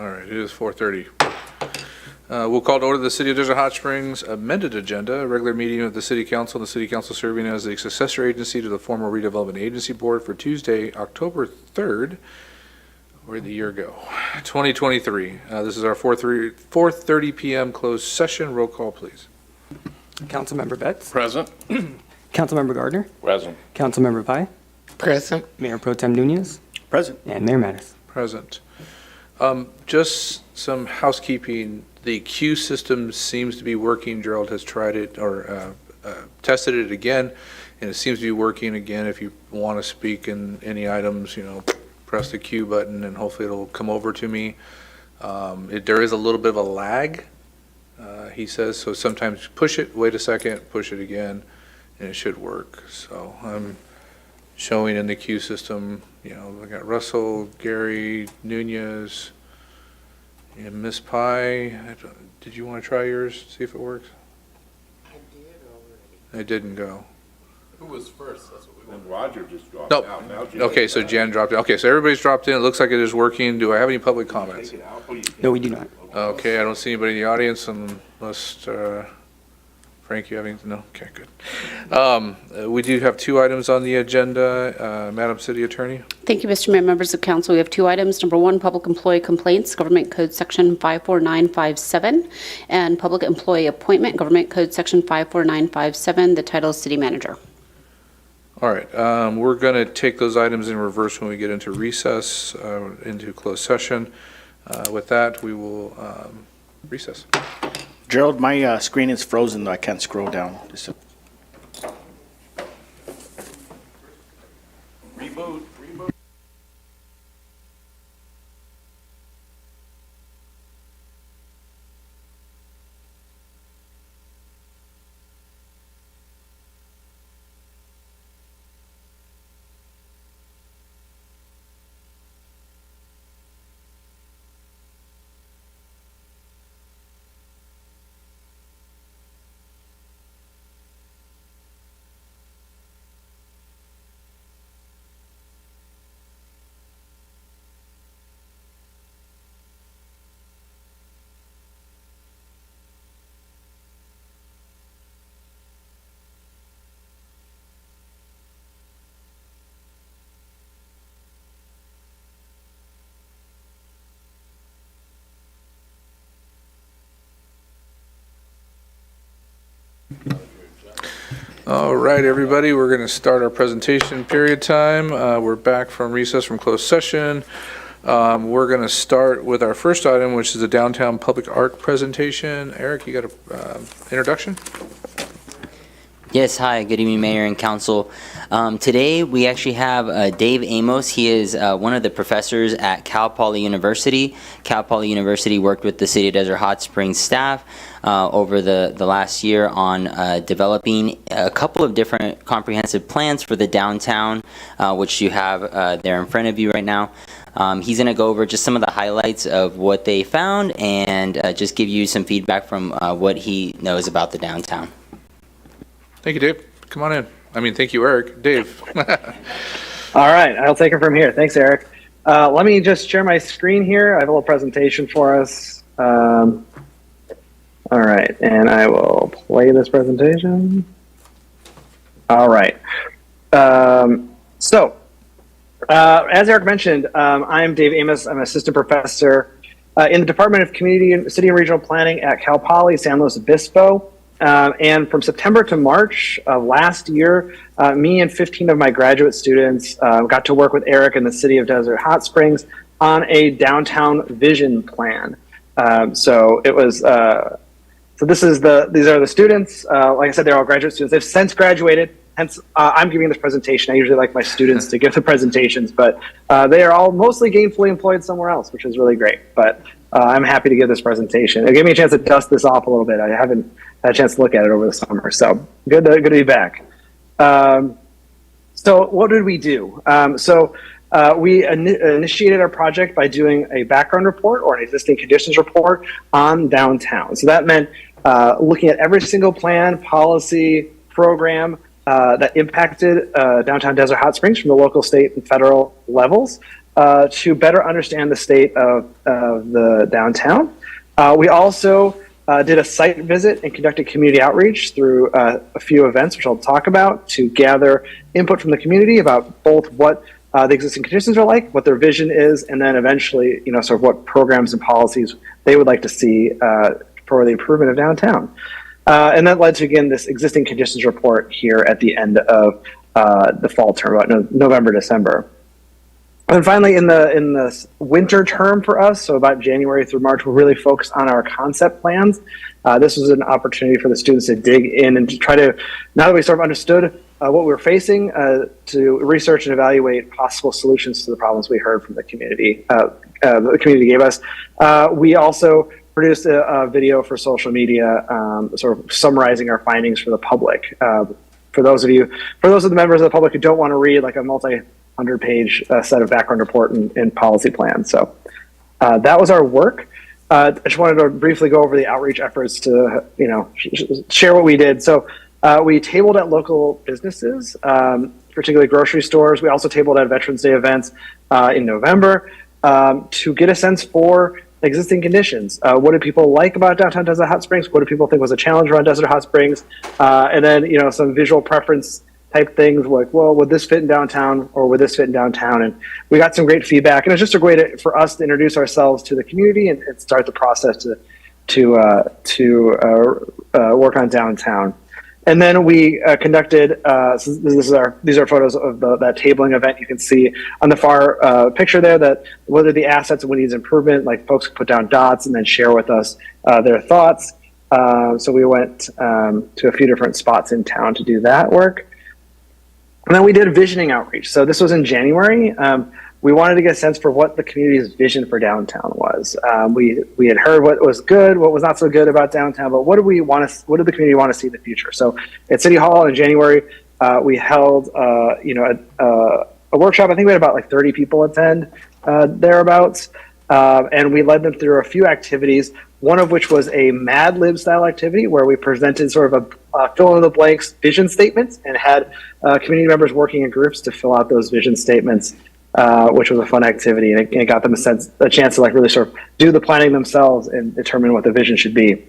All right, it is 4:30. We'll call to order the City of Desert Hot Springs amended agenda, a regular meeting of the City Council, and the City Council serving as the successor agency to the former Redevelopment Agency Board for Tuesday, October 3rd, where'd the year go? 2023. This is our 4:30 p.m. closed session. Roll call, please. Councilmember Betts. Present. Councilmember Gardner. Present. Councilmember Pai. Present. Mayor Pro Tem Nunez. Present. And Mayor Mattis. Present. Just some housekeeping. The queue system seems to be working. Gerald has tried it or tested it again, and it seems to be working again. If you want to speak in any items, press the queue button, and hopefully it'll come over to me. There is a little bit of a lag, he says, so sometimes push it, wait a second, push it again, and it should work. So I'm showing in the queue system, we got Russell, Gary, Nunez, and Miss Pie. Did you want to try yours, see if it works? I did already. It didn't go. Who was first? That's what we want. Roger just dropped Nope. out. Now Okay, so Jan dropped in. Okay, so everybody's dropped in. It looks like it is working. Do I have any public comments? Take it out. Oh, you can't. No, we do not. Okay, I don't see anybody in the audience unless, Frank, you have anything? No? Okay, good. We do have two items on the agenda. Madam City Attorney? Thank you, Mr. Mayor, members of council. We have two items. Number one, public employee complaints, Government Code Section 54957, and public employee appointment, Government Code Section 54957. The title is City Manager. All right, we're going to take those items in reverse when we get into recess, into closed session. With that, we will recess. Gerald, my screen is frozen, though I can't scroll down. Reboot. All right, everybody, we're going to start our presentation period time. We're back from recess from closed session. We're going to start with our first item, which is the downtown public art presentation. Eric, you got an introduction? Yes, hi, good evening, Mayor and Council. Today we actually have Dave Amos. He is one of the professors at Cal Poly University. Cal Poly University worked with the City of Desert Hot Springs staff over the last year on developing a couple of different comprehensive plans for the downtown, which you have there in front of you right now. He's going to go over just some of the highlights of what they found and just give you some feedback from what he knows about the downtown. Thank you, Dave. Come on in. Thank you, Eric. Dave. All right, I'll take it from here. Thanks, Eric. Let me just share my screen here. I have a little presentation for us. All right, and I will play this presentation. All right. As Eric mentioned, I'm Dave Amos. I'm an assistant professor in the Department of Community, City and Regional Planning at Cal Poly San Luis Obispo. And from September to March of last year, me and 15 of my graduate students got to work with Eric in the City of Desert Hot Springs on a downtown vision plan. So these are the students. Like I said, they're all graduate students. They've since graduated. Hence, I'm giving this presentation. I usually like my students to give the presentations, but they are all mostly gainfully employed somewhere else, which is really great. But I'm happy to give this presentation. It gave me a chance to dust this off a little bit. I haven't had a chance to look at it over the summer, so good to be back. So what did we do? We initiated our project by doing a background report or an existing conditions report on downtown. So that meant looking at every single plan, policy, program that impacted downtown Desert Hot Springs from the local, state, and federal levels. to better understand the state of the downtown. We also did a site visit and conducted community outreach through a few events, which I'll talk about, to gather input from the community about both what the existing conditions are like, what their vision is, and then eventually, sort of what programs and policies they would like to see for the improvement of downtown. And that led to, again, this existing conditions report here at the end of the fall term, about November, December. And finally, in the winter term for us, so about January through March, we're really focused on our concept plans. This was an opportunity for the students to dig in and to try to, now that we sort of understood what we were facing, to research and evaluate possible solutions to the problems we heard from the community. The community gave us. We also produced a video for social media, sort of summarizing our findings for the public. For those of the members of the public who don't want to read like a multi-100-page set of background report and policy plans. So that was our work. I just wanted to briefly go over the outreach efforts to, share what we did. So we tabled at local businesses, particularly grocery stores. We also tabled at Veterans Day events in November to get a sense for existing conditions. What do people like about downtown Desert Hot Springs? What do people think was a challenge around Desert Hot Springs? And then, some visual preference type things like, well, would this fit in downtown or would this fit in downtown? And we got some great feedback. And it's just a way for us to introduce ourselves to the community and start the process to work on downtown. And then we conducted, so these are photos of that tabling event. You can see on the far picture there that what are the assets and what needs improvement, like folks put down dots and then share with us their thoughts. So we went to a few different spots in town to do that work. And then we did visioning outreach. So this was in January. We wanted to get a sense for what the community's vision for downtown was. We had heard what was good, what was not so good about downtown, but what did the community want to see in the future? So at City Hall in January, we held a workshop. I think we had about like 30 people attend thereabouts, and we led them through a few activities. One of which was a Mad Lib style activity where we presented sort of a fill in the blanks vision statements and had community members working in groups to fill out those vision statements. Which was a fun activity, and it got them a chance to like really sort of do the planning themselves and determine what the vision should be.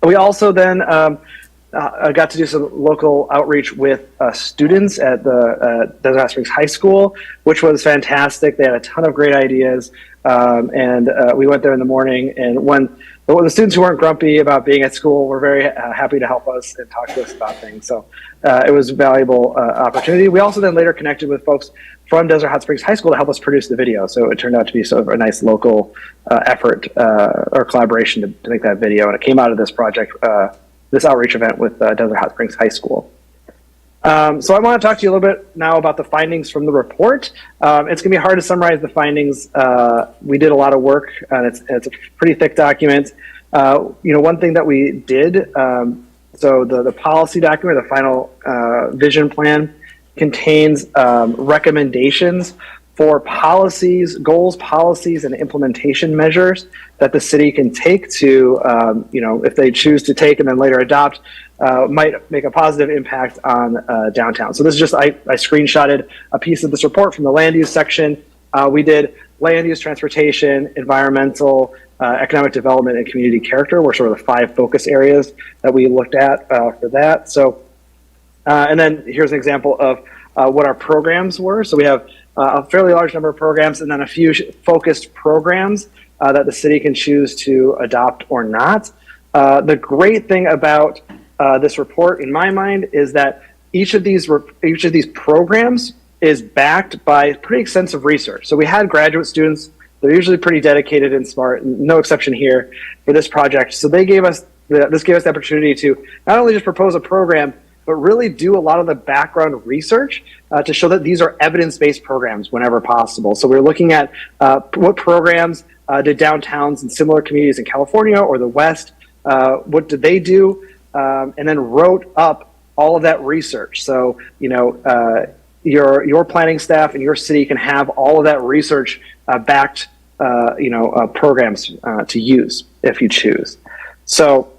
We also then got to do some local outreach with students at the Desert Hot Springs High School, which was fantastic. They had a ton of great ideas, and we went there in the morning. And when the students who weren't grumpy about being at school were very happy to help us and talk to us about things. So it was a valuable opportunity. We also then later connected with folks from Desert Hot Springs High School to help us produce the video. So it turned out to be sort of a nice local effort or collaboration to make that video. And it came out of this project, this outreach event with Desert Hot Springs High School. So I want to talk to you a little bit now about the findings from the report. It's going to be hard to summarize the findings. We did a lot of work, and it's a pretty thick document. One thing that we did, so the policy document, the final vision plan, contains recommendations for policies, goals, policies, and implementation measures that the city can take to, if they choose to take and then later adopt, might make a positive impact on downtown. So this is just, I screenshotted a piece of this report from the land use section. We did land use, transportation, environmental, economic development, and community character were sort of the 5 focus areas that we looked at for that. So, and then here's an example of what our programs were. So we have a fairly large number of programs and then a few focused programs that the city can choose to adopt or not. The great thing about this report, in my mind, is that each of these programs is backed by pretty extensive research. So we had graduate students. They're usually pretty dedicated and smart, no exception here for this project. So this gave us the opportunity to not only just propose a program, but really do a lot of the background research to show that these are evidence-based programs whenever possible. So we're looking at what programs did downtowns and similar communities in California or the West, what did they do, and then wrote up all of that research. So, your planning staff and your city can have all of that research backed, programs to use if you choose. So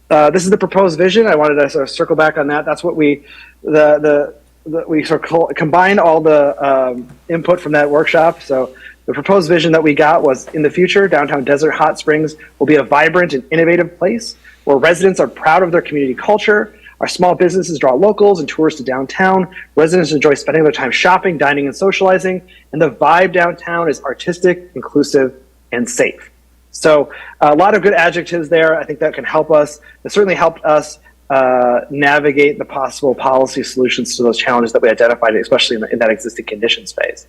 this is the proposed vision. I wanted to sort of circle back on that. That's what the we sort of combined all the input from that workshop. So the proposed vision that we got was, in the future, downtown Desert Hot Springs will be a vibrant and innovative place where residents are proud of their community culture. Our small businesses draw locals and tourists to downtown. Residents enjoy spending their time shopping, dining, and socializing. And the vibe downtown is artistic, inclusive, and safe. So a lot of good adjectives there. I think that can help us. It certainly helped us navigate the possible policy solutions to those challenges that we identified, especially in that existing conditions phase.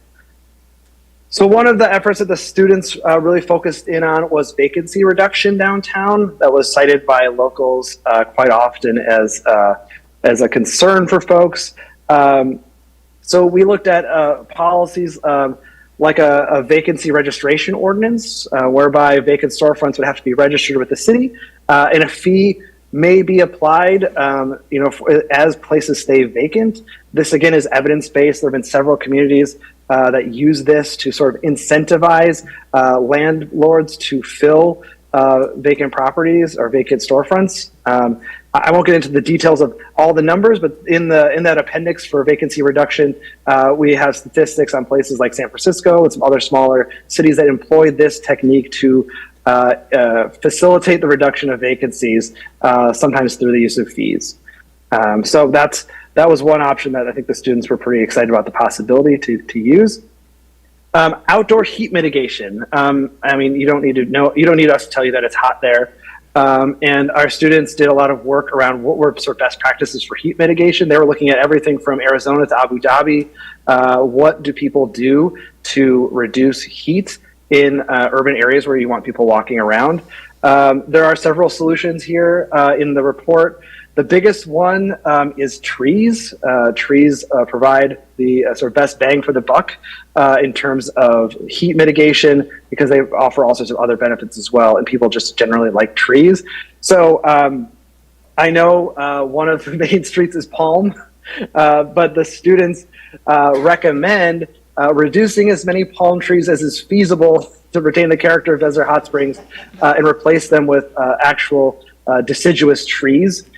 So one of the efforts that the students really focused in on was vacancy reduction downtown. That was cited by locals quite often as a concern for folks. So we looked at policies like a vacancy registration ordinance, whereby vacant storefronts would have to be registered with the city, and a fee may be applied, as places stay vacant. This again is evidence-based. There have been several communities that use this to sort of incentivize landlords to fill vacant properties or vacant storefronts. I won't get into the details of all the numbers, but in that appendix for vacancy reduction, we have statistics on places like San Francisco and some other smaller cities that employ this technique to facilitate the reduction of vacancies, sometimes through the use of fees. So that was one option that I think the students were pretty excited about the possibility to use. Outdoor heat mitigation. I mean, you don't need us to tell you that it's hot there. And our students did a lot of work around what were sort of best practices for heat mitigation. They were looking at everything from Arizona to Abu Dhabi. What do people do to reduce heat in urban areas where you want people walking around? There are several solutions here in the report. The biggest one is trees. Trees provide the sort of best bang for the buck in terms of heat mitigation, because they offer all sorts of other benefits as well, and people just generally like trees. So I know one of the main streets is Palm, but the students recommend reducing as many palm trees as is feasible to retain the character of Desert Hot Springs and replace them with actual deciduous trees.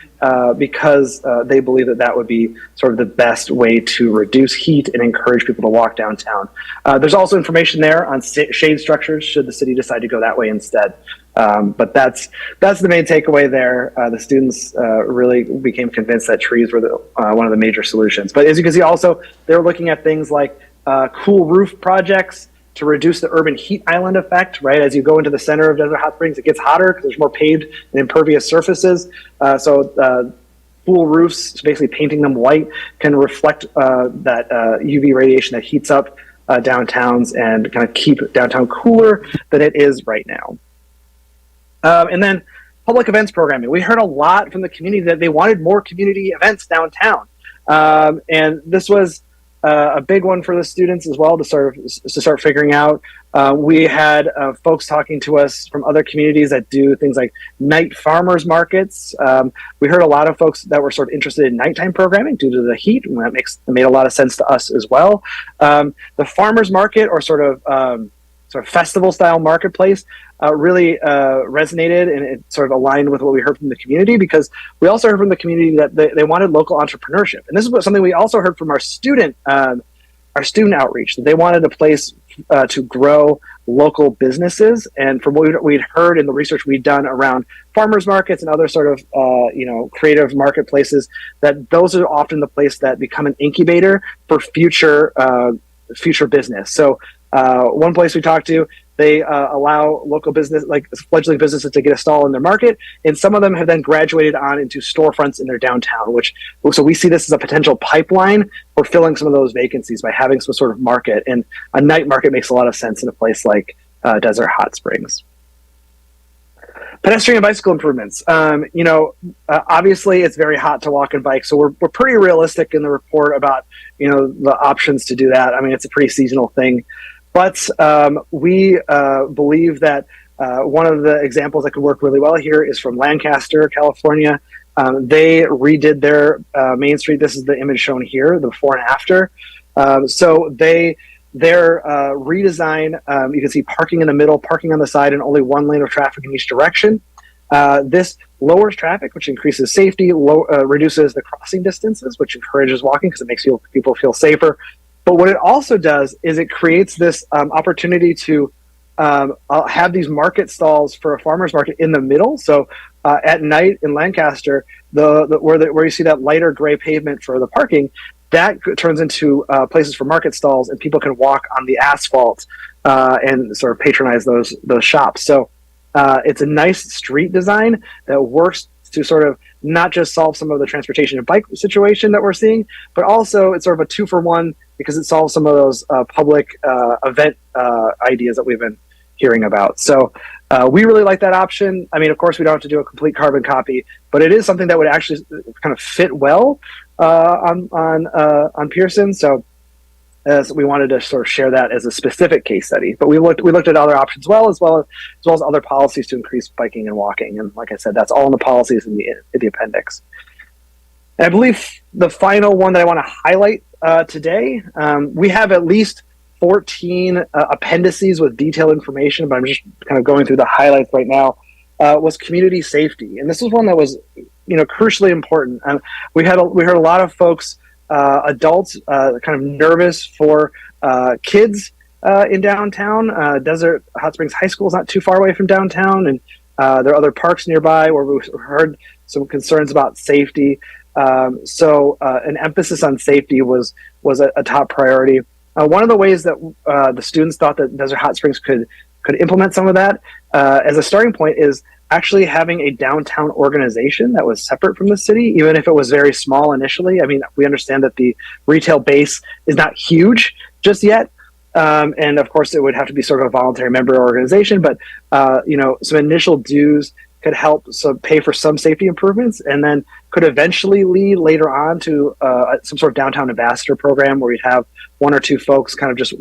Because they believe that would be sort of the best way to reduce heat and encourage people to walk downtown. There's also information there on shade structures should the city decide to go that way instead. But that's the main takeaway there. The students really became convinced that trees were one of the major solutions. But as you can see also, they were looking at things like cool roof projects to reduce the urban heat island effect, right? As you go into the center of Desert Hot Springs, it gets hotter because there's more paved and impervious surfaces. So cool roofs, basically painting them white, can reflect that UV radiation that heats up downtowns and kind of keep downtown cooler than it is right now. And then public events programming. We heard a lot from the community that they wanted more community events downtown. And this was a big one for the students as well to start figuring out. We had folks talking to us from other communities that do things like night farmers markets. We heard a lot of folks that were sort of interested in nighttime programming due to the heat, and that made a lot of sense to us as well. The farmers market, or sort of festival style marketplace, really resonated, and it sort of aligned with what we heard from the community, because we also heard from the community that they wanted local entrepreneurship. And this is something we also heard from our student outreach, that they wanted a place to grow local businesses. And from what we'd heard in the research we'd done around farmers markets and other sort of creative marketplaces, that those are often the place that become an incubator for future business. So one place we talked to, they allow local business, like fledgling businesses, to get a stall in their market, and some of them have then graduated on into storefronts in their downtown. So we see this as a potential pipeline for filling some of those vacancies by having some sort of market, and a night market makes a lot of sense in a place like Desert Hot Springs. Pedestrian and bicycle improvements. Obviously it's very hot to walk and bike, so we're pretty realistic in the report about the options to do that. I mean, it's a pretty seasonal thing. But we believe that one of the examples that could work really well here is from Lancaster, California. They redid their Main Street. This is the image shown here, the before and after. So their redesign, you can see parking in the middle, parking on the side, and only one lane of traffic in each direction. This lowers traffic, which increases safety, reduces the crossing distances, which encourages walking because it makes people feel safer. But what it also does is it creates this opportunity to have these market stalls for a farmer's market in the middle. So at night in Lancaster, where you see that lighter gray pavement for the parking, that turns into places for market stalls, and people can walk on the asphalt and sort of patronize those shops. So it's a nice street design that works to sort of not just solve some of the transportation and bike situation that we're seeing, but also it's sort of a 2-for-1 because it solves some of those public event ideas that we've been hearing about. So we really like that option. I mean, of course, we don't have to do a complete carbon copy, but it is something that would actually kind of fit well on Pearson. So we wanted to sort of share that as a specific case study. But we looked at other options as well as other policies to increase biking and walking. And like I said, that's all in the policies in the appendix. And I believe the final one that I want to highlight today, we have at least 14 appendices with detailed information, but I'm just kind of going through the highlights right now, was community safety. And this was one that was, crucially important. We heard a lot of folks, adults, kind of nervous for kids in downtown. Desert Hot Springs High School is not too far away from downtown, and there are other parks nearby where we heard some concerns about safety. So an emphasis on safety was a top priority. One of the ways that the students thought that Desert Hot Springs could implement some of that as a starting point is actually having a downtown organization that was separate from the city, even if it was very small initially. I mean, we understand that the retail base is not huge just yet. And of course, it would have to be sort of a voluntary member organization, but some initial dues could help pay for some safety improvements, and then could eventually lead later on to some sort of downtown ambassador program where we'd have 1 or 2 folks kind of just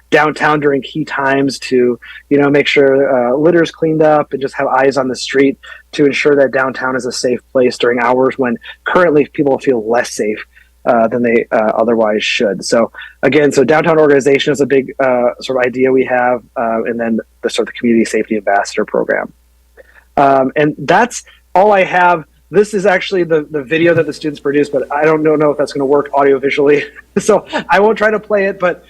downtown during key times to, make sure litter's cleaned up and just have eyes on the street to ensure that downtown is a safe place during hours when currently people feel less safe than they otherwise should. So again, downtown organization is a big sort of idea we have, and then the sort of the community safety ambassador program. And that's all I have. This is actually the video that the students produced, but I don't know if that's going to work audio visually. So I won't try to play it, but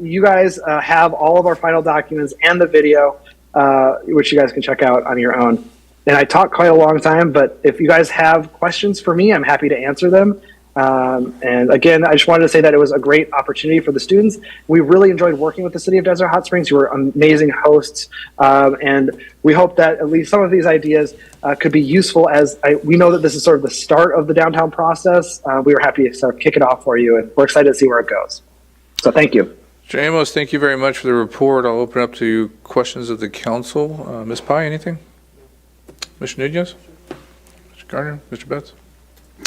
you guys have all of our final documents and the video, which you guys can check out on your own. And I talked quite a long time, but if you guys have questions for me, I'm happy to answer them. And again, I just wanted to say that it was a great opportunity for the students. We really enjoyed working with the City of Desert Hot Springs. You were amazing hosts. And we hope that at least some of these ideas could be useful we know that this is sort of the start of the downtown process. We were happy to sort of kick it off for you, and we're excited to see where it goes. So thank you. Mr. Amos, thank you very much for the report. I'll open up to questions of the council. Ms. Pai, anything? Mr. Nunez? Mr. Gardner? Mr. Betts?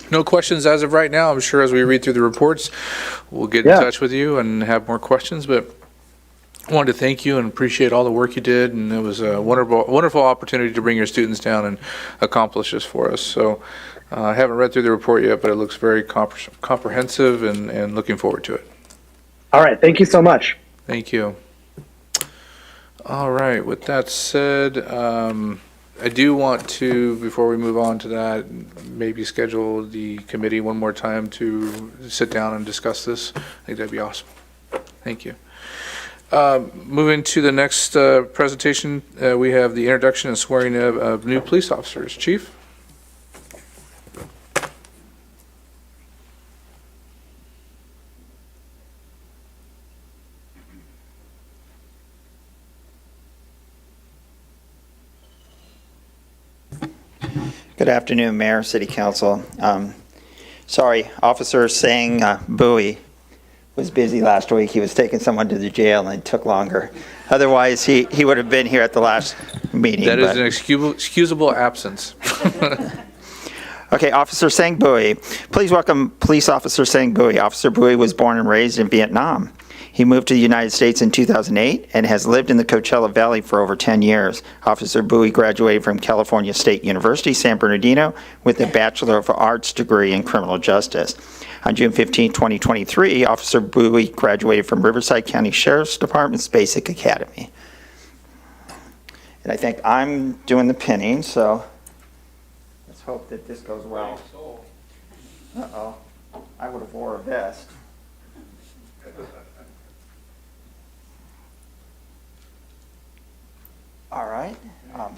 No questions as of right now. I'm sure as we read through the reports, we'll get in touch with you and have more questions. But I wanted to thank you and appreciate all the work you did. And it was a wonderful opportunity to bring your students down and accomplish this for us. So I haven't read through the report yet, but it looks very comprehensive and looking forward to it. All right. Thank you so much. Thank you. All right. With that said, I do want to, before we move on to that, maybe schedule the committee one more time to sit down and discuss this. I think that'd be awesome. Thank you. Moving to the next presentation, we have the introduction and swearing of new police officers. Chief? Good afternoon, Mayor, City Council. Sorry, Officer Sang Bowie was busy last week. He was taking someone to the jail and it took longer. Otherwise, he would have been here at the last meeting. That is an excusable absence. Okay, Officer Sang Bowie. Please welcome Police Officer Sang Bowie. Officer Bowie was born and raised in Vietnam. He moved to the United States in 2008 and has lived in the Coachella Valley for over 10 years. Officer Bowie graduated from California State University, San Bernardino, with a Bachelor of Arts degree in criminal justice. On June 15, 2023, Officer Bowie graduated from Riverside County Sheriff's Department's Basic Academy. And I think I'm doing the pinning, so let's hope that this goes well. Uh-oh, I would have wore a vest. All right,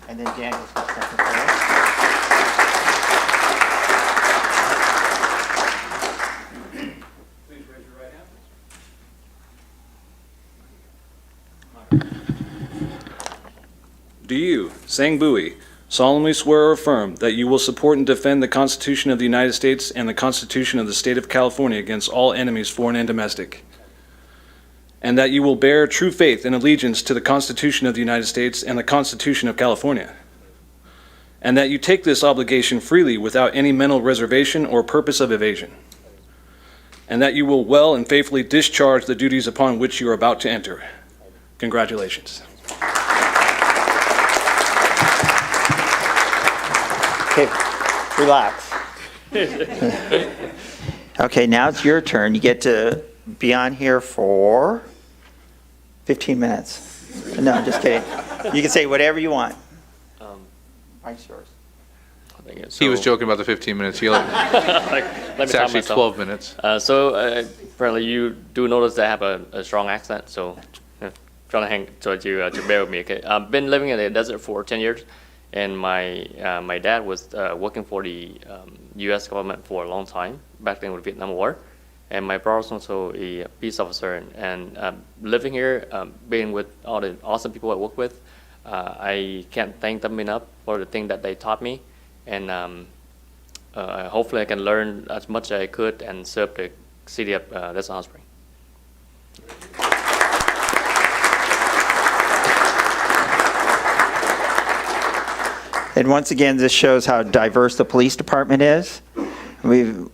and then Daniel's got something for us. Please raise your right hand. Do you, Sang Bui, solemnly swear or affirm that you will support and defend the Constitution of the United States and the Constitution of the State of California against all enemies, foreign and domestic, and that you will bear true faith and allegiance to the Constitution of the United States and the Constitution of California, and that you take this obligation freely without any mental reservation or purpose of evasion, and that you will well and faithfully discharge the duties upon which you are about to enter. Congratulations. Okay, relax. Okay, now it's your turn. You get to be on here for 15 minutes. No, just kidding. You can say whatever you want. Mike's yours. He was joking about the 15 minutes. He Let me It's time actually myself. 12 minutes. Apparently you do notice that I have a strong accent, so trying to hang so to bear with me. Okay, I've been living in the desert for 10 years, and my dad was working for the U.S. government for a long time back then with the Vietnam War, and my brother's also a peace officer. And living here, being with all the awesome people I work with, I can't thank them enough for the thing that they taught me, and hopefully I can learn as much as I could and serve the city of Desert Hot Springs. And once again, this shows how diverse the police department is. We've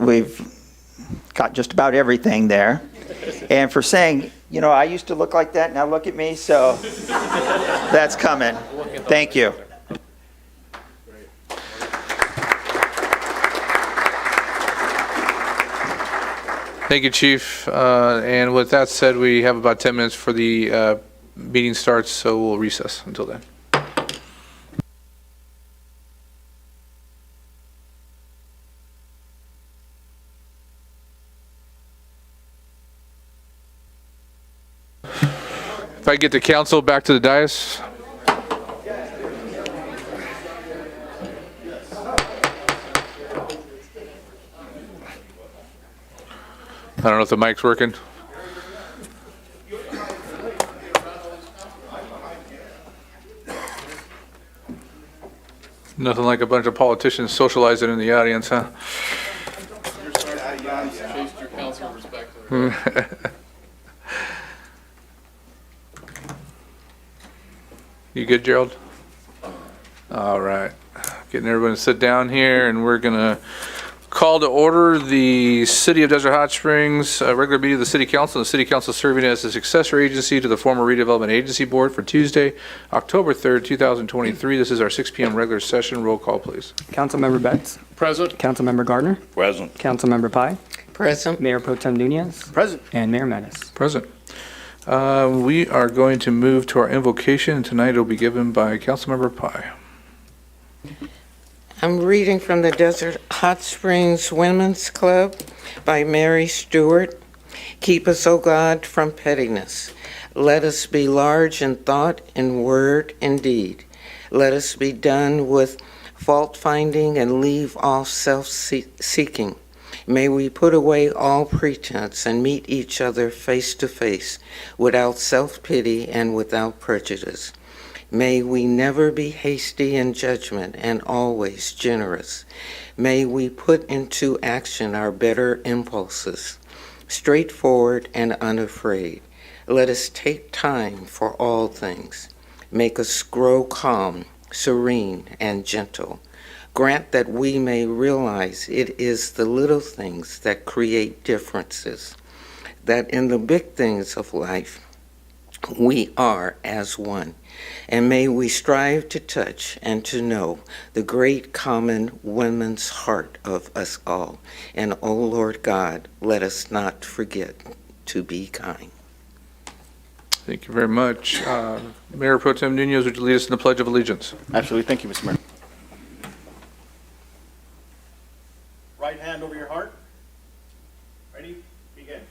got just about everything there. And for saying, you know, I used to look like that, now look at me, so that's coming. Thank you. Thank you, Chief. And with that said, we have about 10 minutes for the meeting starts, so we'll recess until then. If I get the council back to the dais. I don't know if the mic's working. Nothing like a bunch of politicians socializing in the audience, huh? Chased your council respectfully. You good, Gerald? All right. Getting everyone to sit down here, and we're going to call to order the City of Desert Hot Springs regular meeting of the City Council. The City Council serving as a successor agency to the former Redevelopment Agency Board for Tuesday, October 3rd, 2023. This is our 6 p.m. regular session. Roll call, please. Councilmember Betts. Present. Councilmember Gardner. Present. Councilmember Pai. Present. Mayor Pro Tem Nunez. Present. And Mayor Menace. Present. We are going to move to our invocation, and tonight it will be given by Councilmember Pai. I'm reading from the Desert Hot Springs Women's Club by Mary Stewart. Keep us, O God, from pettiness. Let us be large in thought, in word, and deed. Let us be done with fault-finding and leave off self-seeking. May we put away all pretense and meet each other face to face, without self-pity and without prejudice. May we never be hasty in judgment and always generous. May we put into action our better impulses, straightforward and unafraid. Let us take time for all things. Make us grow calm, serene, and gentle. Grant that we may realize it is the little things that create differences, that in the big things of life, we are as one. And may we strive to touch and to know the great common woman's heart of us all. And, O Lord God, let us not forget to be kind. Thank you very much. Mayor Pro Tem Nunez, would you lead us in the Pledge of Allegiance? Absolutely. Thank you, Mr. Mayor. Right hand over your heart. Ready? Begin.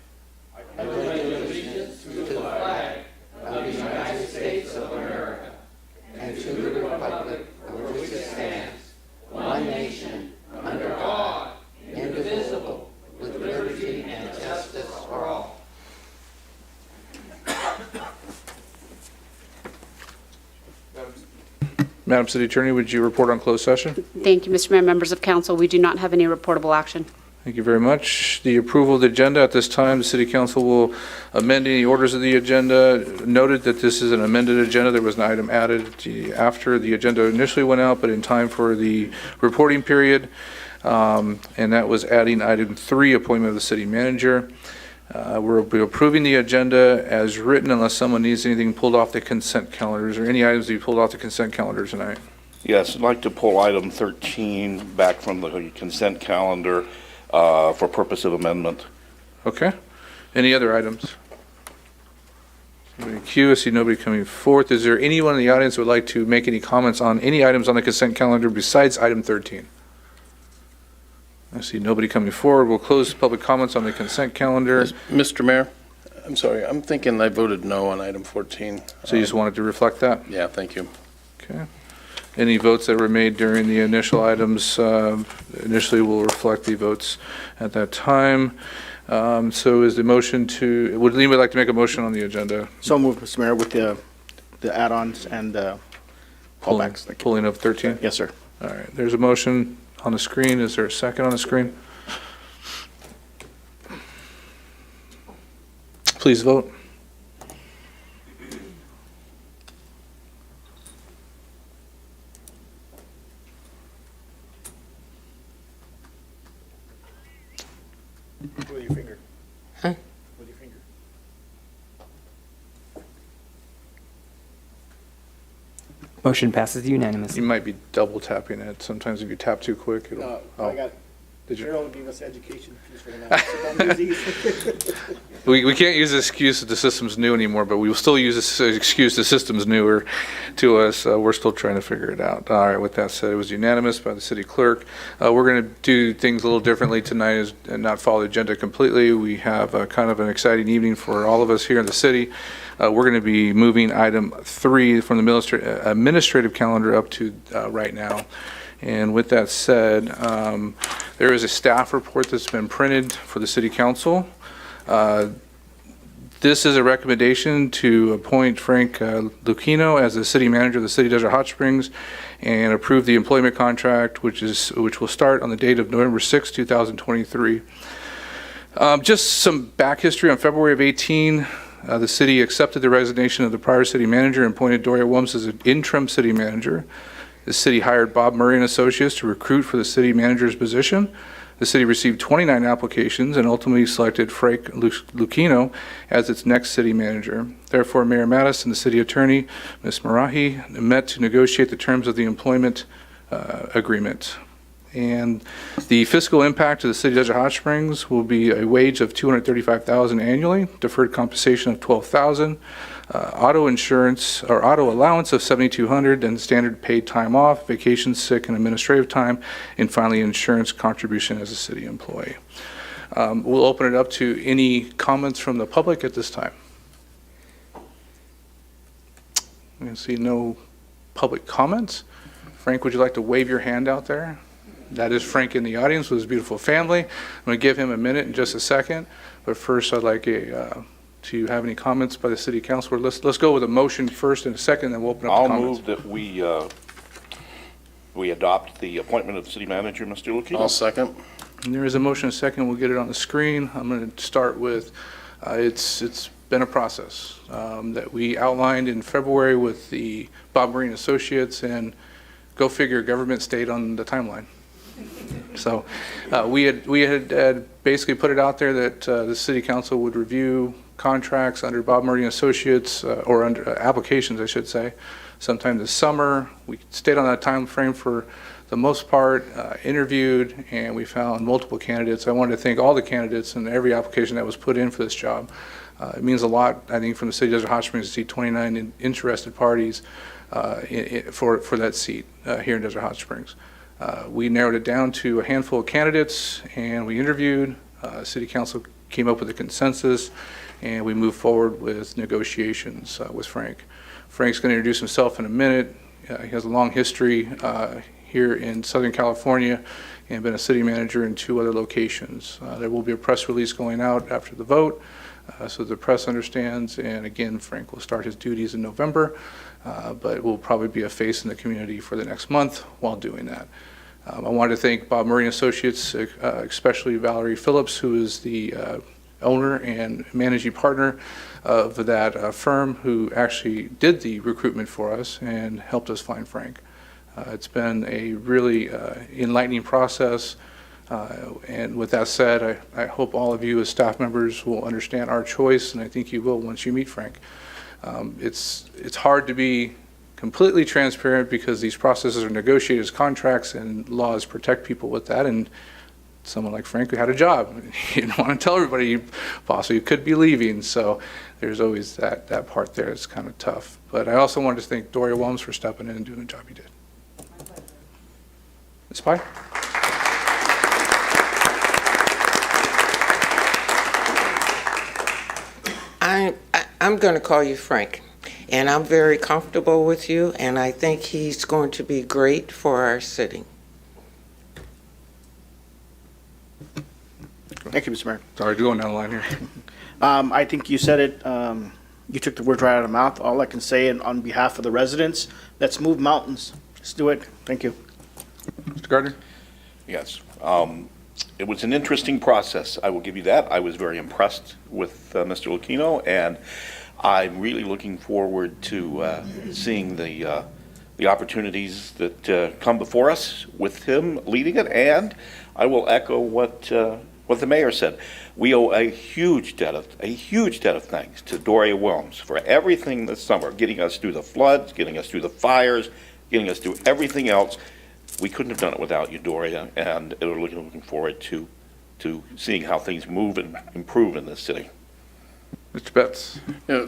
Madam City Attorney, would you report on closed session? Thank you, Mr. Mayor, members of council. We do not have any reportable action. Thank you very much. The approval of the agenda at this time, the City Council will amend any orders of the agenda. Noted that this is an amended agenda. There was an item added after the agenda initially went out, but in time for the reporting period. And that was adding item 3, appointment of the city manager. We'll be approving the agenda as written unless someone needs anything pulled off the consent calendars or any items to be pulled off the consent calendar tonight. Yes, I'd like to pull item 13 back from the consent calendar for purpose of amendment. Okay. Any other items? Somebody queue. I see nobody coming forth. Is there anyone in the audience who would like to make any comments on any items on the consent calendar besides item 13? I see nobody coming forward. We'll close public comments on the consent calendar. Mr. Mayor, I'm sorry, I'm thinking I voted no on item 14. So you just wanted to reflect that? Yeah, thank you. Okay. Any votes that were made during the initial items, initially will reflect the votes at that time. So is the motion to, would anybody like to make a motion on the agenda? So moved, Mr. Mayor, with the add-ons and callbacks. Thank you. Pulling up 13? Yes, sir. All right, there's a motion on the screen. Is there a second on the screen? Please vote. With your finger. Huh? With your finger. Motion passes unanimously. You might be double tapping it. Sometimes if you tap too quick, it'll. No, oh. I got, Did you? Cheryl gave us education fees for the night. We can't use the excuse that the system's new anymore, but we will still use this excuse the system's newer to us. We're still trying to figure it out. All right, with that said, it was unanimous by the city clerk. We're going to do things a little differently tonight and not follow the agenda completely. We have kind of an exciting evening for all of us here in the city. We're going to be moving item 3 from the administrative calendar up to right now. And with that said, there is a staff report that's been printed for the city council. This is a recommendation to appoint Frank Lucchino as the city manager of the city of Desert Hot Springs and approve the employment contract, which will start on the date of November 6, 2023. Just some back history. On February of 18, the city accepted the resignation of the prior city manager and appointed Doria Wilms as an interim city manager. The city hired Bob Murray and Associates to recruit for the city manager's position. The city received 29 applications and ultimately selected Frank Lucchino as its next city manager. Therefore, Mayor Mattis and the city attorney, Ms. Marahi, met to negotiate the terms of the employment agreement. And the fiscal impact to the city of Desert Hot Springs will be a wage of $235,000 annually, deferred compensation of $12,000, auto insurance or auto allowance of $7,200, and standard paid time off, vacation, sick, and administrative time, and finally insurance contribution as a city employee. We'll open it up to any comments from the public at this time. I can see no public comments. Frank, would you like to wave your hand out there? That is Frank in the audience with his beautiful family. I'm going to give him a minute in just a second, but first I'd like to have any comments by the city council. Let's go with a motion first and a second, then we'll open up the comments. I'll move that we adopt the appointment of the city manager, Mr. Lucchino. I'll second. And there is a motion and a second. We'll get it on the screen. I'm going to start with, it's been a process that we outlined in February with the Bob Marine Associates, and go figure, government stayed on the timeline. So we had basically put it out there that the city council would review contracts under Bob Murray Associates or under applications, I should say, sometime this summer. We stayed on that time frame for the most part, interviewed, and we found multiple candidates. I wanted to thank all the candidates and every application that was put in for this job. It means a lot, I think, from the city of Desert Hot Springs to see 29 interested parties for that seat here in Desert Hot Springs. We narrowed it down to a handful of candidates, and we interviewed. City Council came up with a consensus, and we moved forward with negotiations with Frank. Frank's going to introduce himself in a minute. He has a long history here in Southern California and been a city manager in 2 other locations. There will be a press release going out after the vote so the press understands, and again, Frank will start his duties in November, but will probably be a face in the community for the next month while doing that. I wanted to thank Bob Murray and Associates, especially Valerie Phillips, who is the owner and managing partner of that firm, who actually did the recruitment for us and helped us find Frank. It's been a really enlightening process. And with that said, I hope all of you as staff members will understand our choice, and I think you will once you meet Frank. It's hard to be completely transparent because these processes are negotiated as contracts and laws protect people with that. And someone like Frank who had a job, you don't want to tell everybody you possibly could be leaving. So there's always that part there. It's kind of tough. But I also wanted to thank Doria Williams for stepping in and doing the job you did. Ms. Pye? I'm going to call you Frank, and I'm very comfortable with you, and I think he's going to be great for our city. Thank you, Mr. Mayor. Sorry, going down the line here. I think you said it, you took the words right out of my mouth. All I can say on behalf of the residents, let's move mountains. Let's do it. Thank you. Mr. Gardner? Yes. It was an interesting process, I will give you that. I was very impressed with Mr. Lucchino, and I'm really looking forward to seeing the opportunities that come before us with him leading it. And I will echo what the mayor said. We owe a huge debt of thanks to Doria Williams for everything this summer, getting us through the floods, getting us through the fires, getting us through everything else. We couldn't have done it without you, Doria, and we're looking forward to seeing how things move and improve in this city. Mr. Betts?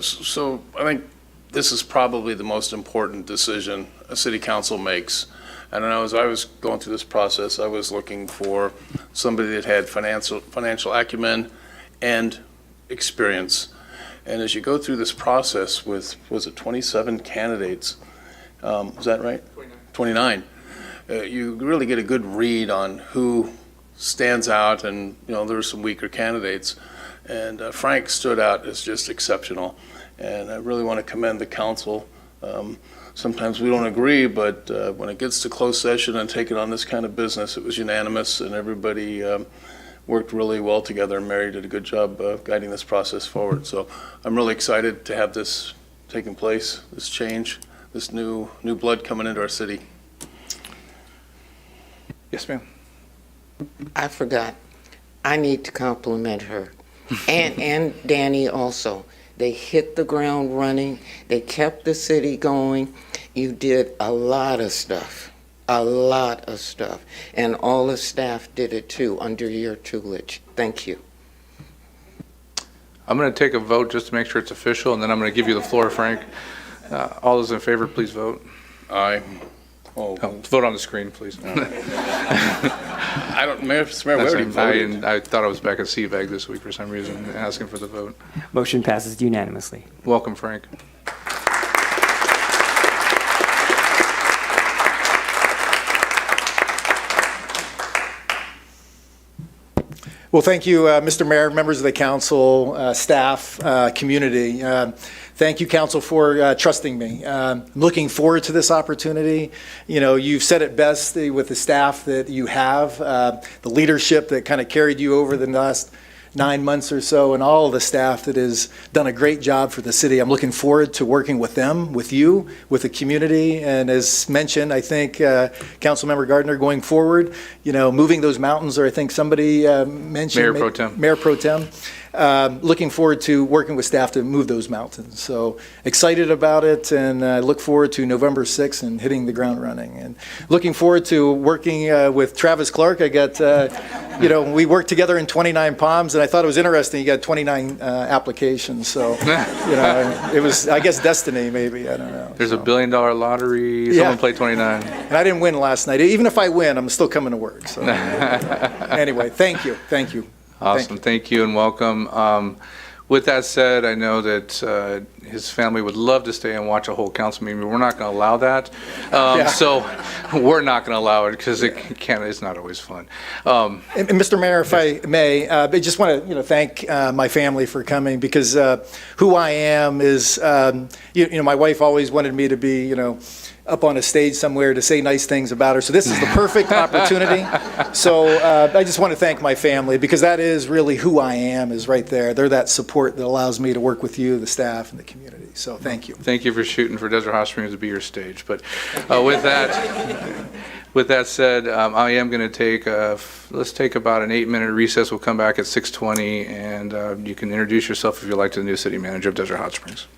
So I think this is probably the most important decision a city council makes. And I know as I was going through this process, I was looking for somebody that had financial acumen and experience. And as you go through this process with, was it 27 candidates? Was that right? 29. You really get a good read on who stands out, and there are some weaker candidates. And Frank stood out as just exceptional. And I really want to commend the council. Sometimes we don't agree, but when it gets to closed session and taking on this kind of business, it was unanimous, and everybody worked really well together. And Mary did a good job guiding this process forward. So I'm really excited to have this taking place, this change, this new blood coming into our city. Yes, ma'am. I forgot. I need to compliment her. And Danny also. They hit the ground running. They kept the city going. You did a lot of stuff. And all the staff did it too under your tutelage. Thank you. I'm going to take a vote just to make sure it's official, and then I'm going to give you the floor, Frank. All those in favor, please vote. Aye. Vote on the screen, please. I don't, Mr. Mayor, we already voted. I thought I was back at CVAG this week for some reason, asking for the vote. Motion passes unanimously. Welcome, Frank. Well, thank you, Mr. Mayor, members of the council, staff, community. Thank you, council, for trusting me. I'm looking forward to this opportunity. You've said it best with the staff that you have, the leadership that kind of carried you over the last 9 months or so, and all of the staff that has done a great job for the city. I'm looking forward to working with them, with you, with the community, and as mentioned, I think Councilmember Gardner going forward, moving those mountains, or I think somebody mentioned— Mayor Pro Tem. Mayor Pro Tem. looking forward to working with staff to move those mountains. So excited about it, and look forward to November 6th and hitting the ground running. And looking forward to working with Travis Clark. I got, we worked together in 29 Palms, and I thought it was interesting. He got 29 applications. So, it was, I guess, destiny, maybe. I don't know. There's a $1 billion lottery. Someone played 29. And I didn't win last night. Even if I win, I'm still coming to work. So anyway, thank you. Thank you. Awesome. Thank you and welcome. With that said, I know that his family would love to stay and watch a whole council meeting, but we're not going to allow that. So we're not going to allow it because it's not always fun. And Mr. Mayor, if I may, I just want to thank my family for coming, because who I am is, my wife always wanted me to be, up on a stage somewhere to say nice things about her. So this is the perfect opportunity. So I just want to thank my family, because that is really who I am, is right there. They're that support that allows me to work with you, the staff, and the community. So thank you. Thank you for shooting for Desert Hot Springs to be your stage. But with that said, I am going to take let's take about an 8-minute recess. We'll come back at 6:20, and you can introduce yourself if you'd like to the new city manager of Desert Hot Springs.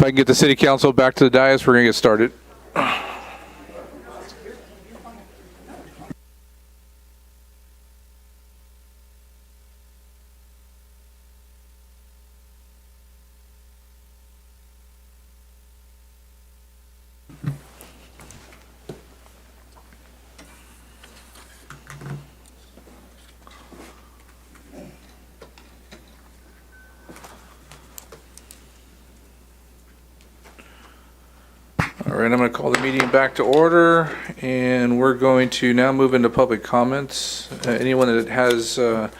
I can get the city council back to the dais, we're going to get started. All right, I'm going to call the meeting back to order, and we're going to now move into public comments. Anyone that has, at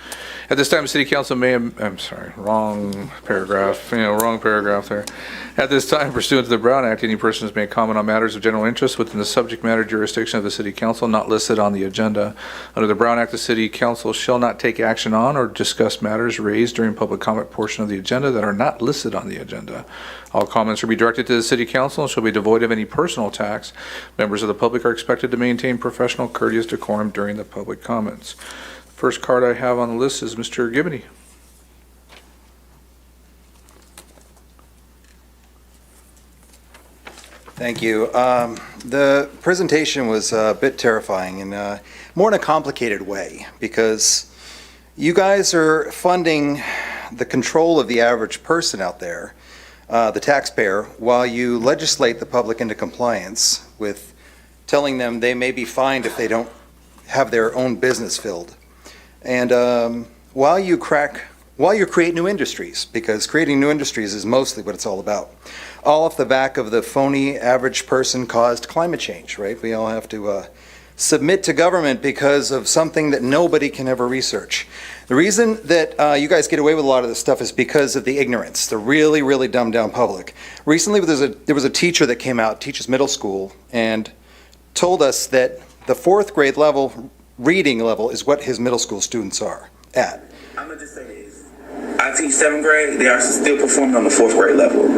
this time, city council may, I'm sorry, wrong paragraph there. At this time, pursuant to the Brown Act, any persons may comment on matters of general interest within the subject matter jurisdiction of the city council not listed on the agenda. Under the Brown Act, the city council shall not take action on or discuss matters raised during public comment portion of the agenda that are not listed on the agenda. All comments will be directed to the city council and shall be devoid of any personal attacks. Members of the public are expected to maintain professional courteous decorum during the public comments. First card I have on the list is Mr. Gibney. Thank you. The presentation was a bit terrifying and more in a complicated way because you guys are funding the control of the average person out there, the taxpayer, while you legislate the public into compliance with telling them they may be fined if they don't have their own business filled. And while you create new industries, because creating new industries is mostly what it's all about, all off the back of the phony average person caused climate change, right? We all have to submit to government because of something that nobody can ever research. The reason that you guys get away with a lot of this stuff is because of the ignorance, the really, really dumbed down public. Recently, there was a teacher that came out, teaches middle school, and told us that the 4th grade level, reading level, is what his middle school students are at. I'm gonna just say this. I teach 7th grade, they are still performing on the 4th grade level.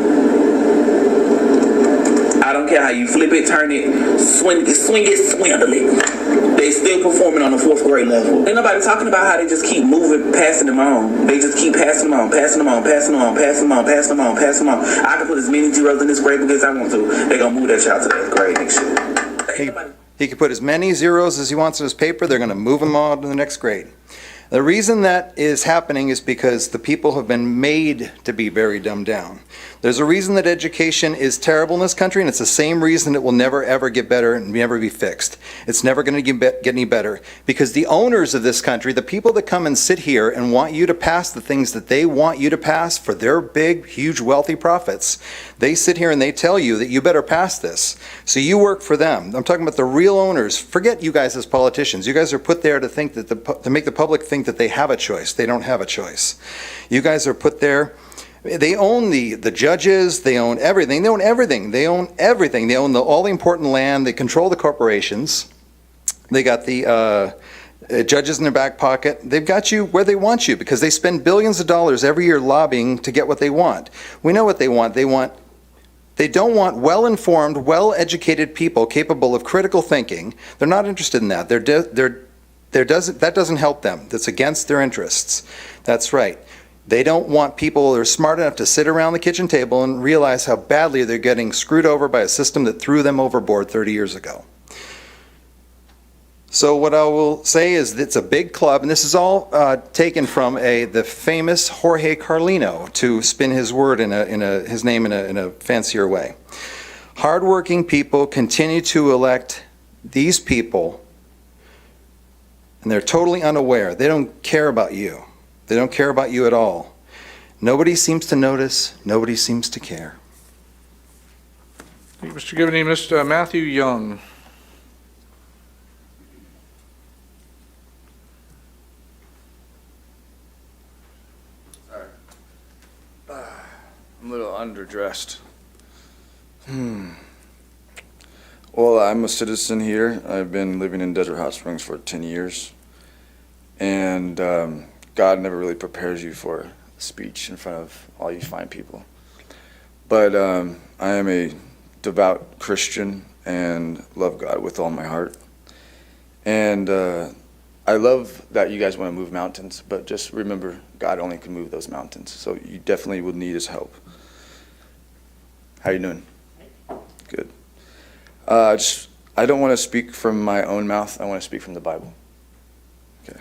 I don't care how you flip it, turn it, swing it, swindle it. They still performing on the 4th grade level. Ain't nobody talking about how they just keep moving, passing them on. They just keep passing them on, passing them on, passing them on, passing them on, passing them on, passing them on. I can put as many zeros in this grade as I want to. They're gonna move that child to that grade next year. He can put as many zeros as he wants on his paper. They're going to move him on to the next grade. The reason that is happening is because the people have been made to be very dumbed down. There's a reason that education is terrible in this country, and it's the same reason it will never, ever get better and never be fixed. It's never going to get any better because the owners of this country, the people that come and sit here and want you to pass the things that they want you to pass for their big, huge, wealthy profits, they sit here and they tell you that you better pass this. So you work for them. I'm talking about the real owners. Forget you guys as politicians. You guys are put there to think that to make the public think that they have a choice. They don't have a choice. You guys are put there. They own the judges. They own everything. They own everything. They own everything. They own all the important land. They control the corporations. They got the judges in their back pocket. They've got you where they want you because they spend billions of dollars every year lobbying to get what they want. We know what they want. They don't want well-informed, well-educated people capable of critical thinking. They're not interested in that. That doesn't help them. That's against their interests. That's right. They don't want people that are smart enough to sit around the kitchen table and realize how badly they're getting screwed over by a system that threw them overboard 30 years ago. So what I will say is it's a big club, and this is all taken from the famous Jorge Carlino to spin his word his name in a fancier way. Hardworking people continue to elect these people, and they're totally unaware. They don't care about you. They don't care about you at all. Nobody seems to notice. Nobody seems to care. Thank you, Mr. Gibney. Mr. Matthew Young. I'm a little underdressed. Well, I'm a citizen here. I've been living in Desert Hot Springs for 10 years. And God never really prepares you for a speech in front of all you fine people. But I am a devout Christian and love God with all my heart. And I love that you guys want to move mountains, but just remember, God only can move those mountains. So you definitely would need his help. How you doing? Good. I don't want to speak from my own mouth. I want to speak from the Bible. Okay.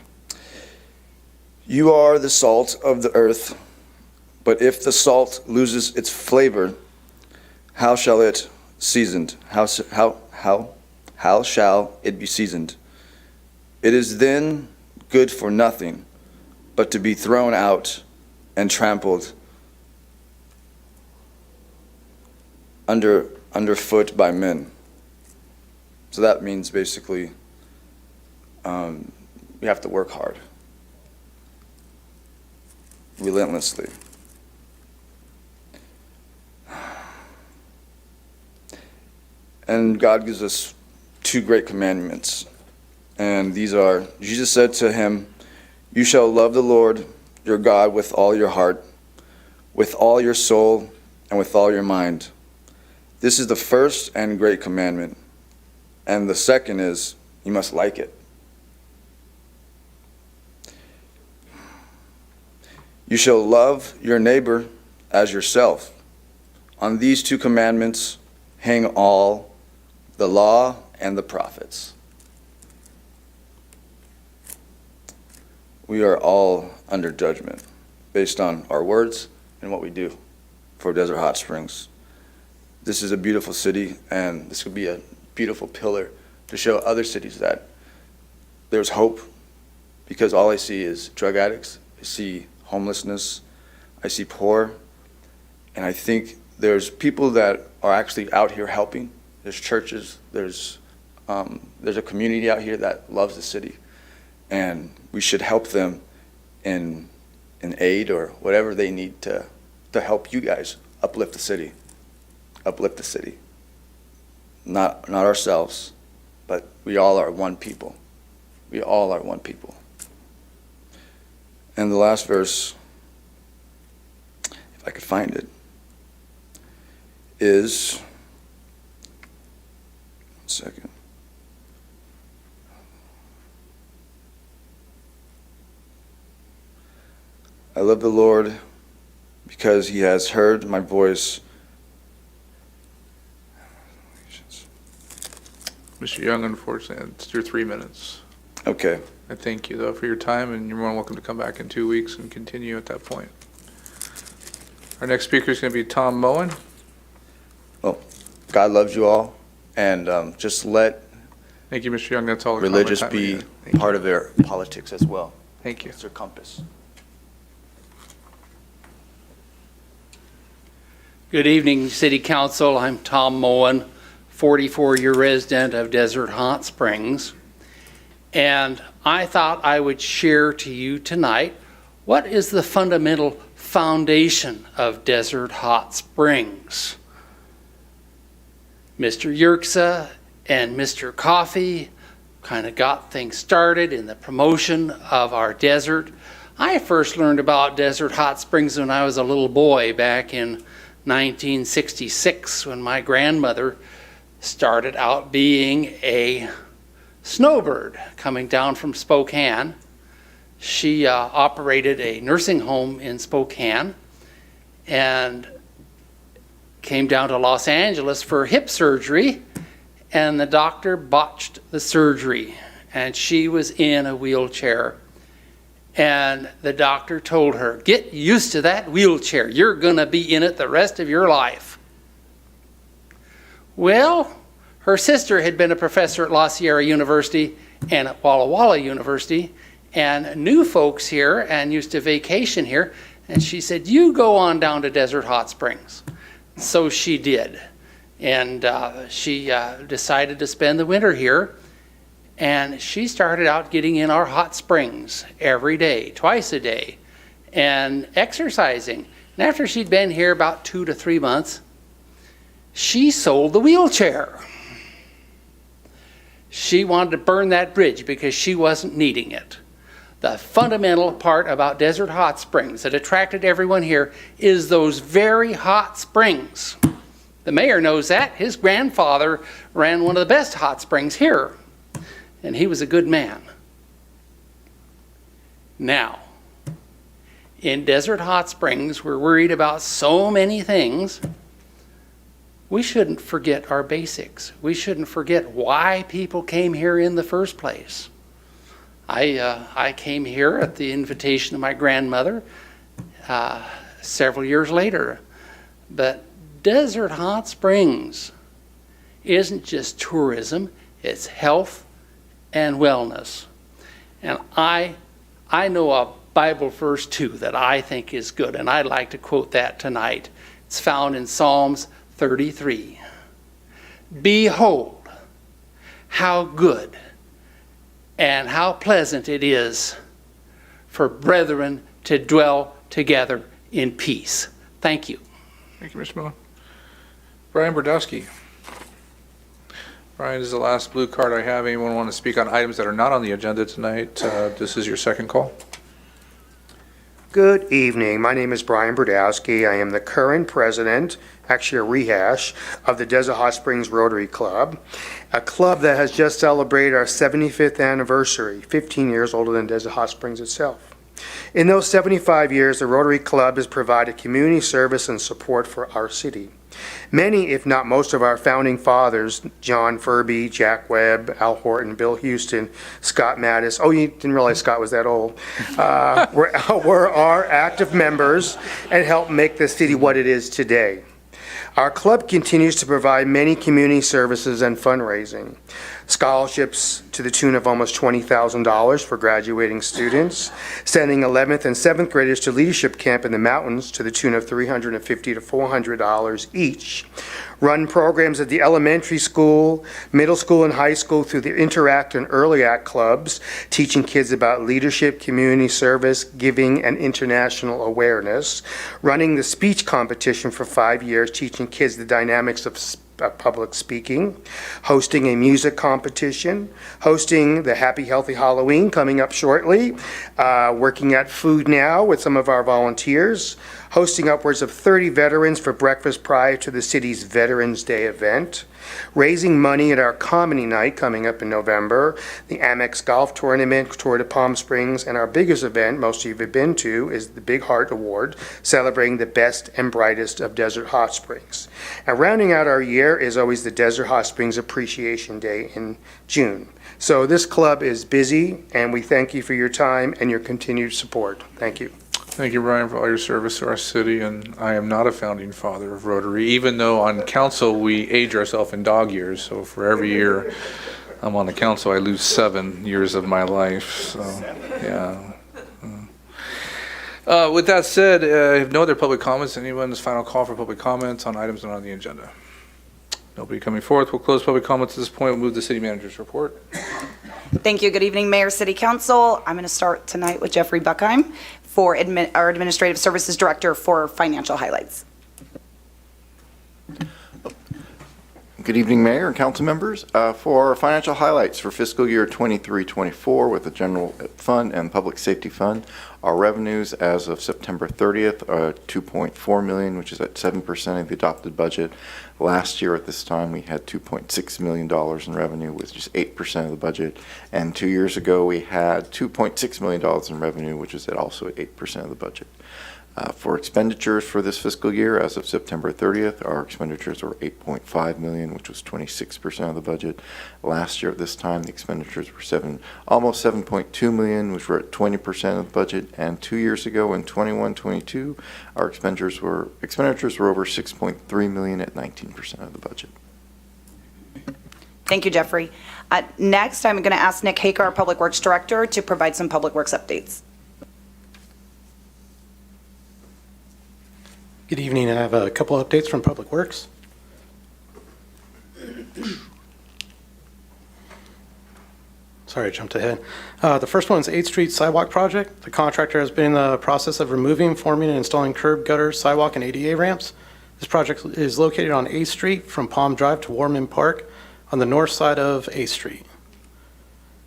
You are the salt of the earth, but if the salt loses its flavor, how shall it seasoned? How shall it be seasoned? It is then good for nothing, but to be thrown out and trampled underfoot by men. So that means basically we have to work hard, relentlessly. And God gives us two great commandments. And these are, Jesus said to him, "You shall love the Lord your God with all your heart, with all your soul, and with all your mind. This is the first and great commandment. And the second is, you must like it. You shall love your neighbor as yourself. On these two commandments hang all the law and the prophets." We are all under judgment based on our words and what we do for Desert Hot Springs. This is a beautiful city, and this could be a beautiful pillar to show other cities that there's hope, because all I see is drug addicts, I see homelessness, I see poor, and I think there's people that are actually out here helping. There's churches, there's a community out here that loves the city, and we should help them in aid or whatever they need to help you guys uplift the city. Uplift the city. Not ourselves, but we all are one people. We all are one people. And the last verse, if I could find it, is, 1 second. I love the Lord because he has heard my voice. Mr. Young, unfortunately, it's your 3 minutes. Okay. I thank you, though, for your time, and you're more than welcome to come back in 2 weeks and continue at that point. Our next speaker is going to be Tom Moen. Well, God loves you all, and just let Thank you, Mr. Young. That's all. religious the time we be have. Thank you. part of their politics as well. Thank you. It's their compass. Good evening, City Council. I'm Tom Moen, 44-year resident of Desert Hot Springs. And I thought I would share to you tonight what is the fundamental foundation of Desert Hot Springs. Mr. Yerxa and Mr. Coffee kind of got things started in the promotion of our desert. I first learned about Desert Hot Springs when I was a little boy back in 1966, when my grandmother started out being a snowbird coming down from Spokane. She operated a nursing home in Spokane and came down to Los Angeles for hip surgery, and the doctor botched the surgery, and she was in a wheelchair. And the doctor told her, "Get used to that wheelchair. You're going to be in it the rest of your life." Well, her sister had been a professor at La Sierra University and at Walla Walla University and knew folks here and used to vacation here. And she said, "You go on down to Desert Hot Springs." So she did. And she decided to spend the winter here. And she started out getting in our hot springs every day, twice a day, and exercising. And after she'd been here about 2 to 3 months, she sold the wheelchair. She wanted to burn that bridge because she wasn't needing it. The fundamental part about Desert Hot Springs that attracted everyone here is those very hot springs. The mayor knows that. His grandfather ran one of the best hot springs here. And he was a good man. Now, in Desert Hot Springs, we're worried about so many things, we shouldn't forget our basics. We shouldn't forget why people came here in the first place. I came here at the invitation of my grandmother several years later. But Desert Hot Springs isn't just tourism, it's health and wellness. And I know a Bible verse too that I think is good, and I'd like to quote that tonight. It's found in Psalms 33. Behold, how good and how pleasant it is for brethren to dwell together in peace. Thank you. Thank you, Mr. Moen. Brian Brodowski. Brian, this is the last blue card I have. Anyone want to speak on items that are not on the agenda tonight? This is your second call. Good evening. My name is Brian Brodowski. I am the current president, actually a rehash, of the Desert Hot Springs Rotary Club, a club that has just celebrated our 75th anniversary, 15 years older than Desert Hot Springs itself. In those 75 years, the Rotary Club has provided community service and support for our city. Many, if not most, of our founding fathers, John Furby, Jack Webb, Al Horton, Bill Houston, Scott Mattis, oh, you didn't realize Scott was that old, were our active members and helped make the city what it is today. Our club continues to provide many community services and fundraising. Scholarships to the tune of almost $20,000 for graduating students, sending 11th and 7th graders to leadership camp in the mountains to the tune of $350 to $400 each. Run programs at the elementary school, middle school, and high school through the Interact and Early Act clubs, teaching kids about leadership, community service, giving, and international awareness. Running the speech competition for 5 years, teaching kids the dynamics of public speaking, hosting a music competition, hosting the Happy Healthy Halloween coming up shortly, working at Food Now with some of our volunteers, hosting upwards of 30 veterans for breakfast prior to the city's Veterans Day event, raising money at our comedy night coming up in November, the Amex Golf Tournament, Tour de Palm Springs, and our biggest event most of you have been to is the Big Heart Award, celebrating the best and brightest of Desert Hot Springs. And rounding out our year is always the Desert Hot Springs Appreciation Day in June. So this club is busy, and we thank you for your time and your continued support. Thank you. Thank you, Brian, for all your service to our city, and I am not a founding father of Rotary, even though on council we age ourselves in dog years, so for every year I'm on the council I lose 7 years of my life, so yeah. With that said, I have no other public comments. Anyone's final call for public comments on items not on the agenda? Nobody coming forth. We'll close public comments at this point. We'll move to the city manager's report. Thank you. Good evening, Mayor, City Council. I'm going to start tonight with Jeffrey Buckheim, for our Administrative Services Director, for financial highlights. Good evening, Mayor and council members. For our financial highlights for fiscal year 23-24 with the General Fund and Public Safety Fund, our revenues as of September 30th are $2.4 million, which is at 7% of the adopted budget. Last year at this time, we had $2.6 million in revenue, which is 8% of the budget. And 2 years ago, we had $2.6 million in revenue, which is also at 8% of the budget. For expenditures for this fiscal year, as of September 30th, our expenditures were $8.5 million, which was 26% of the budget. Last year at this time, the expenditures were almost $7.2 million, which were at 20% of the budget. And 2 years ago, in 21-22, our expenditures were over $6.3 million at 19% of the budget. Thank you, Jeffrey. Next, I'm going to ask Nick Haker, our Public Works Director, to provide some Public Works updates. Good evening. I have a couple updates from Public Works. Sorry, I jumped ahead. The first one is 8th Street Sidewalk Project. The contractor has been in the process of removing, forming, and installing curb, gutter, sidewalk, and ADA ramps. This project is located on 8th Street from Palm Drive to Warman Park on the north side of 8th Street.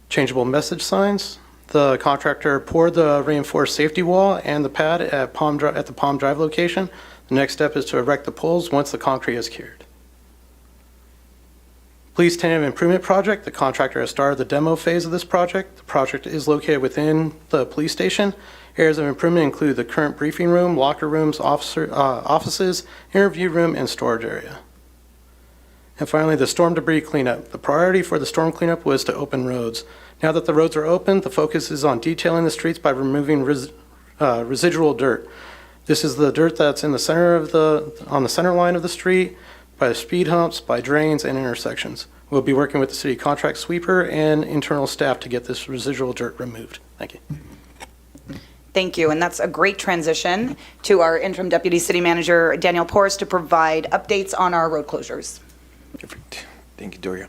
Changeable message signs. The contractor poured the reinforced safety wall and the pad at the Palm Drive location. The next step is to erect the poles once the concrete is cured. Police Tentative Improvement Project. The contractor has started the demo phase of this project. The project is located within the police station. Areas of improvement include the current briefing room, locker rooms, offices, interview room, and storage area. And finally, the storm debris cleanup. The priority for the storm cleanup was to open roads. Now that the roads are open, the focus is on detailing the streets by removing residual dirt. This is the dirt that's in the center of on the center line of the street, by the speed humps, by drains, and intersections. We'll be working with the city contract sweeper and internal staff to get this residual dirt removed. Thank you. Thank you, and that's a great transition to our interim deputy city manager, Daniel Porras, to provide updates on our road closures. Perfect. Thank you, Doria.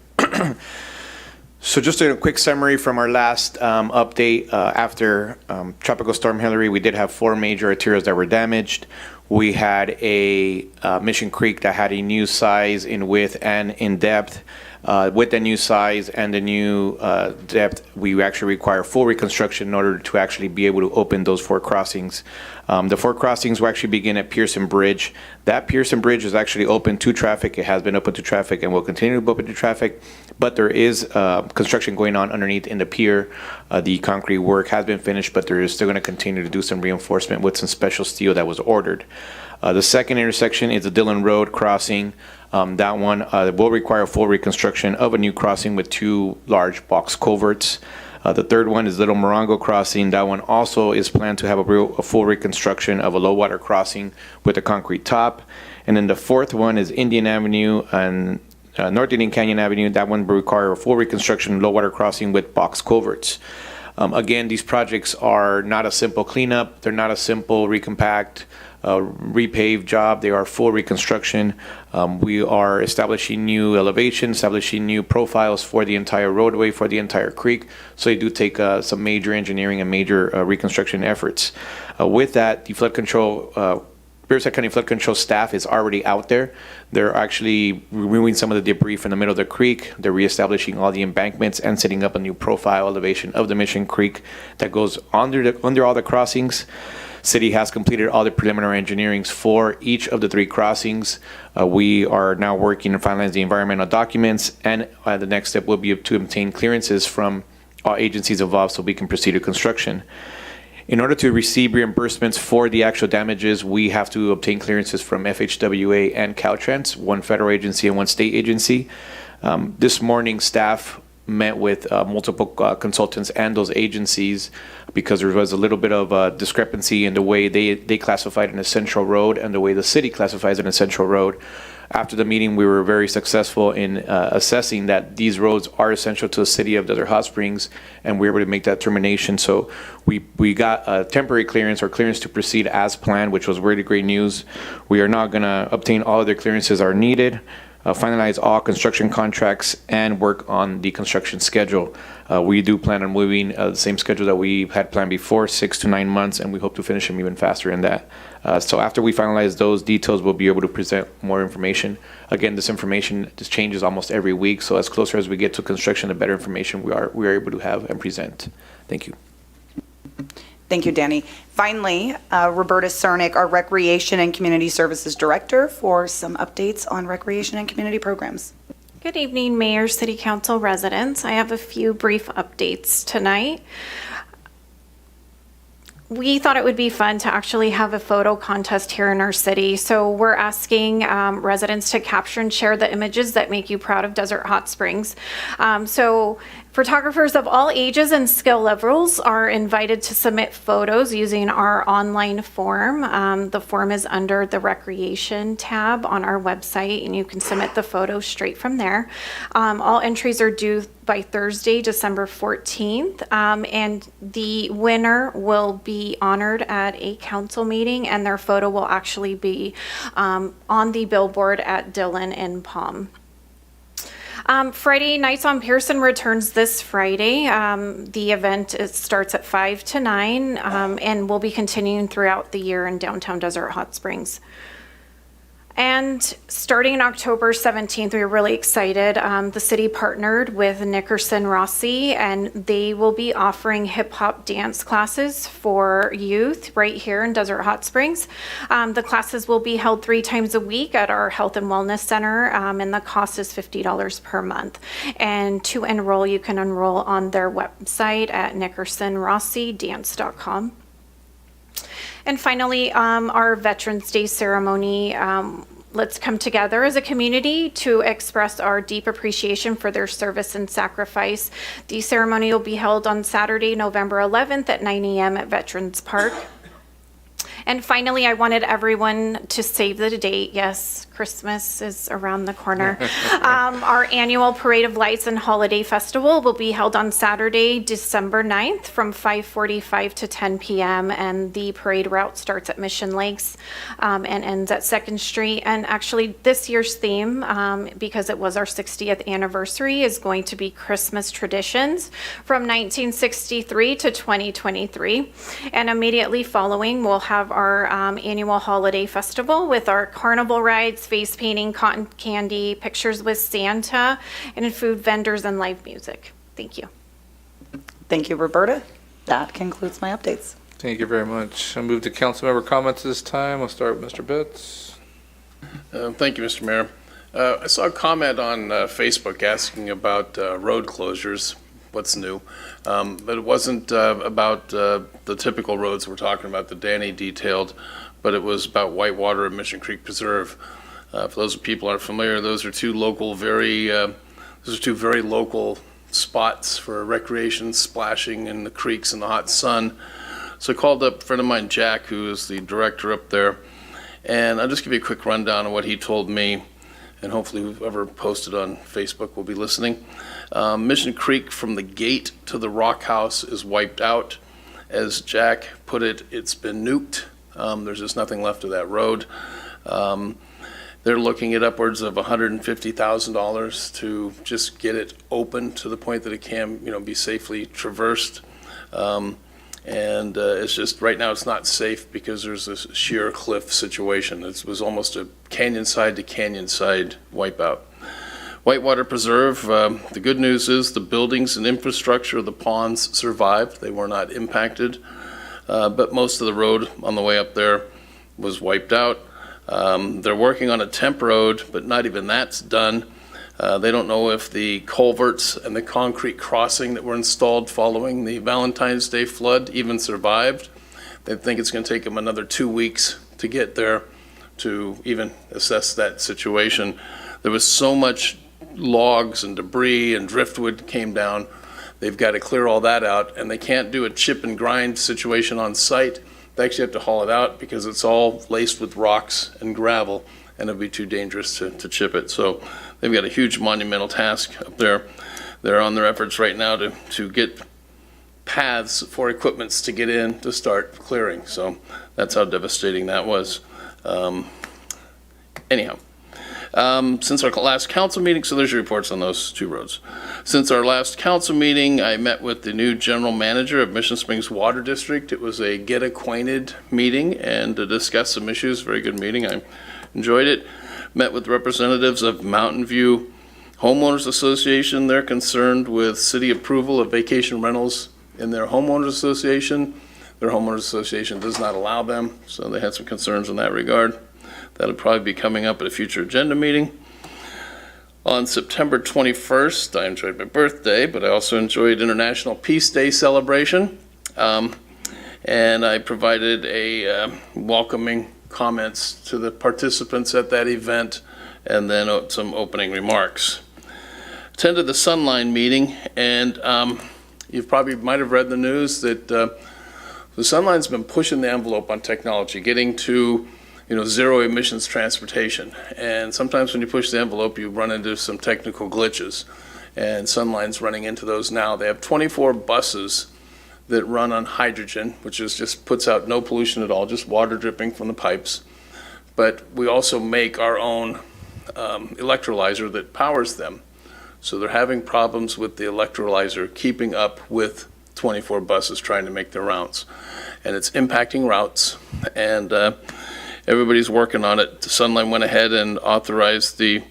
So just a quick summary from our last update. After Tropical Storm Hillary, we did have 4 major arterials that were damaged. We had a Mission Creek that had a new size in width and in depth. With the new size and the new depth, we actually require full reconstruction in order to actually be able to open those 4 crossings. The 4 crossings will actually begin at Pearson Bridge. That Pearson Bridge is actually open to traffic. It has been open to traffic and will continue to be open to traffic, but there is construction going on underneath in the pier. The concrete work has been finished, but there is still going to continue to do some reinforcement with some special steel that was ordered. The second intersection is the Dillon Road crossing. That one will require full reconstruction of a new crossing with 2 large box culverts. The third one is Little Morongo crossing. That one also is planned to have a full reconstruction of a low water crossing with a concrete top. And then the fourth one is Indian Avenue and North Indian Canyon Avenue. That one will require a full reconstruction low water crossing with box culverts. Again, these projects are not a simple cleanup. They're not a simple recompact, repave job. They are full reconstruction. We are establishing new elevations, establishing new profiles for the entire roadway, for the entire creek. So they do take some major engineering and major reconstruction efforts. With that, the flood control, Riverside County Flood Control staff is already out there. They're actually removing some of the debris from the middle of the creek. They're reestablishing all the embankments and setting up a new profile elevation of the Mission Creek that goes under all the crossings. City has completed all the preliminary engineerings for each of the 3 crossings. We are now working to finalize the environmental documents, and the next step will be to obtain clearances from all agencies involved so we can proceed to construction. In order to receive reimbursements for the actual damages, we have to obtain clearances from FHWA and Caltrans, one federal agency and one state agency. This morning, staff met with multiple consultants and those agencies because there was a little bit of a discrepancy in the way they classified an essential road and the way the city classifies an essential road. After the meeting, we were very successful in assessing that these roads are essential to the city of Desert Hot Springs, and we were able to make that determination. So we got a temporary clearance or clearance to proceed as planned, which was really great news. We are now going to obtain all other clearances are needed, finalize all construction contracts, and work on the construction schedule. We do plan on moving the same schedule that we had planned before, 6 to 9 months, and we hope to finish them even faster than that. So after we finalize those details, we'll be able to present more information. Again, this changes almost every week, so as closer as we get to construction, the better information we are able to have and present. Thank you. Thank you, Danny. Finally, Roberta Cernick, our Recreation and Community Services Director, for some updates on recreation and community programs. Good evening, Mayor, City Council residents. I have a few brief updates tonight. We thought it would be fun to actually have a photo contest here in our city. So we're asking residents to capture and share the images that make you proud of Desert Hot Springs. So photographers of all ages and skill levels are invited to submit photos using our online form. The form is under the Recreation tab on our website, and you can submit the photos straight from there. All entries are due by Thursday, December 14th, and the winner will be honored at a council meeting, and their photo will actually be on the billboard at Dillon and Palm. Friday Nights on Pearson returns this Friday. The event starts at 5 to 9 and will be continuing throughout the year in downtown Desert Hot Springs. And starting in October 17th, we were really excited. The city partnered with Nickerson Rossi, and they will be offering hip hop dance classes for youth right here in Desert Hot Springs. The classes will be held 3 times a week at our Health and Wellness Center, and the cost is $50 per month. And to enroll, you can enroll on their website at nickersonrossidance.com. And finally, our Veterans Day ceremony let's come together as a community to express our deep appreciation for their service and sacrifice. The ceremony will be held on Saturday, November 11th at 9 a.m. at Veterans Park. And finally, I wanted everyone to save the date. Yes, Christmas is around the corner. Our annual Parade of Lights and Holiday Festival will be held on Saturday, December 9th from 5:45 to 10 p.m. And the parade route starts at Mission Lakes and ends at 2nd Street. And actually, this year's theme, because it was our 60th anniversary, is going to be Christmas traditions from 1963 to 2023. And immediately following, we'll have our annual holiday festival with our carnival rides, face painting, cotton candy, pictures with Santa, and food vendors and live music. Thank you. Thank you, Roberta. That concludes my updates. Thank you very much. I'll move to council member comments this time. I'll start with Mr. Betts. Thank you, Mr. Mayor. I saw a comment on Facebook asking about road closures, what's new. But it wasn't about the typical roads we're talking about that Danny detailed, but it was about Whitewater and Mission Creek Preserve. For those people who aren't familiar, those are two very local spots for recreation, splashing in the creeks in the hot sun. So I called up a friend of mine, Jack, who is the director up there, and I'll just give you a quick rundown of what he told me, and hopefully whoever posted on Facebook will be listening. Mission Creek from the gate to the Rock House is wiped out. As Jack put it, it's been nuked. There's just nothing left of that road. They're looking at upwards of $150,000 to just get it open to the point that it can, be safely traversed. It's just, right now it's not safe because there's this sheer cliff situation. It was almost a canyon side to canyon side wipeout. Whitewater Preserve, the good news is the buildings and infrastructure of the ponds survived. They were not impacted, but most of the road on the way up there was wiped out. They're working on a temp road, but not even that's done. They don't know if the culverts and the concrete crossing that were installed following the Valentine's Day flood even survived. They think it's going to take them another 2 weeks to get there to even assess that situation. There was so much logs and debris and driftwood came down. They've got to clear all that out, and they can't do a chip and grind situation on site. They actually have to haul it out because it's all laced with rocks and gravel, and it'd be too dangerous to chip it. So they've got a huge monumental task up there. They're on their efforts right now to get paths for equipments to get in to start clearing. So that's how devastating that was. Since our last council meeting, so there's your reports on those two roads. Since our last council meeting, I met with the new general manager of Mission Springs Water District. It was a get acquainted meeting and to discuss some issues. Very good meeting. I enjoyed it. Met with representatives of Mountain View Homeowners Association. They're concerned with city approval of vacation rentals in their homeowners association. Their homeowners association does not allow them, so they had some concerns in that regard. That'll probably be coming up at a future agenda meeting. On September 21st, I enjoyed my birthday, but I also enjoyed International Peace Day celebration. And I provided a welcoming comments to the participants at that event, and then some opening remarks. Attended the Sunline meeting, and you probably might have read the news that the Sunline's been pushing the envelope on technology, getting to zero emissions transportation. And sometimes when you push the envelope, you run into some technical glitches. And Sunline's running into those now. They have 24 buses that run on hydrogen, which is just puts out no pollution at all, just water dripping from the pipes. But we also make our own electrolyzer that powers them. So they're having problems with the electrolyzer keeping up with 24 buses trying to make their rounds. And it's impacting routes. And everybody's working on it. Sunline went ahead and authorized the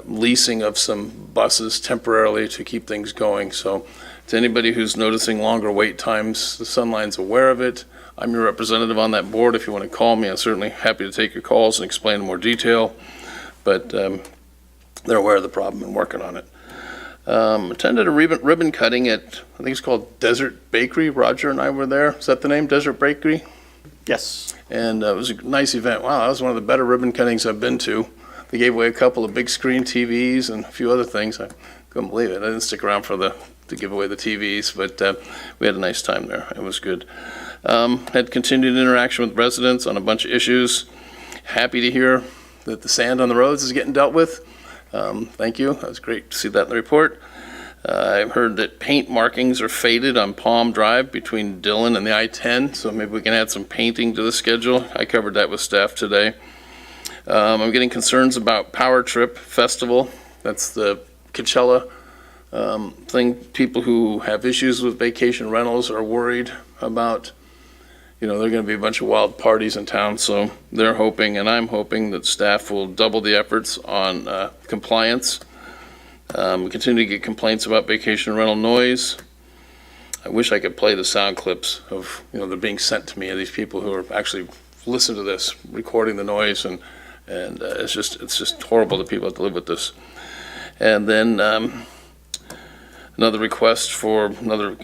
leasing of some buses temporarily to keep things going. So to anybody who's noticing longer wait times, the Sunline's aware of it. I'm your representative on that board. If you want to call me, I'm certainly happy to take your calls and explain in more detail. But they're aware of the problem and working on it. Attended a ribbon cutting at, I think it's called Desert Bakery. Roger and I were there. Is that the name, Desert Bakery? Yes. And it was a nice event. Wow, that was one of the better ribbon cuttings I've been to. They gave away a couple of big screen TVs and a few other things. I couldn't believe it. I didn't stick around to give away the TVs, but we had a nice time there. It was good. Had continued interaction with residents on a bunch of issues. Happy to hear that the sand on the roads is getting dealt with. Thank you. That was great to see that in the report. I've heard that paint markings are faded on Palm Drive between Dillon and the I-10, so maybe we can add some painting to the schedule. I covered that with staff today. I'm getting concerns about Power Trip Festival. That's the Coachella thing. People who have issues with vacation rentals are worried about, there are going to be a bunch of wild parties in town, so they're hoping, and I'm hoping, that staff will double the efforts on compliance. We continue to get complaints about vacation rental noise. I wish I could play the sound clips of, they're being sent to me, of these people who are actually listening to this, recording the noise, and it's just horrible that people have to live with this. And then another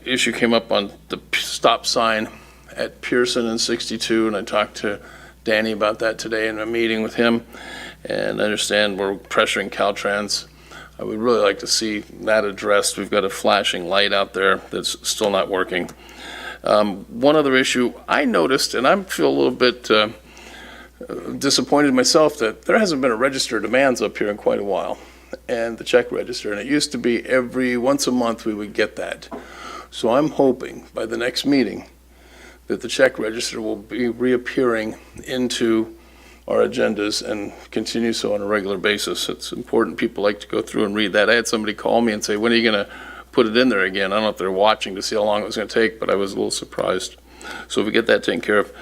issue came up on the stop sign at Pearson and 62, and I talked to Danny about that today in a meeting with him, and I understand we're pressuring Caltrans. I would really like to see that addressed. We've got a flashing light out there that's still not working. One other issue I noticed, and I feel a little bit disappointed myself, that there hasn't been a register of demands up here in quite a while, and the check register, and it used to be once a month we would get that. So I'm hoping by the next meeting that the check register will be reappearing into our agendas and continue so on a regular basis. It's important. People like to go through and read that. I had somebody call me and say, when are you going to put it in there again? I don't know if they're watching to see how long it was going to take, but I was a little surprised. So if we get that taken care of.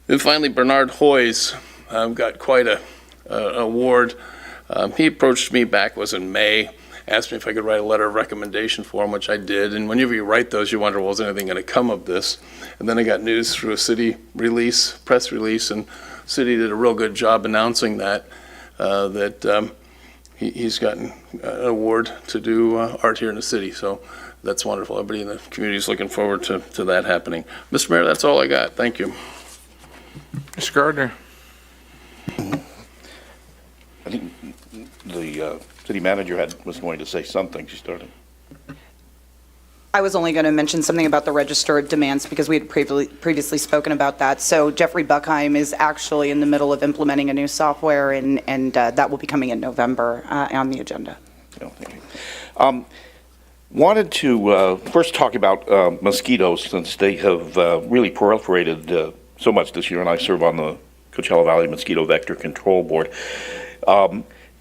And finally, Bernard Hoyes got quite a award. He approached me back, was in May, asked me if I could write a letter of recommendation for him, which I did. And whenever you write those, you wonder, well, is anything going to come of this? And then I got news through a city press release, and city did a real good job announcing that he's gotten an award to do art here in the city. So that's wonderful. Everybody in the community is looking forward to that happening. Mr. Mayor, that's all I got. Thank you. Mr. Gardner. I think the city manager was going to say something. She started. I was only going to mention something about the register of demands because we had previously spoken about that. So Jeffrey Buckheim is actually in the middle of implementing a new software, and that will be coming in November on the agenda. No, thank you. Wanted to first talk about mosquitoes, since they have really proliferated so much this year, and I serve on the Coachella Valley Mosquito Vector Control Board.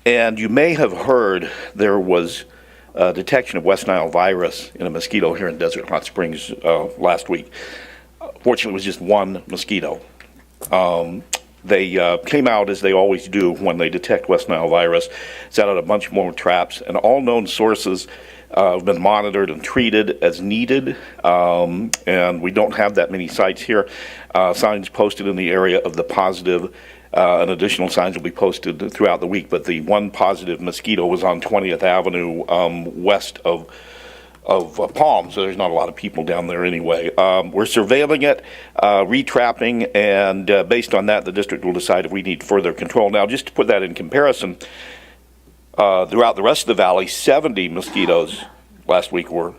And you may have heard there was detection of West Nile virus in a mosquito here in Desert Hot Springs last week. Fortunately, it was just one mosquito. They came out, as they always do when they detect West Nile virus, set out a bunch more traps, and all known sources have been monitored and treated as needed, and we don't have that many sites here. Signs posted in the area of the positive, and additional signs will be posted throughout the week, but the one positive mosquito was on 20th Avenue west of Palm, so there's not a lot of people down there anyway. We're surveilling it, retrapping, and based on that, the district will decide if we need further control. Now, just to put that in comparison, throughout the rest of the valley, 70 mosquitoes last week were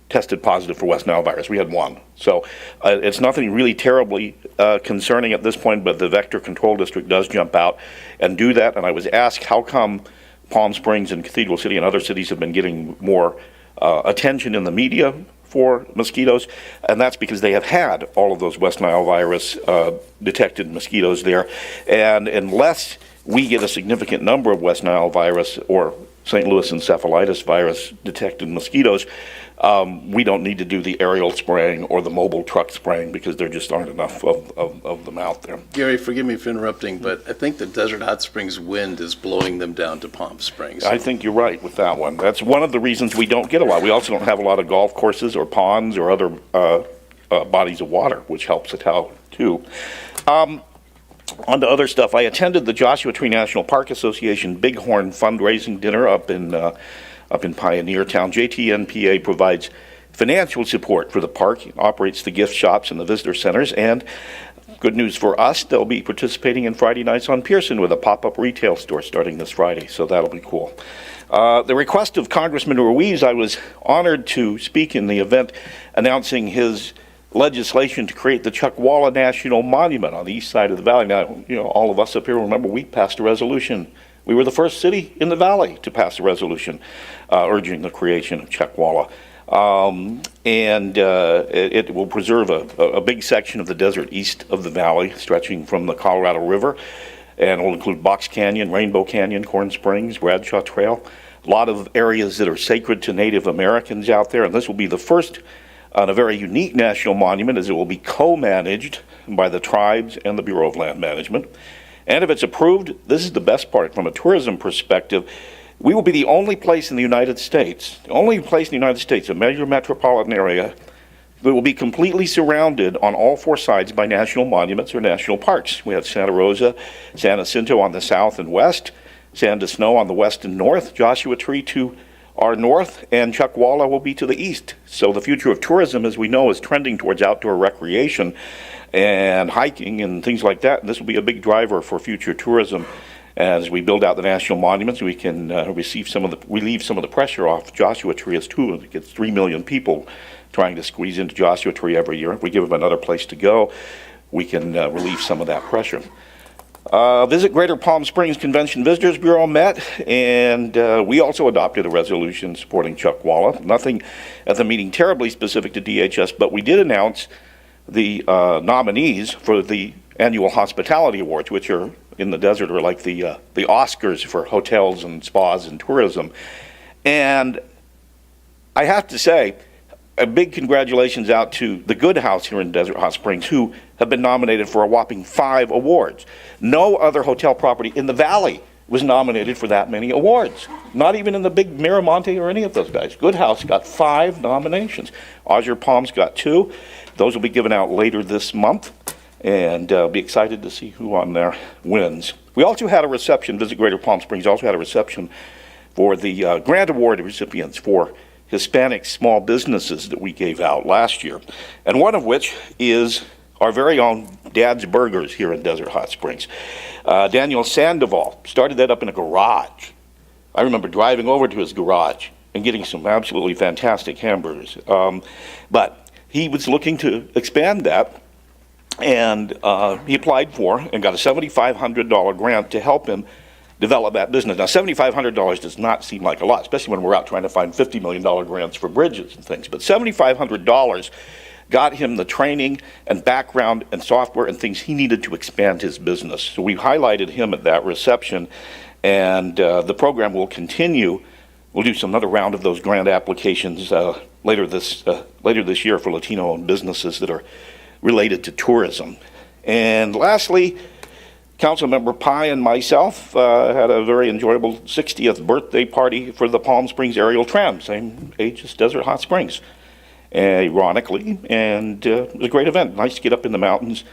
tested positive for West Nile virus. We had one. So it's nothing really terribly concerning at this point, but the Vector Control District does jump out and do that. And I was asked, how come Palm Springs and Cathedral City and other cities have been getting more attention in the media for mosquitoes? And that's because they have had all of those West Nile virus detected mosquitoes there. And unless we get a significant number of West Nile virus or St. Louis encephalitis virus detected mosquitoes, we don't need to do the aerial spraying or the mobile truck spraying because there just aren't enough of them out there. Gary, forgive me for interrupting, but I think the Desert Hot Springs wind is blowing them down to Palm Springs. I think you're right with that one. That's one of the reasons we don't get a lot. We also don't have a lot of golf courses or ponds or other bodies of water, which helps it out too. On to other stuff. I attended the Joshua Tree National Park Association Bighorn fundraising dinner up in Pioneer Town. JTNPA provides financial support for the park, operates the gift shops and the visitor centers, and Good news for us, they'll be participating in Friday Nights on Pearson with a pop-up retail store starting this Friday, so that'll be cool. The request of Congressman Ruiz, I was honored to speak in the event announcing his legislation to create the Chuckwalla National Monument on the east side of the valley. Now, all of us up here remember we passed a resolution. We were the first city in the valley to pass a resolution urging the creation of Chuckwalla. It will preserve a big section of the desert east of the valley, stretching from the Colorado River, and will include Box Canyon, Rainbow Canyon, Corn Springs, Bradshaw Trail, a lot of areas that are sacred to Native Americans out there, and this will be the first on a very unique national monument, as it will be co-managed by the tribes and the Bureau of Land Management. And if it's approved, this is the best part from a tourism perspective, we will be the only place in the United States, a major metropolitan area, that will be completely surrounded on all four sides by national monuments or national parks. We have Santa Rosa, San Jacinto on the south and west, Sand to Snow on the west and north, Joshua Tree to our north, and Chuckwalla will be to the east. So the future of tourism, as we know, is trending towards outdoor recreation and hiking and things like that. And this will be a big driver for future tourism. As we build out the national monuments, we can relieve some of the pressure off Joshua Tree. It gets 3 million people trying to squeeze into Joshua Tree every year. If we give them another place to go, we can relieve some of that pressure. Visit Greater Palm Springs Convention Visitors Bureau met, and we also adopted a resolution supporting Chuckwalla. Nothing at the meeting terribly specific to DHS, but we did announce the nominees for the annual hospitality awards, which are in the desert are like the Oscars for hotels and spas and tourism. And I have to say, a big congratulations out to the Good House here in Desert Hot Springs, who have been nominated for a whopping 5 awards. No other hotel property in the valley was nominated for that many awards. Not even in the big Miramonte or any of those guys. Good House got 5 nominations. Azure Palms got 2. Those will be given out later this month, and be excited to see who on there wins. We also had a reception, Visit Greater Palm Springs also had a reception for the grant award recipients for Hispanic small businesses that we gave out last year, and one of which is our very own Dad's Burgers here in Desert Hot Springs. Daniel Sandoval started that up in a garage. I remember driving over to his garage and getting some absolutely fantastic hamburgers. But he was looking to expand that, and he applied for and got a $7,500 grant to help him develop that business. Now, $7,500 does not seem like a lot, especially when we're out trying to find $50 million grants for bridges and things. But $7,500 got him the training and background and software and things he needed to expand his business. So we highlighted him at that reception, and the program will continue. We'll do another round of those grant applications later this year for Latino-owned businesses that are related to tourism. And lastly, Councilmember Pai and myself had a very enjoyable 60th birthday party for the Palm Springs Aerial Tram, same age as Desert Hot Springs, ironically, and it was a great event. Nice to get up in the mountains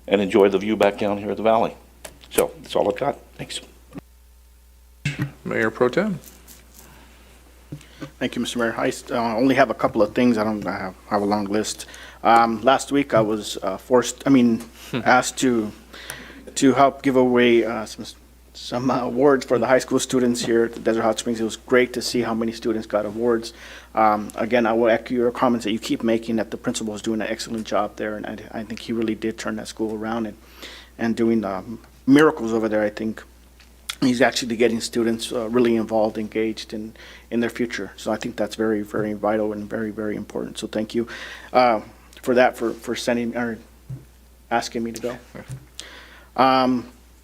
and enjoy the view back down here at the valley. So that's all I've got. Thanks. Mayor Pro Tem. Thank you, Mr. Mayor. I only have a couple of things. I have a long list. Last week I was asked to help give away some awards for the high school students here at the Desert Hot Springs. It was great to see how many students got awards. Again, I will echo your comments that you keep making, that the principal is doing an excellent job there, and I think he really did turn that school around and doing miracles over there. I think he's actually getting students really involved, engaged in their future. So I think that's very, very vital and very, very important. So thank you for that, for sending or asking me to go.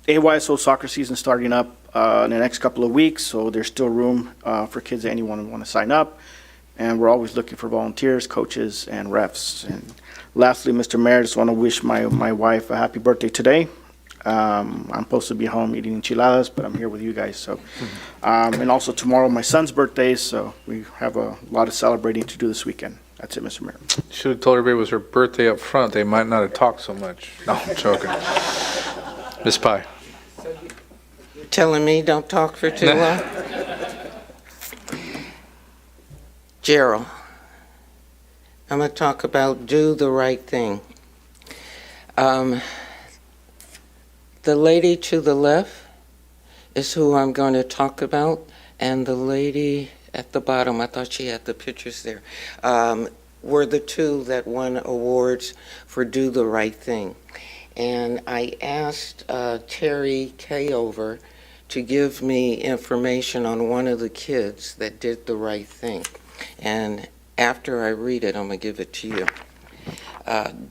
AYSO soccer season starting up in the next couple of weeks, so there's still room for kids that anyone want to sign up, and we're always looking for volunteers, coaches, and refs. And lastly, Mr. Mayor, I just want to wish my wife a happy birthday today. I'm supposed to be home eating enchiladas, but I'm here with you guys. So, and also tomorrow my son's birthday, so we have a lot of celebrating to do this weekend. That's it, Mr. Mayor. Should have told everybody it was her birthday up front. They might not have talked so much. No, I'm joking. Ms. Pai. Telling me don't talk for too long? Gerald, I'm going to talk about do the right thing. The lady to the left is who I'm going to talk about, and the lady at the bottom, I thought she had the pictures there, were the two that won awards for Do the Right Thing. And I asked Terry Kayover to give me information on one of the kids that did the right thing. And after I read it, I'm going to give it to you.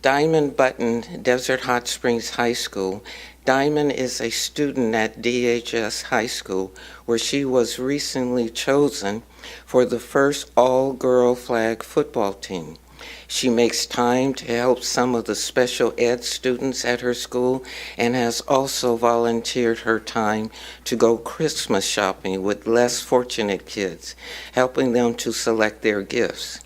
Diamond Button, Desert Hot Springs High School. Diamond is a student at DHS High School, where she was recently chosen for the first all-girl flag football team. She makes time to help some of the special ed students at her school and has also volunteered her time to go Christmas shopping with less fortunate kids, helping them to select their gifts.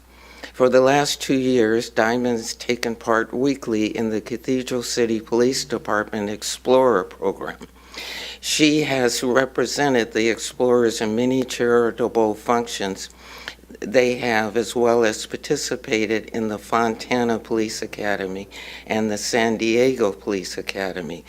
For the last 2 years, Diamond's taken part weekly in the Cathedral City Police Department Explorer program. She has represented the Explorers in many charitable functions they have, as well as participated in the Fontana Police Academy and the San Diego Police Academy.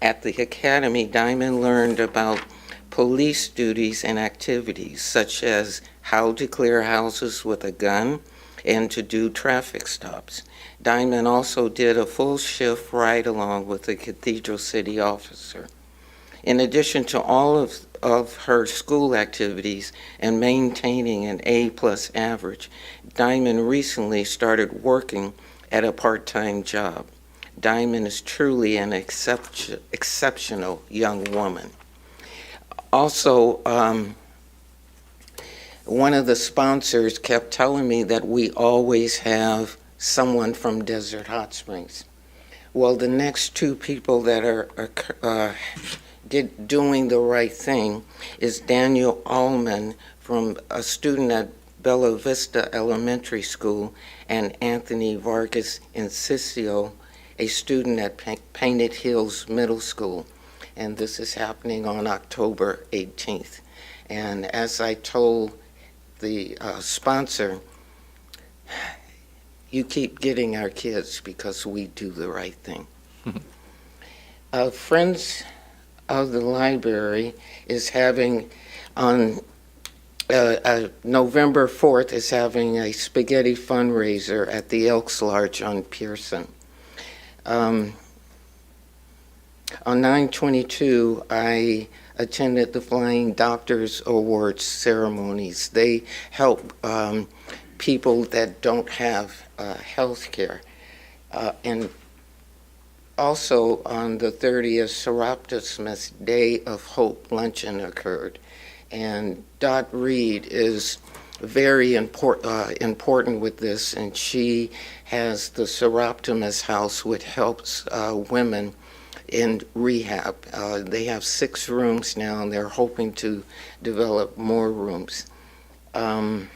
At the academy, Diamond learned about police duties and activities, such as how to clear houses with a gun and to do traffic stops. Diamond also did a full shift ride-along with a Cathedral City officer. In addition to all of her school activities and maintaining an A+ average, Diamond recently started working at a part-time job. Diamond is truly an exceptional young woman. Also, one of the sponsors kept telling me that we always have someone from Desert Hot Springs. Well, the next two people that are doing the right thing is Daniel Allman, from a student at Bella Vista Elementary School, and Anthony Vargas Incisio, a student at Painted Hills Middle School. And this is happening on October 18th. And as I told the sponsor, you keep getting our kids because we do the right thing. Friends of the Library is having on November 4th is having a spaghetti fundraiser at the Elks Lodge on Pearson. On 9/22, I attended the Flying Doctors Awards ceremonies. They help people that don't have health care. And also on the 30th, Seroptimus Day of Hope luncheon occurred. And Dot Reed is very important with this, and she has the Seroptimus House, which helps women in rehab. They have 6 rooms now, and they're hoping to develop more rooms. I'm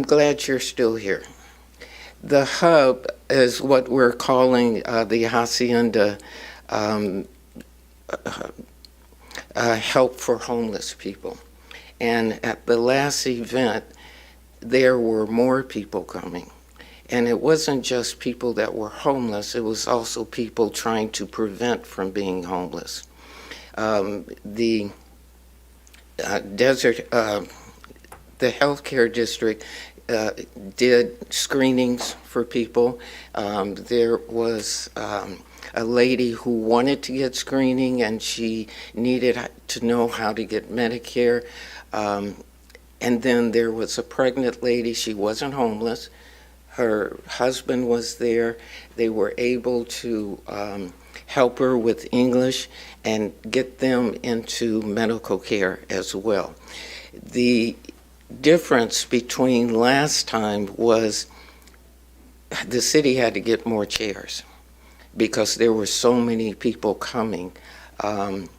glad you're still here. The hub is what we're calling the Hacienda Help for Homeless People. And at the last event, there were more people coming. And it wasn't just people that were homeless, it was also people trying to prevent from being homeless. The healthcare district did screenings for people. There was a lady who wanted to get screening, and she needed to know how to get Medicare. And then there was a pregnant lady. She wasn't homeless. Her husband was there. They were able to help her with English and get them into medical care as well. The difference between last time was the city had to get more chairs because there were so many people coming to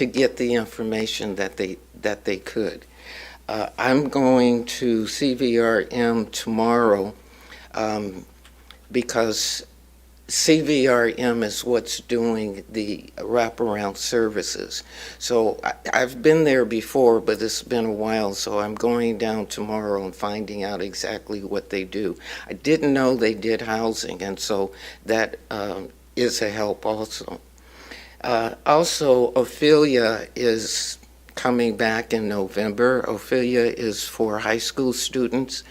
get the information that they could. I'm going to CVRM tomorrow because CVRM is what's doing the wraparound services. So I've been there before, but it's been a while, so I'm going down tomorrow and finding out exactly what they do. I didn't know they did housing, and so that is a help also. Also, Ophelia is coming back in November. Ophelia is for high school students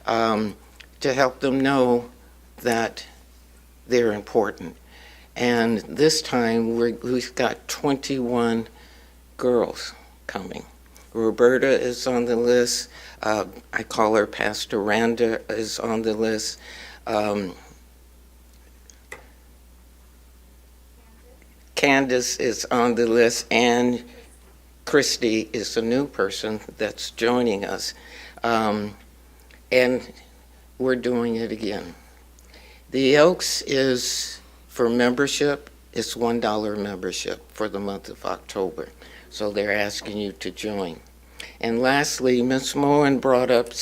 to help them know that they're important. And this time we've got 21 girls coming. Roberta is on the list. I call her Pastor Randa is on the list. Candace is on the list, and Christy is a new person that's joining us. And we're doing it again. The Elks is for membership. It's $1 membership for the month of October. So they're asking you to join. And lastly, Mrs. Moen brought up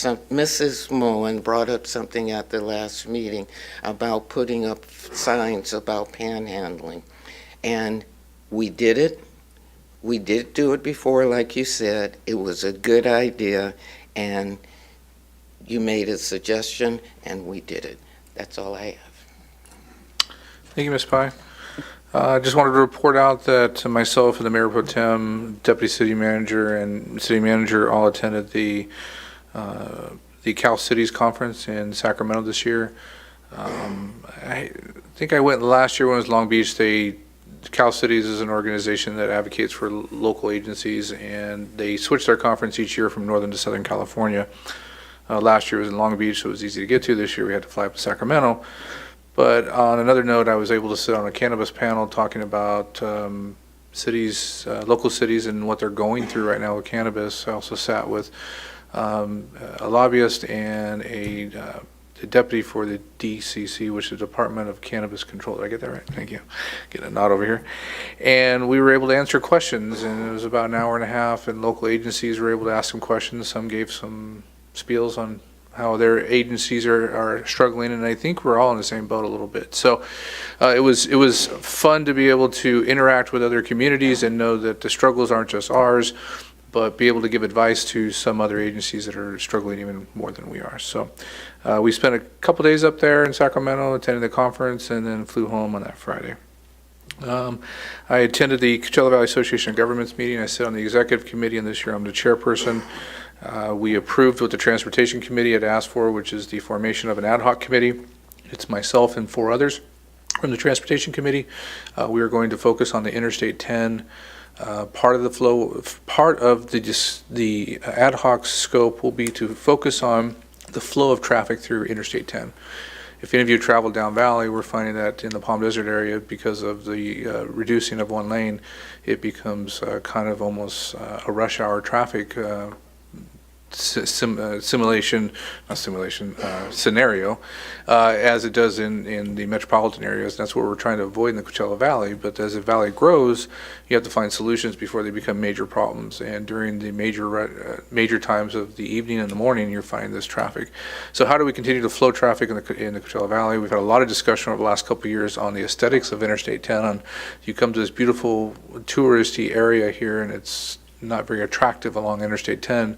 something at the last meeting about putting up signs about panhandling. And we did it. We did do it before, like you said. It was a good idea, and you made a suggestion, and we did it. That's all I have. Thank you, Ms. Pye. I just wanted to report out that myself and the Mayor Pro Tem, Deputy City Manager, and City Manager all attended the Cal Cities Conference in Sacramento this year. I think I went last year when it was Long Beach. Cal Cities is an organization that advocates for local agencies, and they switch their conference each year from Northern to Southern California. Last year was in Long Beach, so it was easy to get to. This year we had to fly up to Sacramento. But on another note, I was able to sit on a cannabis panel talking about cities, local cities, and what they're going through right now with cannabis. I also sat with a lobbyist and a deputy for the DCC, which is the Department of Cannabis Control. Did I get that right? Thank you. Getting a nod over here. And we were able to answer questions, and it was about an hour and a half, and local agencies were able to ask some questions. Some gave some spiels on how their agencies are struggling, and I think we're all in the same boat a little bit. So it was fun to be able to interact with other communities and know that the struggles aren't just ours, but be able to give advice to some other agencies that are struggling even more than we are. So we spent a couple days up there in Sacramento attending the conference, and then flew home on that Friday. I attended the Coachella Valley Association of Governments meeting. I sit on the executive committee, and this year I'm the chairperson. We approved what the Transportation Committee had asked for, which is the formation of an ad hoc committee. It's myself and 4 others from the Transportation Committee. We are going to focus on the Interstate 10. Part of the flow, part of the ad hoc scope will be to focus on the flow of traffic through Interstate 10. If any of you travel down Valley, we're finding that in the Palm Desert area, because of the reducing of one lane, it becomes kind of almost a rush hour traffic scenario, as it does in the metropolitan areas. That's what we're trying to avoid in the Coachella Valley. But as the valley grows, you have to find solutions before they become major problems. And during the major times of the evening and the morning, you're finding this traffic. So how do we continue to flow traffic in the Coachella Valley? We've had a lot of discussion over the last couple of years on the aesthetics of Interstate 10. On you come to this beautiful touristy area here, and it's not very attractive along Interstate 10.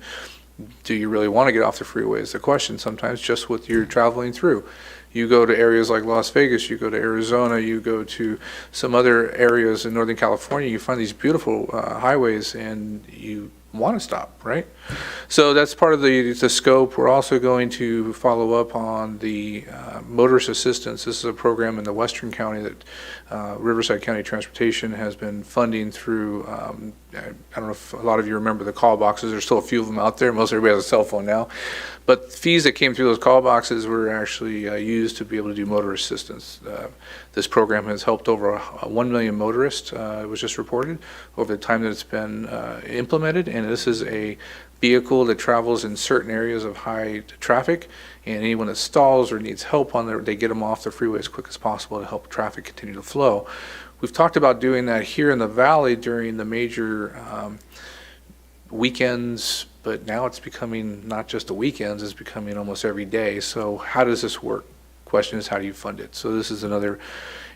Do you really want to get off the freeway is the question sometimes, just what you're traveling through. You go to areas like Las Vegas, you go to Arizona, you go to some other areas in Northern California, you find these beautiful highways, and you want to stop, right? So that's part of the scope. We're also going to follow up on the motorist assistance. This is a program in the Western County that Riverside County Transportation has been funding through, I don't know if a lot of you remember the call boxes. There's still a few of them out there. Most everybody has a cell phone now. But fees that came through those call boxes were actually used to be able to do motor assistance. This program has helped over 1 million motorists, it was just reported, over the time that it's been implemented. And this is a vehicle that travels in certain areas of high traffic, and anyone that stalls or needs help on there, they get them off the freeway as quick as possible to help traffic continue to flow. We've talked about doing that here in the valley during the major weekends, but now it's becoming not just the weekends, it's becoming almost every day. So how does this work? question is how do you fund it? So this is another,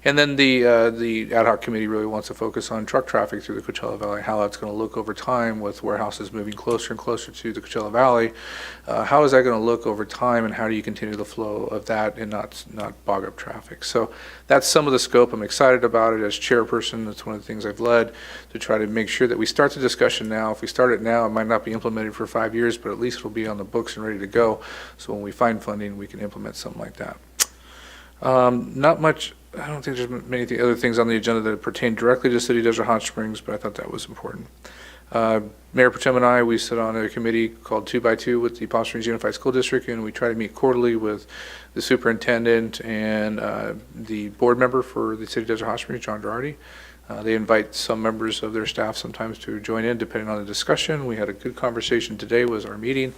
and then the ad hoc committee really wants to focus on truck traffic through the Coachella Valley, how that's going to look over time with warehouses moving closer and closer to the Coachella Valley. How is that going to look over time, and how do you continue the flow of that and not bog up traffic? So that's some of the scope. I'm excited about it as chairperson. That's one of the things I've led, to try to make sure that we start the discussion now. If we start it now, it might not be implemented for 5 years, but at least it'll be on the books and ready to go. So when we find funding, we can implement something like that. Not much. I don't think there's many other things on the agenda that pertain directly to City of Desert Hot Springs, but I thought that was important. Mayor Pro Tem and I, we sit on a committee called 2x2 with the Palm Springs Unified School District, and we try to meet quarterly with the superintendent and the board member for the City of Desert Hot Springs, John Girardi. They invite some members of their staff sometimes to join in, depending on the discussion. We had a good conversation today, was our meeting,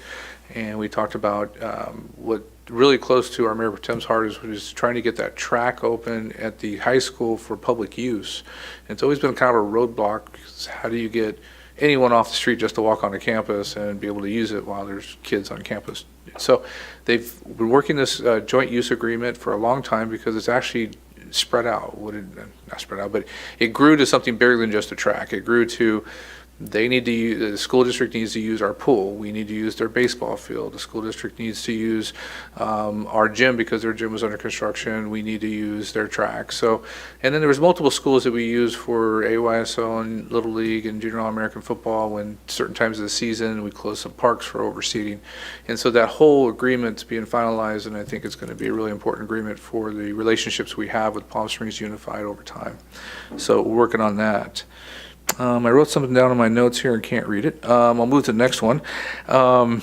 and we talked about what really close to our Mayor Pro Tem's heart is trying to get that track open at the high school for public use. And it's always been kind of a roadblock. How do you get anyone off the street just to walk onto campus and be able to use it while there's kids on campus? So they've been working this joint use agreement for a long time, because it's actually spread out. Not spread out, but it grew to something bigger than just a track. It grew to, they need to use, the school district needs to use our pool. We need to use their baseball field. The school district needs to use our gym, because their gym was under construction. We need to use their track. So, and then there was multiple schools that we use for AYSO and Little League and Junior All-American football. When certain times of the season, we close some parks for overseeding. And so that whole agreement's being finalized, and I think it's going to be a really important agreement for the relationships we have with Palm Springs Unified over time. So we're working on that. I wrote something down in my notes here and can't read it. I'll move to the next one. I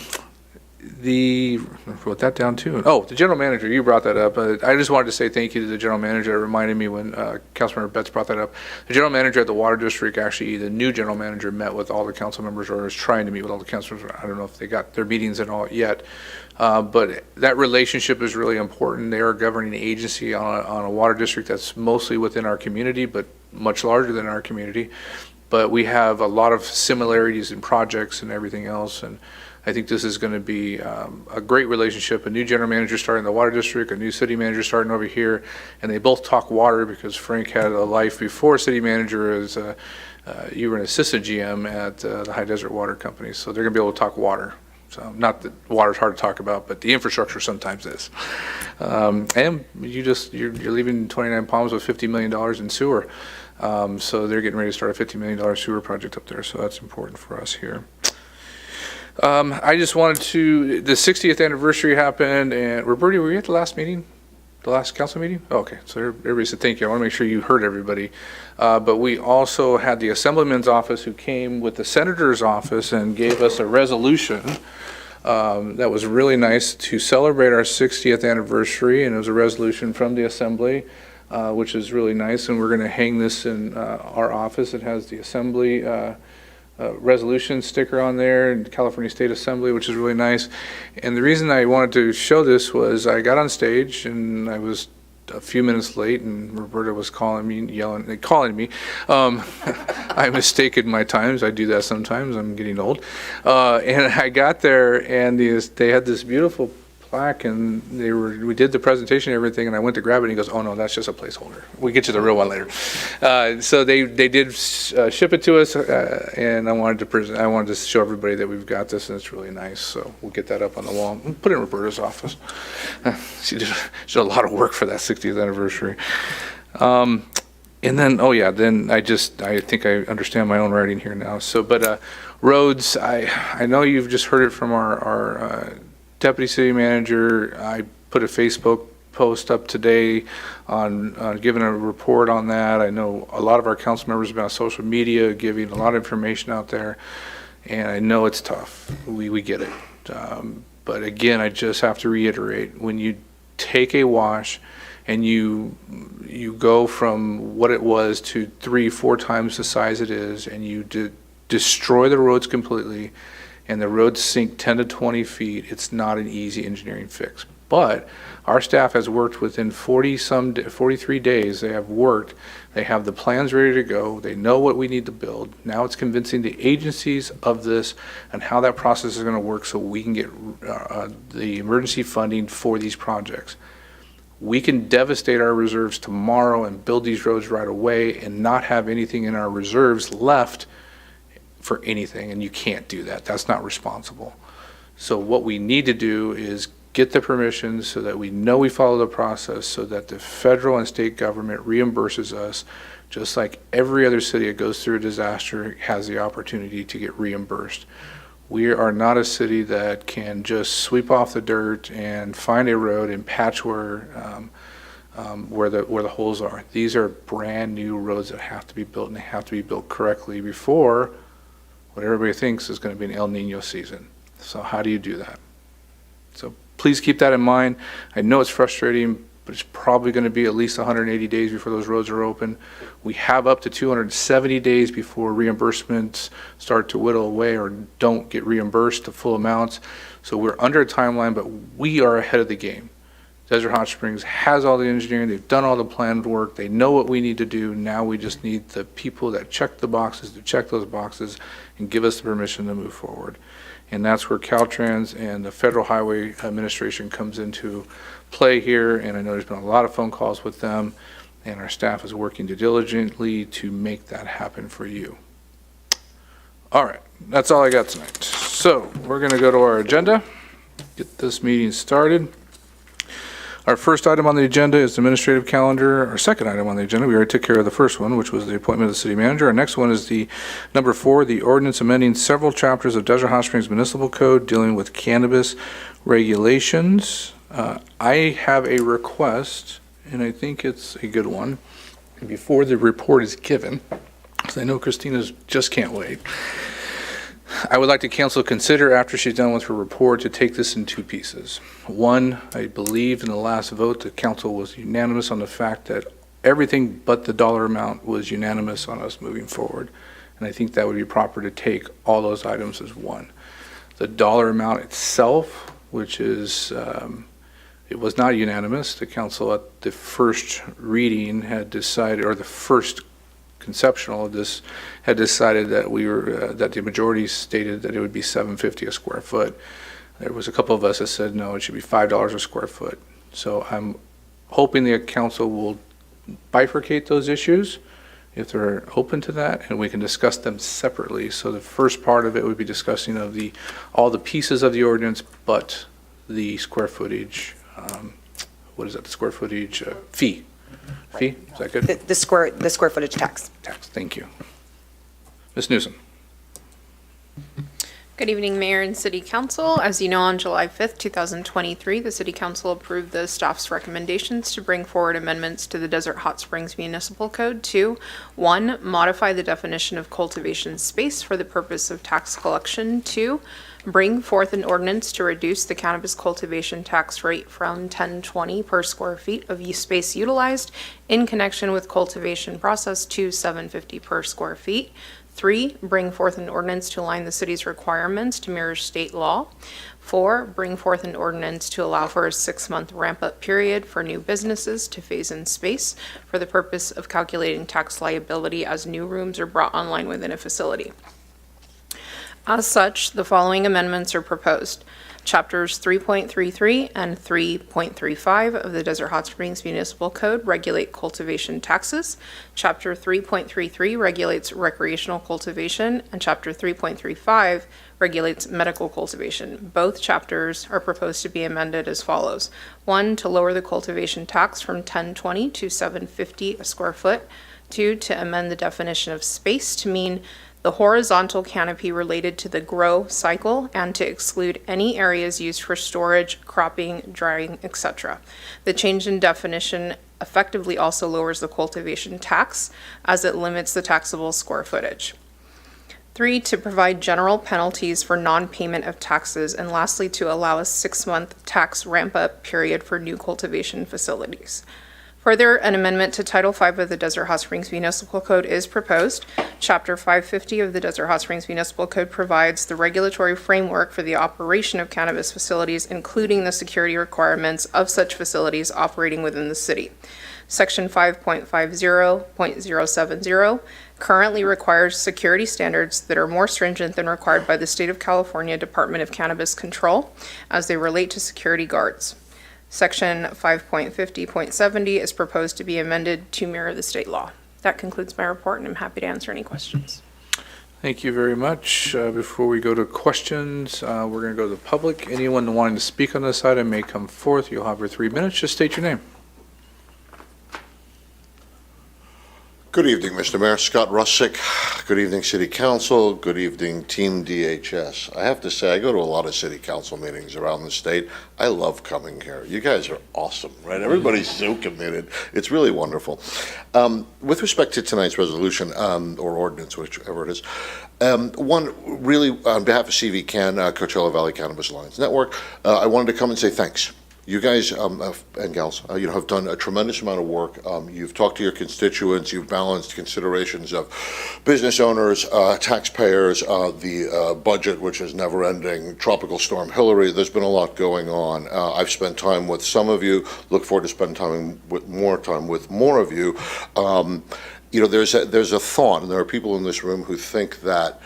wrote that down too. Oh, the general manager, you brought that up. I just wanted to say thank you to the general manager. It reminded me when Councilmember Betts brought that up. The general manager at the water district, actually, the new general manager, met with all the council members, or is trying to meet with all the council members. I don't know if they got their meetings and all yet. But that relationship is really important. They are a governing agency on a water district that's mostly within our community, but much larger than our community. But we have a lot of similarities in projects and everything else, and I think this is going to be a great relationship. A new general manager starting in the water district, a new city manager starting over here, and they both talk water, because Frank had a life before city manager as you were an assistant GM at the High Desert Water Company, so they're going to be able to talk water. So not that water's hard to talk about, but the infrastructure sometimes is. And you're leaving 29 Palms with $50 million in sewer. So they're getting ready to start a $50 million sewer project up there, so that's important for us here. I just wanted to, the 60th anniversary happened, and Roberta, were you at the last meeting? The last council meeting? Oh, okay, so everybody said thank you. I want to make sure you heard everybody. But we also had the Assemblyman's office who came with the Senator's office and gave us a resolution that was really nice to celebrate our 60th anniversary, and it was a resolution from the Assembly, which is really nice, and we're going to hang this in our office. It has the Assembly resolution sticker on there, and California State Assembly, which is really nice. And the reason I wanted to show this was I got on stage and I was a few minutes late, and Roberta was calling me. I mistaken my times. I do that sometimes. I'm getting old. And I got there, and they had this beautiful plaque, and we did the presentation and everything, and I went to grab it, and he goes, "Oh no, that's just a placeholder. We'll get you the real one later." So they did ship it to us, and I wanted to show everybody that we've got this, and it's really nice. So we'll get that up on the wall. We'll put it in Roberta's office. She did a lot of work for that 60th anniversary. And then, then I think I understand my own writing here now. So, but roads, I know you've just heard it from our Deputy City Manager. I put a Facebook post up today on giving a report on that. I know a lot of our council members have been on social media giving a lot of information out there, and I know it's tough. We get it. But again, I just have to reiterate, when you take a wash and you go from what it was to 3-4 times the size it is, and you destroy the roads completely, and the roads sink 10 to 20 feet, it's not an easy engineering fix. But our staff has worked within 43 days. They have worked. They have the plans ready to go. They know what we need to build. Now it's convincing the agencies of this and how that process is going to work, so we can get the emergency funding for these projects. We can devastate our reserves tomorrow and build these roads right away and not have anything in our reserves left for anything, and you can't do that. That's not responsible. So what we need to do is get the permissions so that we know we follow the process, so that the federal and state government reimburses us, just like every other city that goes through a disaster has the opportunity to get reimbursed. We are not a city that can just sweep off the dirt and find a road and patch where the holes are. These are brand new roads that have to be built, and they have to be built correctly before what everybody thinks is going to be an El Nino season. So how do you do that? So please keep that in mind. I know it's frustrating, but it's probably going to be at least 180 days before those roads are open. We have up to 270 days before reimbursements start to whittle away or don't get reimbursed to full amounts. So we're under a timeline, but we are ahead of the game. Desert Hot Springs has all the engineering, they've done all the planned work, they know what we need to do. Now we just need the people that check the boxes to check those boxes and give us the permission to move forward. And that's where Caltrans and the Federal Highway Administration comes into play here. And I know there's been a lot of phone calls with them, and our staff is working diligently to make that happen for you. All right, that's all I got tonight. So we're going to go to our agenda, get this meeting started. Our first item on the agenda is the administrative calendar. Our second item on the agenda, we already took care of the first one, which was the appointment of the city manager. Our next one is the number 4, the ordinance amending several chapters of Desert Hot Springs Municipal Code dealing with cannabis regulations. I have a request, and I think it's a good one. Before the report is given, because I know Christina's just can't wait, I would like the council consider, after she's done with her report, to take this in 2 pieces. One, I believe in the last vote, the council was unanimous on the fact that everything but the dollar amount was unanimous on us moving forward. And I think that would be proper to take all those items as one. The dollar amount itself, which is, it was not unanimous. The council at the first reading had decided, or the first conceptual of this had decided that that the majority stated that it would be $7.50 a square foot. There was a couple of us that said no, it should be $5 a square foot. So I'm hoping the council will bifurcate those issues if they're open to that, and we can discuss them separately. So the first part of it would be discussing of all the pieces of the ordinance, but the square footage. What is that? The square footage fee. Fee? Is that good? The square footage tax. Tax. Thank you. Ms. Newsom. Good evening, Mayor and City Council. As you know, on July 5th, 2023, the City Council approved the staff's recommendations to bring forward amendments to the Desert Hot Springs Municipal Code to 1, modify the definition of cultivation space for the purpose of tax collection, 2, bring forth an ordinance to reduce the cannabis cultivation tax rate from $10.20 per square feet of space utilized in connection with cultivation process to $7.50 per square feet. 3, bring forth an ordinance to align the city's requirements to mirror state law. 4, bring forth an ordinance to allow for a 6-month ramp-up period for new businesses to phase in space for the purpose of calculating tax liability as new rooms are brought online within a facility. As such, the following amendments are proposed. Chapters 3.33 and 3.35 of the Desert Hot Springs Municipal Code regulate cultivation taxes. Chapter 3.33 regulates recreational cultivation, and Chapter 3.35 regulates medical cultivation. Both chapters are proposed to be amended as follows. 1, to lower the cultivation tax from $10.20 to $7.50 a square foot. 2, to amend the definition of space to mean the horizontal canopy related to the grow cycle and to exclude any areas used for storage, cropping, drying, etc. The change in definition effectively also lowers the cultivation tax as it limits the taxable square footage. 3, to provide general penalties for non-payment of taxes, and lastly, to allow a 6-month tax ramp-up period for new cultivation facilities. Further, an amendment to Title V of the Desert Hot Springs Municipal Code is proposed. Chapter 550 of the Desert Hot Springs Municipal Code provides the regulatory framework for the operation of cannabis facilities, including the security requirements of such facilities operating within the city. Section 5.50.070 currently requires security standards that are more stringent than required by the State of California Department of Cannabis Control as they relate to security guards. Section 5.50.70 is proposed to be amended to mirror the state law. That concludes my report, and I'm happy to answer any questions. Thank you very much. Before we go to questions, we're going to go to the public. Anyone wanting to speak on this item may come forth. You'll have your 3 minutes. Just state your name. Good evening, Mr. Mayor. Scott Russick. Good evening, City Council. Good evening, Team DHS. I have to say, I go to a lot of City Council meetings around the state. I love coming here. You guys are awesome, right? Everybody's so committed. It's really wonderful. With respect to tonight's resolution, or ordinance, whichever it is, one, really, on behalf of CV Can, Coachella Valley Cannabis Alliance Network, I wanted to come and say thanks. You guys and gals, have done a tremendous amount of work. You've talked to your constituents. You've balanced considerations of business owners, taxpayers, the budget, which is never-ending, Tropical Storm Hillary. There's been a lot going on. I've spent time with some of you. Look forward to spending time with more of you. There's a thought, and there are people in this room who think that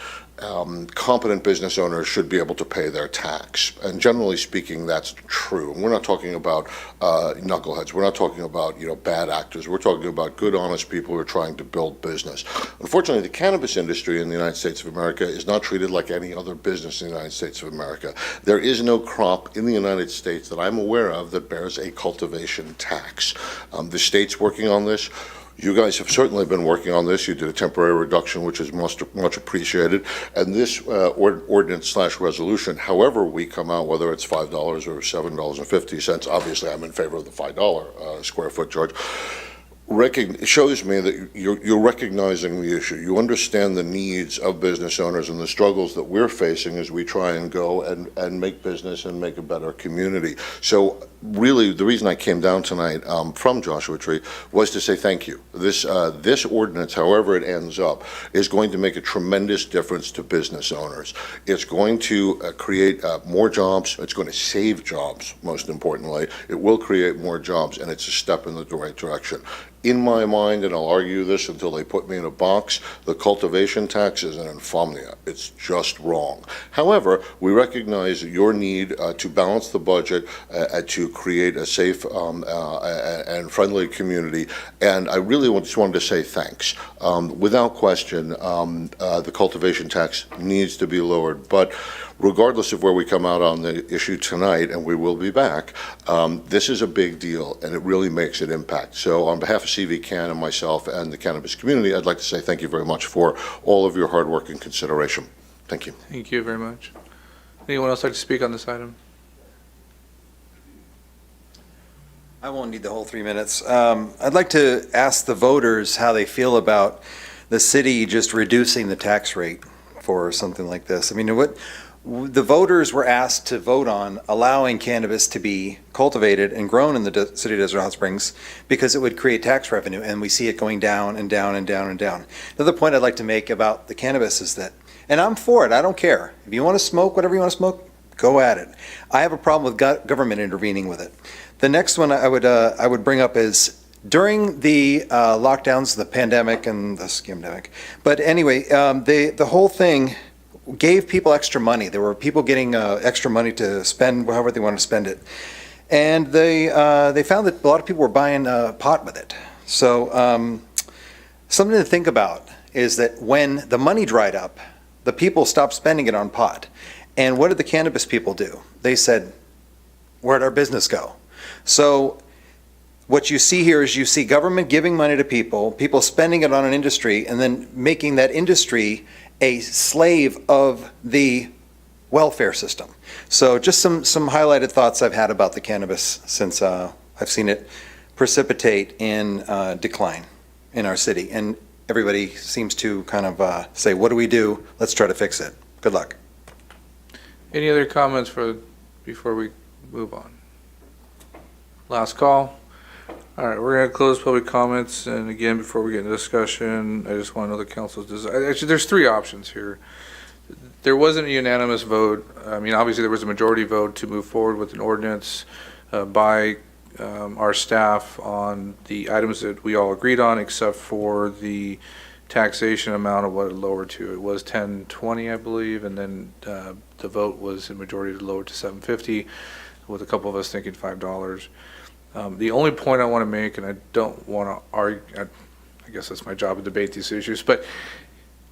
competent business owners should be able to pay their tax. And generally speaking, that's true. And we're not talking about knuckleheads. We're not talking about, bad actors. We're talking about good, honest people who are trying to build business. Unfortunately, the cannabis industry in the United States of America is not treated like any other business in the United States of America. There is no crop in the United States that I'm aware of that bears a cultivation tax. The state's working on this. You guys have certainly been working on this. You did a temporary reduction, which is much appreciated. And this ordinance/resolution, however we come out, whether it's $5 or $7.50, obviously I'm in favor of the $5 square foot charge, shows me that you're recognizing the issue. You understand the needs of business owners and the struggles that we're facing as we try and go and make business and make a better community. So really, the reason I came down tonight from Joshua Tree was to say thank you. This ordinance, however it ends up, is going to make a tremendous difference to business owners. It's going to create more jobs. It's going to save jobs, most importantly. It will create more jobs, and it's a step in the right direction. In my mind, and I'll argue this until they put me in a box, the cultivation tax is an infamia. It's just wrong. However, we recognize your need to balance the budget and to create a safe and friendly community. And I really just wanted to say thanks. Without question, the cultivation tax needs to be lowered. But regardless of where we come out on the issue tonight, and we will be back, this is a big deal, and it really makes an impact. So on behalf of CV Can and myself and the cannabis community, I'd like to say thank you very much for all of your hard work and consideration. Thank you. Thank you very much. Anyone else like to speak on this item? I won't need the whole 3 minutes. I'd like to ask the voters how they feel about the city just reducing the tax rate for something like this. I mean, what the voters were asked to vote on allowing cannabis to be cultivated and grown in the city of Desert Hot Springs because it would create tax revenue, and we see it going down and down and down and down. Another point I'd like to make about the cannabis is that, and I'm for it, I don't care. If you want to smoke whatever you want to smoke, go at it. I have a problem with government intervening with it. The next one I would bring up is during the lockdowns, the pandemic and the scamdemic. But anyway, the whole thing gave people extra money. There were people getting extra money to spend however they want to spend it. And they found that a lot of people were buying pot with it. So something to think about is that when the money dried up, the people stopped spending it on pot. And what did the cannabis people do? They said, where'd our business go? So what you see here is you see government giving money to people, people spending it on an industry, and then making that industry a slave of the welfare system. So just some highlighted thoughts I've had about the cannabis since I've seen it precipitate in decline in our city. And everybody seems to kind of say, what do we do? Let's try to fix it. Good luck. Any other comments before we move on? Last call. All right, we're going to close public comments, and again, before we get into discussion, I just want to know the council's desire. Actually, there's three options here. There wasn't a unanimous vote. I mean, obviously, there was a majority vote to move forward with an ordinance by our staff on the items that we all agreed on, except for the taxation amount of what it lowered to. It was 1020, I believe, and then the vote was in majority to lower to 750. with a couple of us thinking $5. The only point I want to make, and I don't want to argue, I guess that's my job to debate these issues, but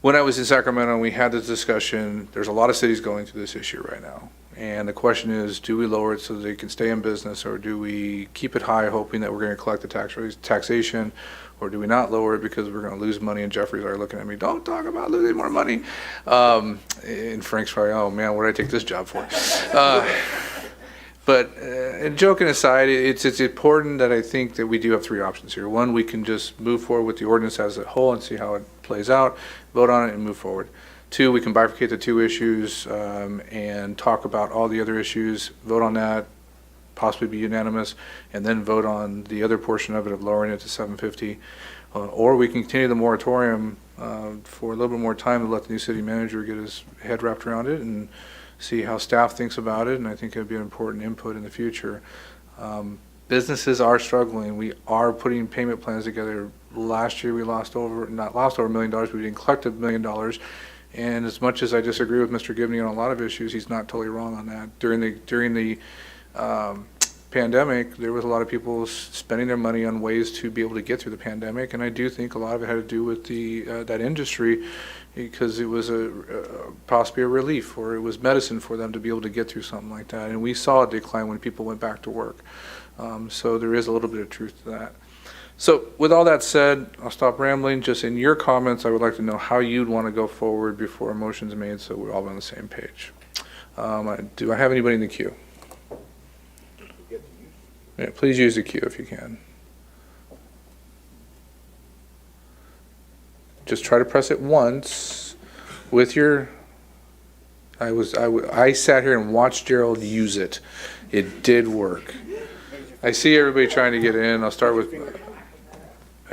when I was in Sacramento and we had this discussion, there's a lot of cities going through this issue right now. And the question is, do we lower it so they can stay in business, or do we keep it high hoping that we're going to collect the taxation, or do we not lower it because we're going to lose money? And Jeffrey's already looking at me, don't talk about losing more money. And Frank's probably, oh man, what did I take this job for? But joking aside, it's important that I think that we do have three options here. One, we can just move forward with the ordinance as a whole and see how it plays out, vote on it and move forward. Two, we can bifurcate the two issues and talk about all the other issues, vote on that, possibly be unanimous, and then vote on the other portion of it of lowering it to $750. Or we can continue the moratorium for a little bit more time to let the new city manager get his head wrapped around it and see how staff thinks about it, and I think it would be an important input in the future. Businesses are struggling. We are putting payment plans together. Last year we lost over $1 million, but we didn't collect $1 million. And as much as I disagree with Mr. Gibney on a lot of issues, he's not totally wrong on that. During the pandemic, there was a lot of people spending their money on ways to be able to get through the pandemic, and I do think a lot of it had to do with that industry, because it was possibly a relief, or it was medicine for them to be able to get through something like that. And we saw a decline when people went back to work. So there is a little bit of truth to that. So with all that said, I'll stop rambling. Just in your comments, I would like to know how you'd want to go forward before a motion's made, so we're all on the same page. Do I have anybody in the queue? Yeah, please use the queue if you can. Just try to press it once with your, I sat here and watched Gerald use it. It did work. I see everybody trying to get in. I'll start with,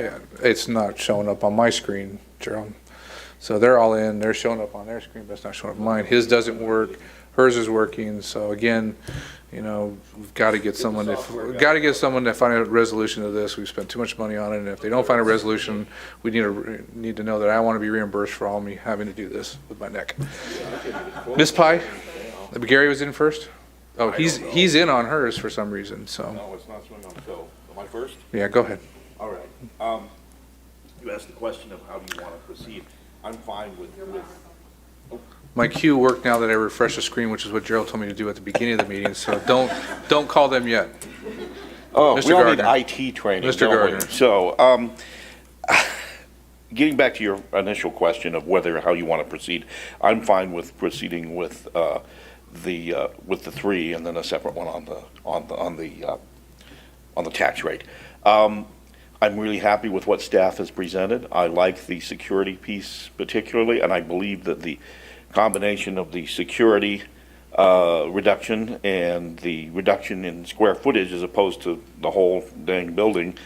yeah, it's not showing up on my screen, Gerald. So they're all in, they're showing up on their screen, but it's not showing up on mine. His doesn't work, hers is working. So again, you know, we've got to get someone to find a resolution to this. We've spent too much money on it, and if they don't find a resolution, we need to know that I want to be reimbursed for all me having to do this with my neck. Ms. Pye, Gary was in first? Oh, he's in on hers for some reason, so. No, it's not showing on the show. Am I first? Yeah, go ahead. All right. You asked the question of how do you want to proceed. I'm fine with My queue worked now that I refreshed the screen, which is what Gerald told me to do at the beginning of the meeting, so don't call them yet. Oh, Mr. we all Gardner. need IT training. Mr. don't we? Gardner. So, getting back to your initial question of how you want to proceed, I'm fine with proceeding with the three, and then a separate one on the tax rate. I'm really happy with what staff has presented. I like the security piece particularly, and I believe that the combination of the security reduction and the reduction in square footage as opposed to the whole dang building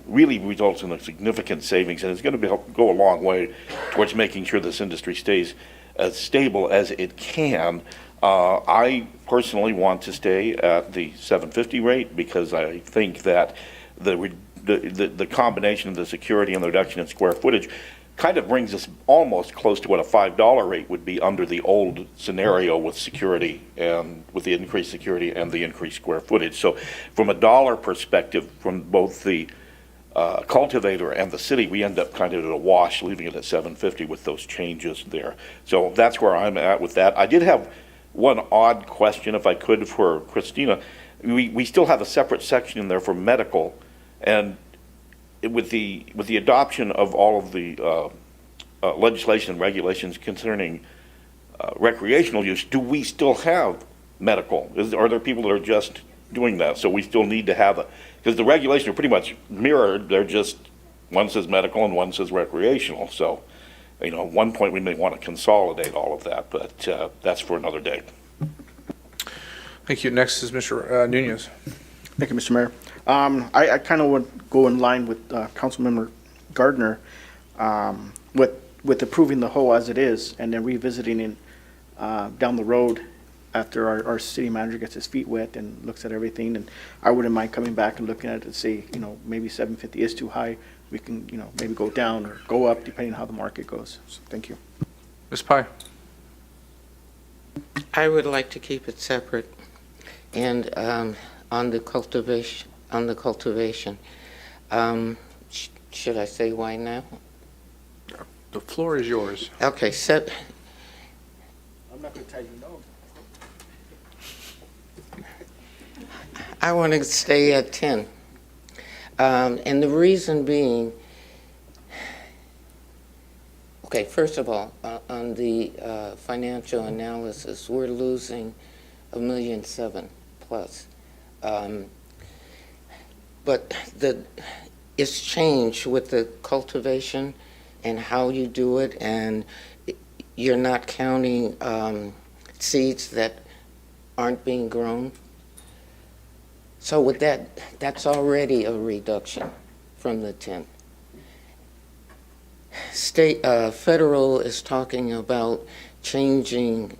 really results in a significant savings, and it's going to go a long way towards making sure this industry stays as stable as it can. I personally want to stay at the $750 rate because I think that the combination of the security and the reduction in square footage kind of brings us almost close to what a $5 rate would be under the old scenario with security and with the increased security and the increased square footage. So from a dollar perspective, from both the cultivator and the city, we end up kind of at a wash, leaving it at $750 with those changes there. So that's where I'm at with that. I did have one odd question, if I could, for Christina. We still have a separate section in there for medical, and with the adoption of all of the legislation and regulations concerning recreational use, do we still have medical? Are there people that are just doing that? So we still need to have because the regulations are pretty much mirrored. They're just, one says medical and one says recreational. So, you know, at one point we may want to consolidate all of that, but that's for another day. Thank you. Next is Mr. Nunez. Thank you, Mr. Mayor. I kind of would go in line with Councilmember Gardner with approving the whole as it is and then revisiting it down the road after our city manager gets his feet wet and looks at everything. And I wouldn't mind coming back and looking at it and say, you know, maybe 750 is too high. We can, you know, maybe go down or go up depending on how the market goes. So thank you. Ms. Pye. I would like to keep it separate. And on the cultivation, should I say why now? The floor is yours. Okay, I'm not going to tell you no. I want to stay at 10. And the reason being, okay, first of all, on the financial analysis, we're losing $1.7 million plus. But it's changed with the cultivation and how you do it, and you're not counting seeds that aren't being grown. So with that, that's already a reduction from the 10. Federal is talking about changing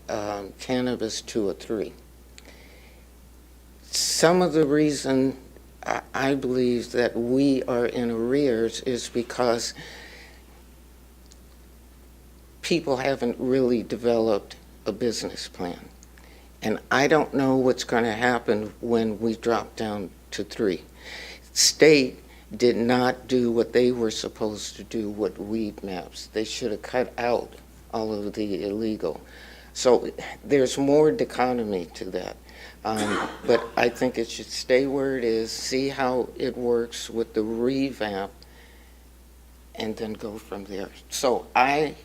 cannabis to a 3. Some of the reason I believe that we are in arrears is because people haven't really developed a business plan. And I don't know what's going to happen when we drop down to 3. State did not do what they were supposed to do with weed maps. They should have cut out all of the illegal. So there's more dichotomy to that. But I think it should stay where it is, see how it works with the revamp, and then go from there. So I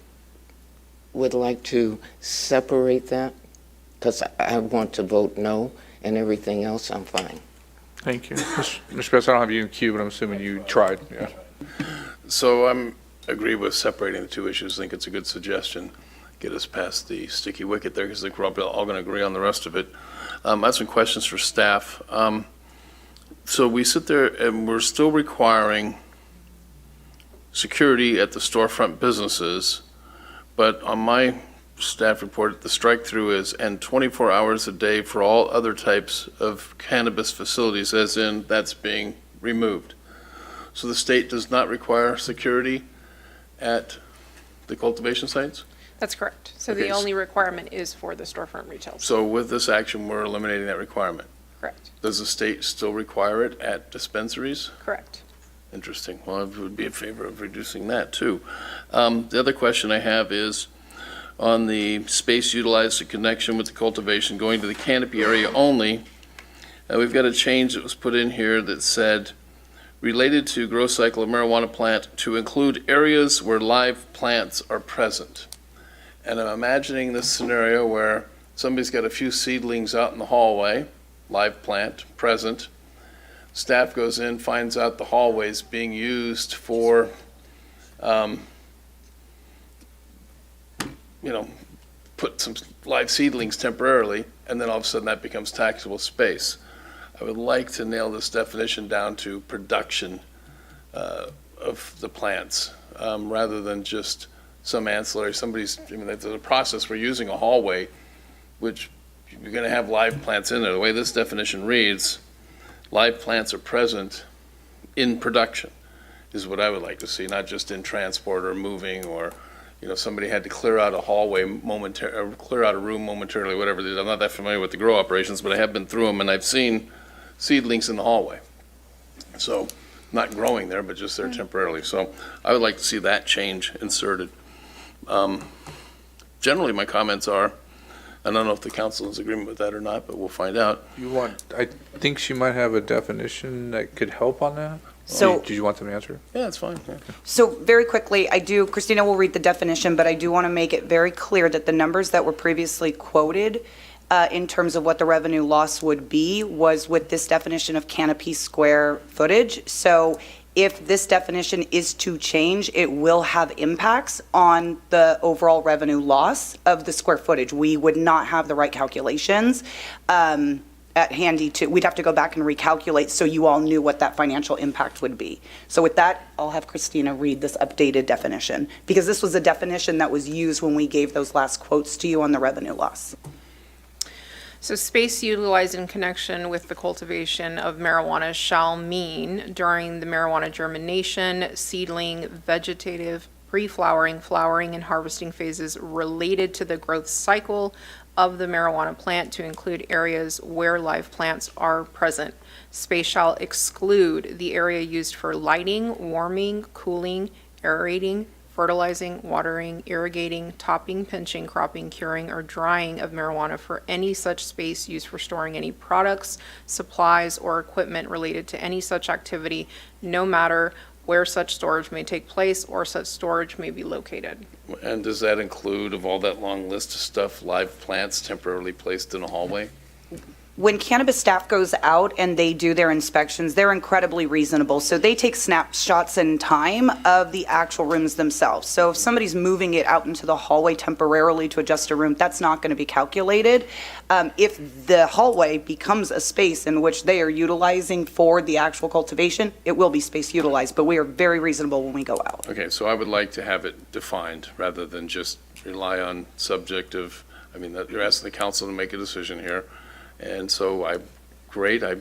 would like to separate that, because I want to vote no, and everything else I'm fine. Thank you. Mr. Best, I don't have you in queue, but I'm assuming you tried, yeah. So I'm agree with separating the two issues. I think it's a good suggestion. Get us past the sticky wicket there, because I think we're all going to agree on the rest of it. I have some questions for staff. So we sit there and we're still requiring security at the storefront businesses, but on my staff report, the strike-through is, and 24 hours a day for all other types of cannabis facilities, as in that's being removed. So the state does not require security at the cultivation sites? That's correct. So the Okay, only requirement is for the storefront retail. So with this action, we're eliminating that requirement. Correct. Does the state still require it at dispensaries? Correct. Interesting. Well, I would be in favor of reducing that too. The other question I have is on the space utilized in connection with the cultivation going to the canopy area only. We've got a change that was put in here that said related to growth cycle of marijuana plant to include areas where live plants are present. And I'm imagining this scenario where somebody's got a few seedlings out in the hallway, live plant present. Staff goes in, finds out the hallway's being used for, put some live seedlings temporarily, and then all of a sudden that becomes taxable space. I would like to nail this definition down to production of the plants, rather than just some ancillary, there's a process, we're using a hallway, which you're gonna have live plants in there. The way this definition reads, live plants are present in production, is what I would like to see, not just in transport or moving, or, somebody had to clear out a hallway momentarily, or clear out a room momentarily, whatever it is. I'm not that familiar with the grow operations, but I have been through them, and I've seen seedlings in the hallway. So, not growing there, but just there temporarily. So, I would like to see that change inserted. Generally, my comments are, I don't know if the council is in agreement with that or not, but we'll find out. I think she might have a definition that could help on that. So- Did you want them to answer? Yeah, that's fine. Yeah. So very quickly, Christina will read the definition, but I do want to make it very clear that the numbers that were previously quoted in terms of what the revenue loss would be was with this definition of canopy square footage. So if this definition is to change, it will have impacts on the overall revenue loss of the square footage. We would not have the right calculations at handy we'd have to go back and recalculate so you all knew what that financial impact would be. So with that, I'll have Christina read this updated definition, because this was a definition that was used when we gave those last quotes to you on the revenue loss. So space utilized in connection with the cultivation of marijuana shall mean during the marijuana germination, seedling, vegetative pre-flowering, flowering, and harvesting phases related to the growth cycle of the marijuana plant to include areas where live plants are present. Space shall exclude the area used for lighting, warming, cooling, aerating, fertilizing, watering, irrigating, topping, pinching, cropping, curing, or drying of marijuana for any such space used for storing any products, supplies, or equipment related to any such activity, no matter where such storage may take place or such storage may be located. And does that include, of all that long list of stuff, live plants temporarily placed in a hallway? When cannabis staff goes out and they do their inspections, they're incredibly reasonable. So they take snapshots in time of the actual rooms themselves. So if somebody's moving it out into the hallway temporarily to adjust a room, that's not going to be calculated. If the hallway becomes a space in which they are utilizing for the actual cultivation, it will be space utilized, but we are very reasonable when we go out. Okay, so I would like to have it defined rather than just rely on subjective, you're asking the council to make a decision here. And so I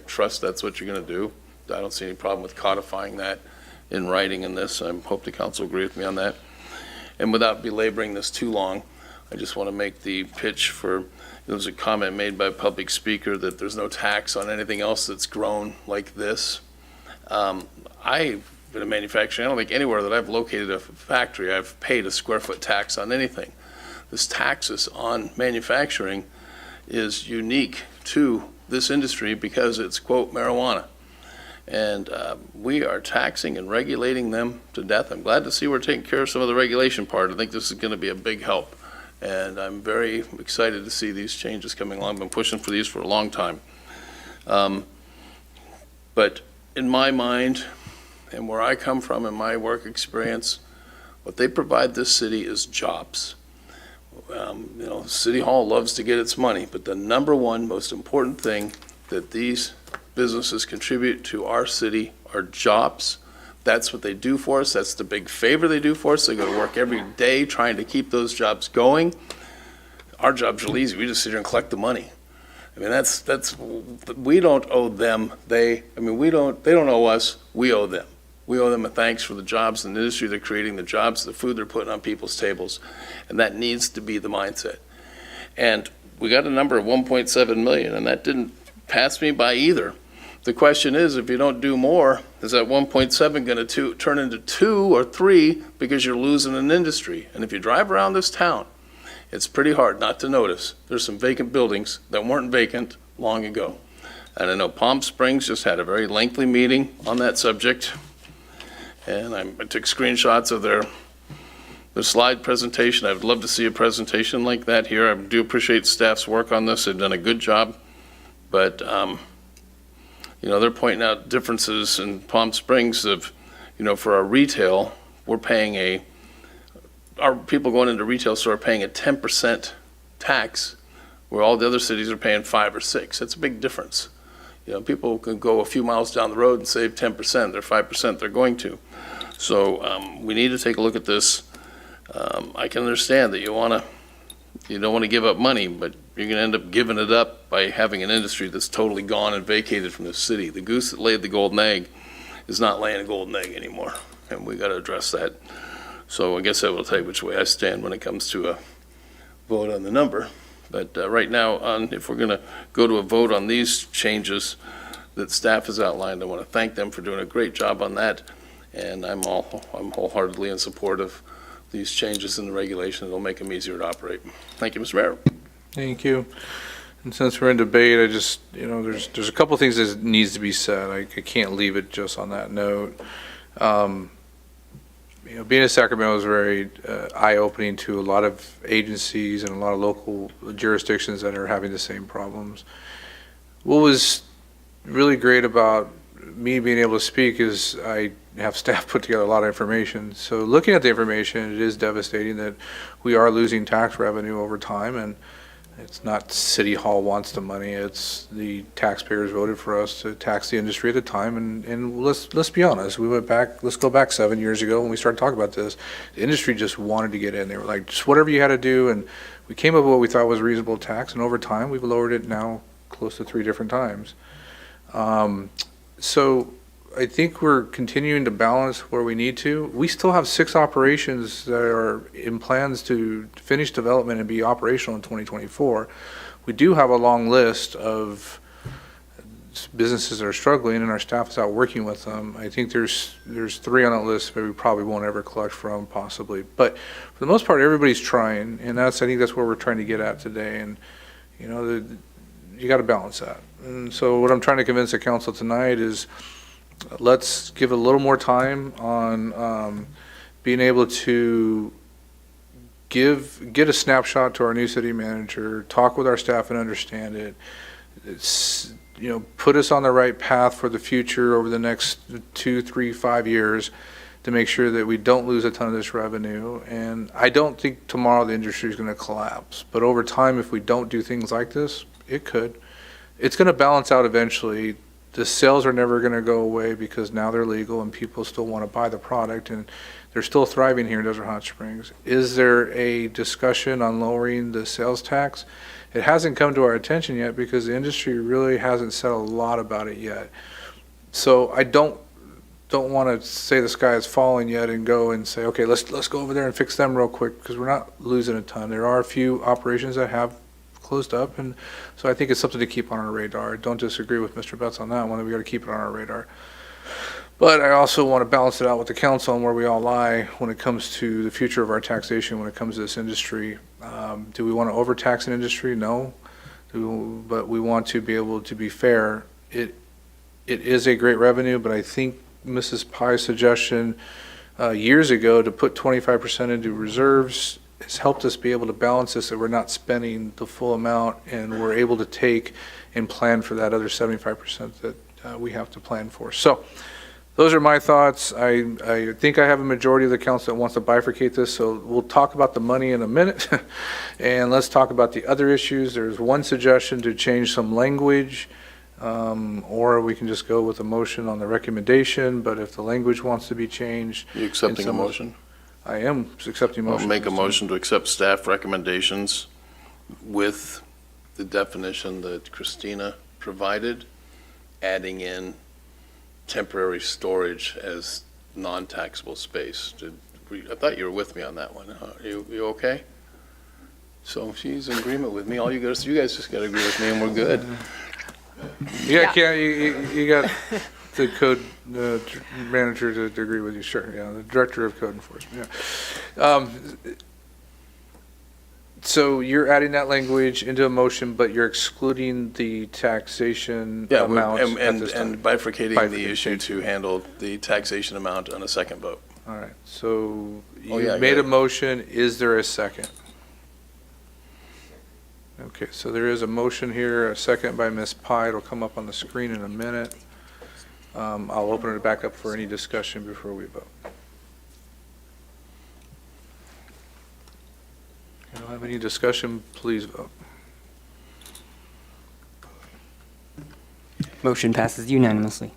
trust that's what you're going to do. I don't see any problem with codifying that in writing in this. I hope the council agree with me on that. And without belaboring this too long, I just want to make the pitch for, there was a comment made by a public speaker that there's no tax on anything else that's grown like this. I've been a manufacturer. I don't think anywhere that I've located a factory I've paid a square foot tax on anything. This taxes on manufacturing is unique to this industry because it's, quote, marijuana. And we are taxing and regulating them to death. I'm glad to see we're taking care of some of the regulation part. I think this is going to be a big help. And I'm very excited to see these changes coming along. I've been pushing for these for a long time. But in my mind, and where I come from in my work experience, what they provide this city is jobs. City Hall loves to get its money, but the number one most important thing that these businesses contribute to our city are jobs. That's what they do for us. That's the big favor they do for us. They go to work every day trying to keep those jobs going. Our job's real easy. We just sit here and collect the money. We don't owe them. They don't owe us. We owe them. We owe them a thanks for the jobs in the industry they're creating, the jobs, the food they're putting on people's tables. And that needs to be the mindset. And we got a number of 1.7 million, and that didn't pass me by either. The question is, if you don't do more, is that 1.7 going to turn into 2 or 3 because you're losing an industry? And if you drive around this town, it's pretty hard not to notice there's some vacant buildings that weren't vacant long ago. And I know Palm Springs just had a very lengthy meeting on that subject. And I took screenshots of their slide presentation. I would love to see a presentation like that here. I do appreciate staff's work on this. They've done a good job. But, they're pointing out differences in Palm Springs of, for our retail, our people going into retail store are paying a 10% tax, where all the other cities are paying 5 or 6. That's a big difference. People can go a few miles down the road and save 10%. They're 5% they're going to. So we need to take a look at this. I can understand that you don't want to give up money, but you're going to end up giving it up by having an industry that's totally gone and vacated from the city. The goose that laid the golden egg is not laying a golden egg anymore, and we got to address that. So I guess I will tell you which way I stand when it comes to a vote on the number. But right now, if we're going to go to a vote on these changes that staff has outlined, I want to thank them for doing a great job on that. And I'm wholeheartedly in support of these changes in the regulation. It'll make them easier to operate. Thank you, Mr. Mayor. Thank you. And since we're in debate, I just, there's a couple things that needs to be said. I can't leave it just on that note. Being in Sacramento is very eye-opening to a lot of agencies and a lot of local jurisdictions that are having the same problems. What was really great about me being able to speak is I have staff put together a lot of information. So looking at the information, it is devastating that we are losing tax revenue over time, and it's not City Hall wants the money, it's the taxpayers voted for us to tax the industry at the time. And let's be honest, let's go back 7 years ago when we started talking about this. The industry just wanted to get in. They were like, just whatever you had to do, and we came up with what we thought was reasonable tax, and over time we've lowered it now close to 3 different times. So I think we're continuing to balance where we need to. We still have 6 operations that are in plans to finish development and be operational in 2024. We do have a long list of businesses that are struggling, and our staff is out working with them. I think there's 3 on that list that we probably won't ever collect from, possibly. But for the most part, everybody's trying, and I think that's where we're trying to get at today. And, you know, you got to balance that. And so what I'm trying to convince the council tonight is let's give a little more time on being able to get a snapshot to our new city manager, talk with our staff and understand it. It's, you know, put us on the right path for the future over the next 2, 3, 5 years to make sure that we don't lose a ton of this revenue. And I don't think tomorrow the industry is going to collapse, but over time, if we don't do things like this, it could. It's going to balance out eventually. The sales are never going to go away because now they're legal and people still want to buy the product, and they're still thriving here in Desert Hot Springs. Is there a discussion on lowering the sales tax? It hasn't come to our attention yet because the industry really hasn't said a lot about it yet. So I don't want to say the sky is falling yet and go and say, okay, let's go over there and fix them real quick, because we're not losing a ton. There are a few operations that have closed up, and so I think it's something to keep on our radar. I don't disagree with Mr. Betts on that one, that we got to keep it on our radar. But I also want to balance it out with the council on where we all lie when it comes to the future of our taxation, when it comes to this industry. Do we want to overtax an industry? No. But we want to be able to be fair. It is a great revenue, but I think Mrs. Pye's suggestion years ago to put 25% into reserves has helped us be able to balance this, that we're not spending the full amount, and we're able to take and plan for that other 75% that we have to plan for. So those are my thoughts. I think I have a majority of the council that wants to bifurcate this, so we'll talk about the money in a minute. And let's talk about the other issues. There's one suggestion to change some language, or we can just go with a motion on the recommendation, but if the language wants to be changed. You accepting a motion? I am accepting a motion. I'll make a motion to accept staff recommendations with the definition that Christina provided, adding in temporary storage as non-taxable space. I thought you were with me on that one. You okay? So if she's in agreement with me, all you guys just got to agree with me and we're good. You got the code manager to agree with you, sure, yeah, the director of code enforcement, yeah. So you're adding that language into a motion, but you're excluding the taxation amount and bifurcating the issue to handle the taxation amount on a second vote. All right, so you made a motion, is there a second? Okay, so there is a motion here, a second by Ms. Pye. It'll come up on the screen in a minute. I'll open it back up for any discussion before we vote. If you don't have any discussion, please vote. Motion passes unanimously.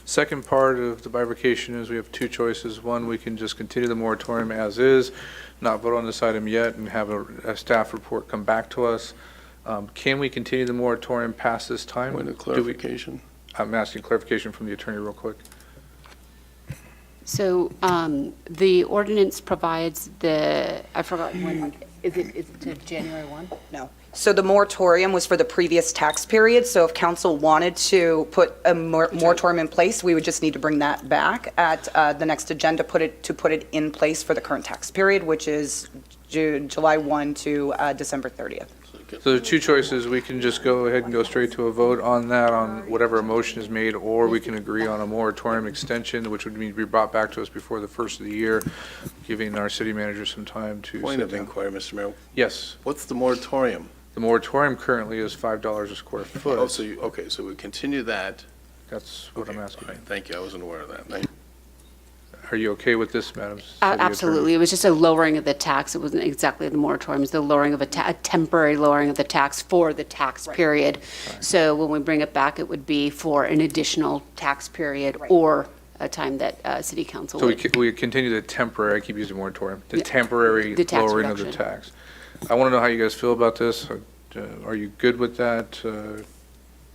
Second part of the bifurcation is we have 2 choices. One, we can just continue the moratorium as is, not vote on this item yet, and have a staff report come back to us. Can we continue the moratorium past this time? Point of clarification. I'm asking clarification from the attorney real quick. So the ordinance provides I forgot when, is it to January 1? No. So the moratorium was for the previous tax period, so if council wanted to put a moratorium in place, we would just need to bring that back at the next agenda, put it in place for the current tax period, which is July 1 to December 30th. So the 2 choices, we can just go ahead and go straight to a vote on that, on whatever a motion is made, or we can agree on a moratorium extension, which would need to be brought back to us before the first of the year, giving our city manager some time to. Point of inquiry, Mr. Mayor. Yes. What's the moratorium? The moratorium currently is $5 a square foot. Oh, so we continue that. That's what I'm asking. All right, thank you. I wasn't aware of that. Thank you. Are you okay with this, Madam City Absolutely. Attorney? It was just a lowering of the tax. It wasn't exactly the moratorium. It was the lowering of a temporary lowering of the tax for the tax period. Right. So when we bring it back, it would be for an additional tax period or a time that city council would. So we continue the temporary, I keep using moratorium, the temporary lowering of the tax. I want to know how you guys feel about this. Are you good with that?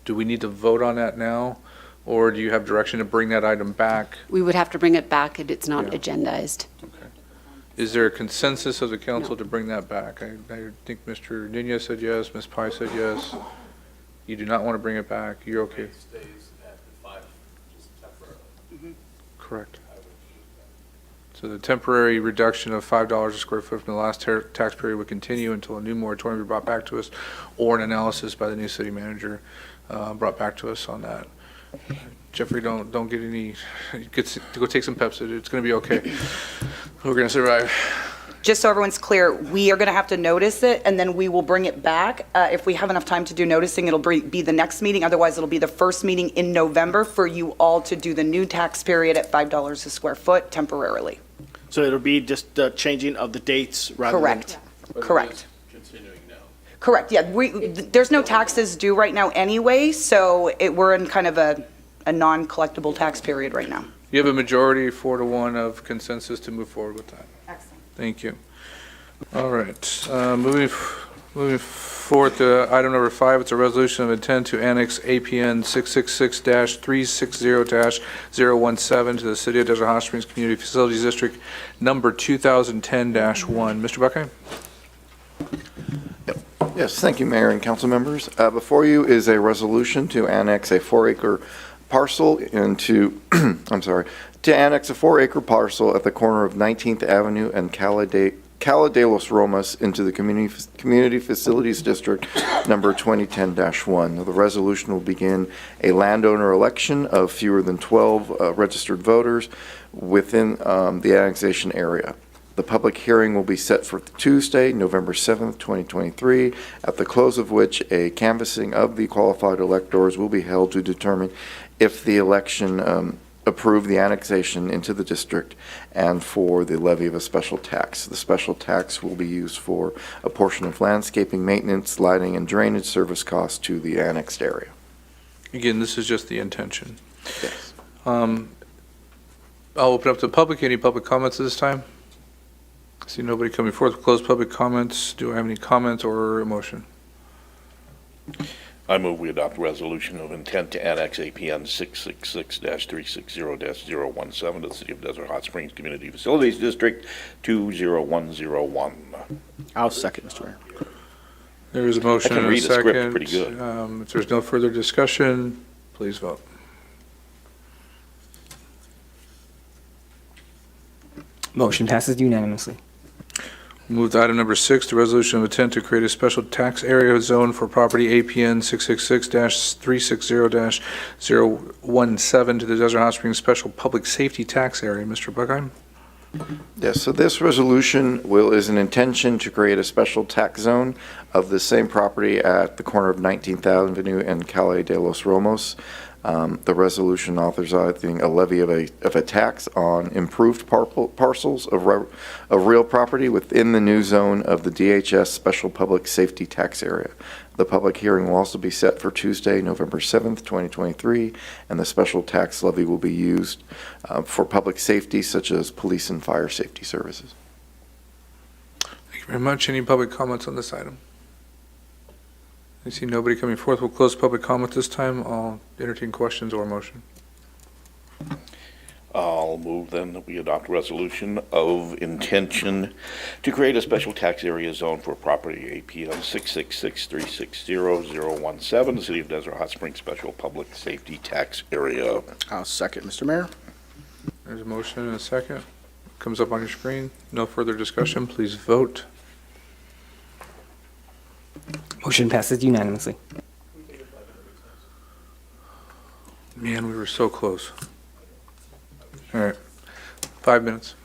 Do we need to vote on that now? Or do you have direction to bring that item back? We would have to bring it back, and it's not Yeah. agendized. Is there a consensus of the council to bring that back? I think Mr. Nunez said yes, Ms. Pye said yes. You do not want to bring it back, you're okay? Correct. So the temporary reduction of $5 a square foot from the last tax period would continue until a new moratorium is brought back to us, or an analysis by the new city manager brought back to us on that. Jeffrey, don't get any, go take some Pepsi, it's going to be okay. We're going to survive. Just so everyone's clear, we are going to have to notice it, and then we will bring it back. If we have enough time to do noticing, it'll be the next meeting. Otherwise, it'll be the first meeting in November for you all to do the new tax period at $5 a square foot temporarily. So it'll be just the changing of the dates rather than... Correct. Correct. Correct, yeah. There's no taxes due right now anyway, so we're in kind of a non-collectible tax period right now. You have a majority, 4-1 of consensus to move forward with that. Excellent. Thank you. All right, moving forward to item number 5, it's a resolution of intent to annex APN 666-360-017 to the City of Desert Hot Springs Community Facilities District number 2010-1. Mr. Buckheim? Yes, thank you, Mayor and council members. Before you is a resolution to annex a 4-acre parcel into, to annex a 4-acre parcel at the corner of 19th Avenue and Cala de los Romas into the Community Facilities District number 2010-1. The resolution will begin a landowner election of fewer than 12 registered voters within the annexation area. The public hearing will be set for Tuesday, November 7th, 2023, at the close of which a canvassing of the qualified electors will be held to determine if the election approved the annexation into the district and for the levy of a special tax. The special tax will be used for a portion of landscaping, maintenance, lighting, and drainage service costs to the annexed area. Again, this is just the intention. Yes. I'll open up to the public. Any public comments at this time? I see nobody coming forth. We'll close public comments. Do I have any comments or a motion? I move we adopt a resolution of intent to annex APN 666-360-017 to the City of Desert Hot Springs Community Facilities District 20101. I'll second, Mr. Mayor. There is a motion I can and a read the script second. pretty good. If there's no further discussion, please vote. Motion passes unanimously. Move to item number 6, the resolution of intent to create a special tax area zone for property APN 666-360-017 to the Desert Hot Springs Special Public Safety Tax Area. Mr. Buckheim? Yes, so this resolution is an intention to create a special tax zone of the same property at the corner of 19th Avenue and Cala de los Romos. The resolution authorizing a levy of a tax on improved parcels of real property within the new zone of the DHS Special Public Safety Tax Area. The public hearing will also be set for Tuesday, November 7th, 2023, and the special tax levy will be used for public safety such as police and fire safety services. Thank you very much. Any public comments on this item? I see nobody coming forth. We'll close public comment this time. I'll entertain questions or motion. I'll move then that we adopt a resolution of intention to create a special tax area zone for property APN 666-360-017, the City of Desert Hot Springs Special Public Safety Tax Area. I'll second, Mr. Mayor. There's a motion and a second. Comes up on your screen. No further discussion. Please vote. Motion passes unanimously. Man, we were so close. All right, 5 minutes.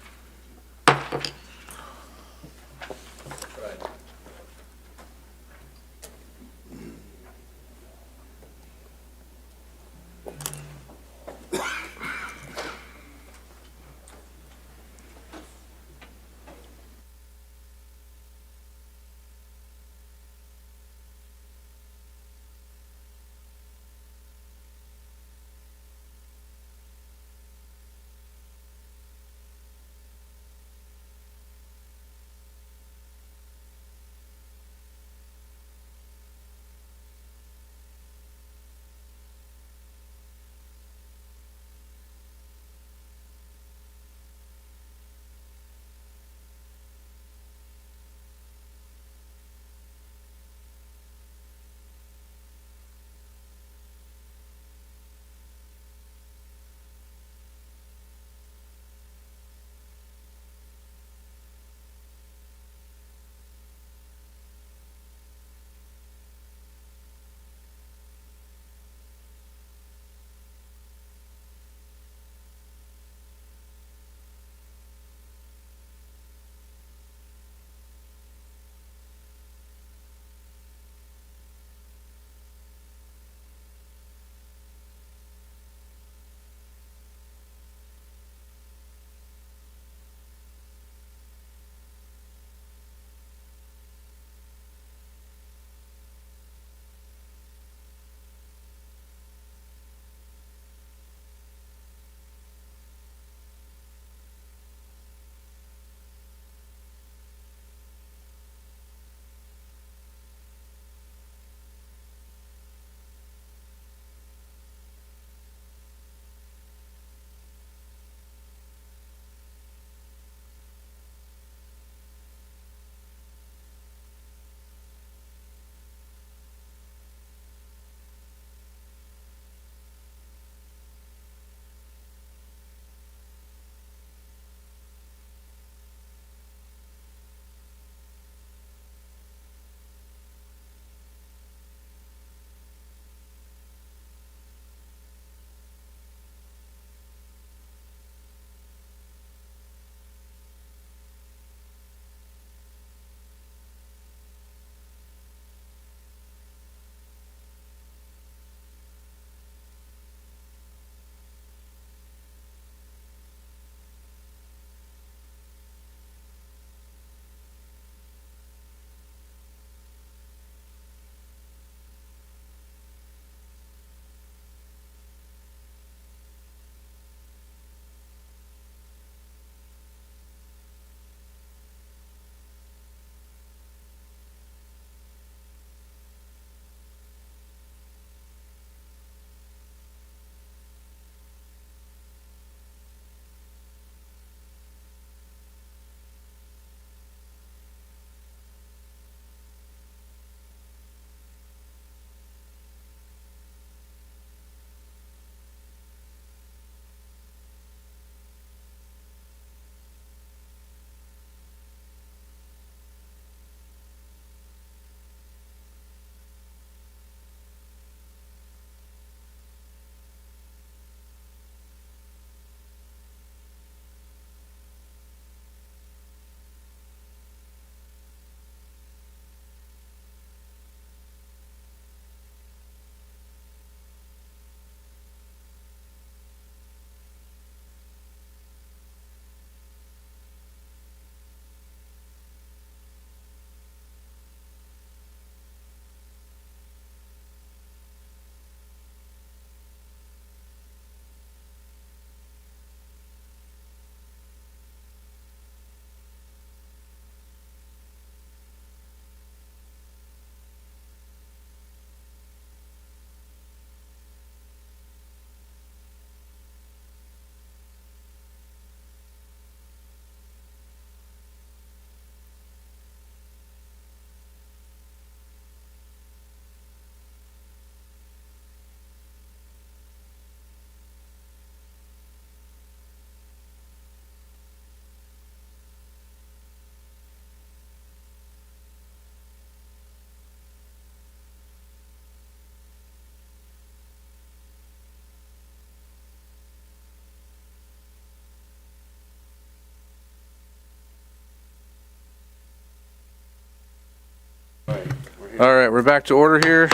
All right, we're back to order here.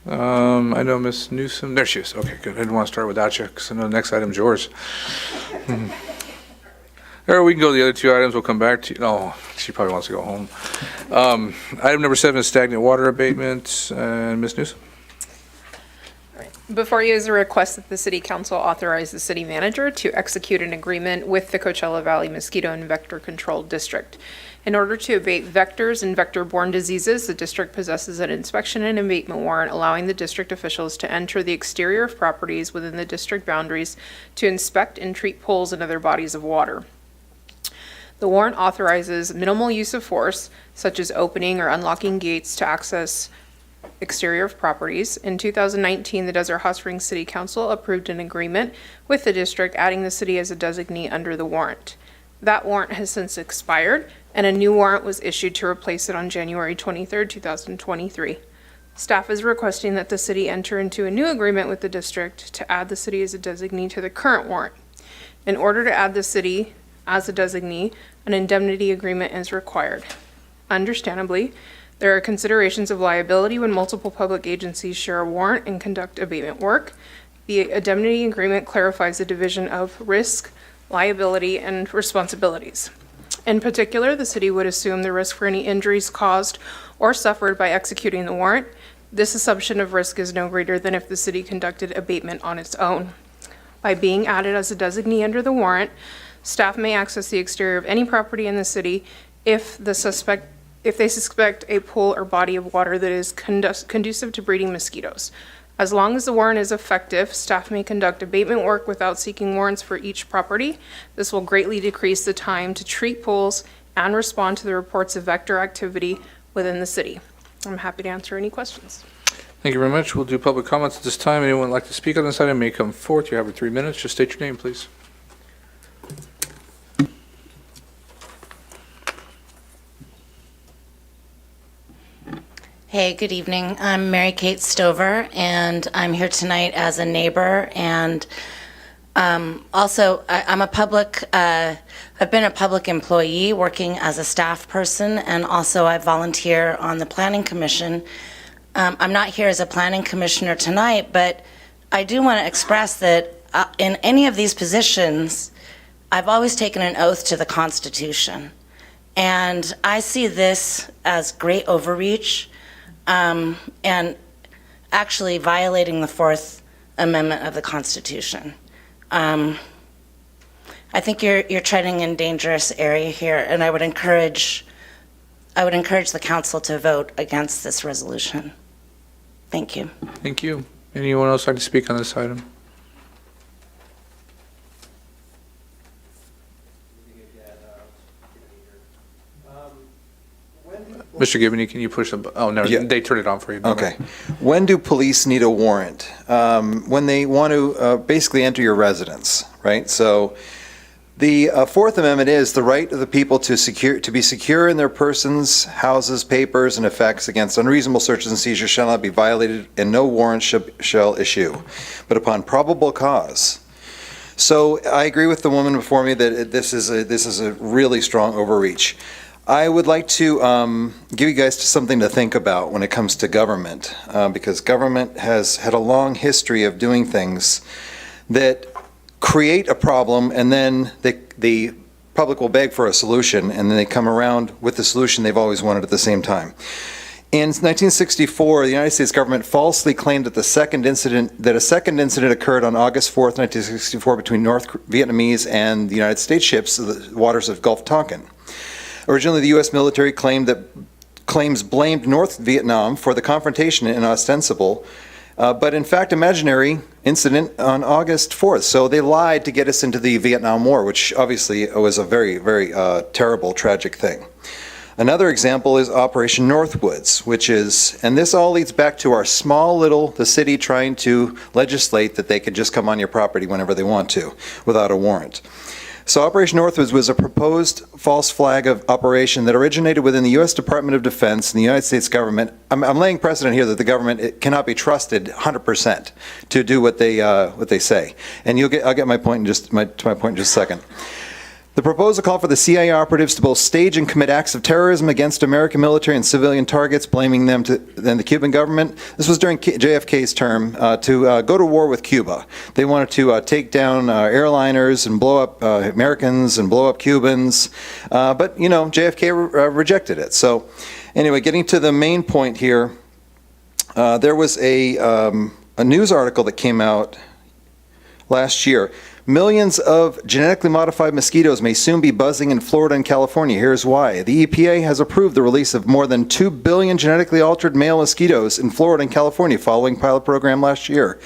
I know Miss Newsom, there she is. Okay, good. I didn't want to start without you because I know the next item's yours. Or we can go to the other two items. We'll come back to you. No, she probably wants to go home. Item number 7 is stagnant water abatement. And Ms. Newsom? Before you is a request that the City Council authorize the city manager to execute an agreement with the Coachella Valley Mosquito and Vector Control District. In order to abate vectors and vector-borne diseases, the district possesses an inspection and abatement warrant allowing the district officials to enter the exterior of properties within the district boundaries to inspect and treat pools and other bodies of water. The warrant authorizes minimal use of force, such as opening or unlocking gates to access exterior of properties. In 2019, the Desert Hot Springs City Council approved an agreement with the district adding the city as a designee under the warrant. That warrant has since expired, and a new warrant was issued to replace it on January 23, 2023. Staff is requesting that the city enter into a new agreement with the district to add the city as a designee to the current warrant. In order to add the city as a designee, an indemnity agreement is required. Understandably, there are considerations of liability when multiple public agencies share a warrant and conduct abatement work. The indemnity agreement clarifies the division of risk, liability, and responsibilities. In particular, the city would assume the risk for any injuries caused or suffered by executing the warrant. This assumption of risk is no greater than if the city conducted abatement on its own. By being added as a designee under the warrant, staff may access the exterior of any property in the city if they suspect a pool or body of water that is conducive to breeding mosquitoes. As long as the warrant is effective, staff may conduct abatement work without seeking warrants for each property. This will greatly decrease the time to treat pools and respond to the reports of vector activity within the city. I'm happy to answer any questions. Thank you very much. We'll do public comments at this time. Anyone like to speak on this item may come forth. You have 3 minutes. Just state your name, please. Hey, good evening. I'm Mary Kate Stover, and I'm here tonight as a neighbor. And also, I'm a public, I've been a public employee working as a staff person, and also I volunteer on the Planning Commission. I'm not here as a planning commissioner tonight, but I do want to express that in any of these positions, I've always taken an oath to the Constitution. And I see this as great overreach. And actually violating the Fourth Amendment of the Constitution. I think you're treading in dangerous area here, and I would encourage the council to vote against this resolution. Thank you. Thank you. Anyone else like to speak on this item? Mr. Gibney, can you push the, oh, no, Yeah. they turned it on for you. Okay. When do police need a warrant? When they want to basically enter your residence, right? So the Fourth Amendment is the right of the people to be secure in their persons, houses, papers, and effects against unreasonable searches and seizures shall not be violated, and no warrant shall issue, but upon probable cause. So I agree with the woman before me that this is a really strong overreach. I would like to give you guys something to think about when it comes to government, because government has had a long history of doing things that create a problem, and then the public will beg for a solution, and then they come around with the solution they've always wanted at the same time. In 1964, the United States government falsely claimed that a second incident occurred on August 4th, 1964 between North Vietnamese and the United States ships in the waters of Gulf Tonkin. Originally, the U.S. military claims blamed North Vietnam for the confrontation and ostensible, but in fact, imaginary incident on August 4th. So they lied to get us into the Vietnam War, which obviously was a very, very terrible, tragic thing. Another example is Operation Northwoods, which is, and this all leads back to our the city trying to legislate that they could just come on your property whenever they want to, without a warrant. So Operation Northwoods was a proposed false flag of operation that originated within the U.S. Department of Defense and the United States government. I'm laying precedent here that the government cannot be trusted 100% to do what they say. And I'll get my point in just a second. The proposal called for the CIA operatives to both stage and commit acts of terrorism against American military and civilian targets, blaming them to then the Cuban government. This was during JFK's term to go to war with Cuba. They wanted to take down airliners and blow up Americans and blow up Cubans, but you know, JFK rejected it. So anyway, getting to the main point here, there was a news article that came out last year. Millions of genetically modified mosquitoes may soon be buzzing in Florida and California. Here's why. The EPA has approved the release of more than 2 billion genetically altered male mosquitoes in Florida and California following pilot program last year.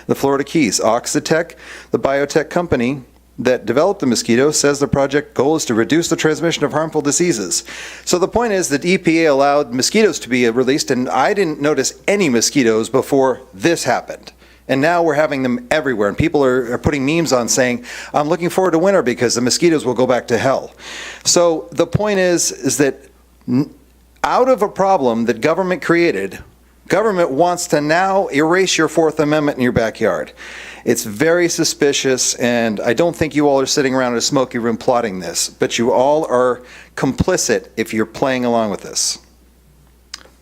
The Florida Keys, Oxitec, the biotech company that developed the mosquito, says the project goal is to reduce the transmission of harmful diseases. So the point is that EPA allowed mosquitoes to be released, and I didn't notice any mosquitoes before this happened. And now we're having them everywhere, and people are putting memes on saying, I'm looking forward to winter because the mosquitoes will go back to hell. So the point is that out of a problem that government created, government wants to now erase your Fourth Amendment in your backyard. It's very suspicious, and I don't think you all are sitting around in a smoky room plotting this, but you all are complicit if you're playing along with this.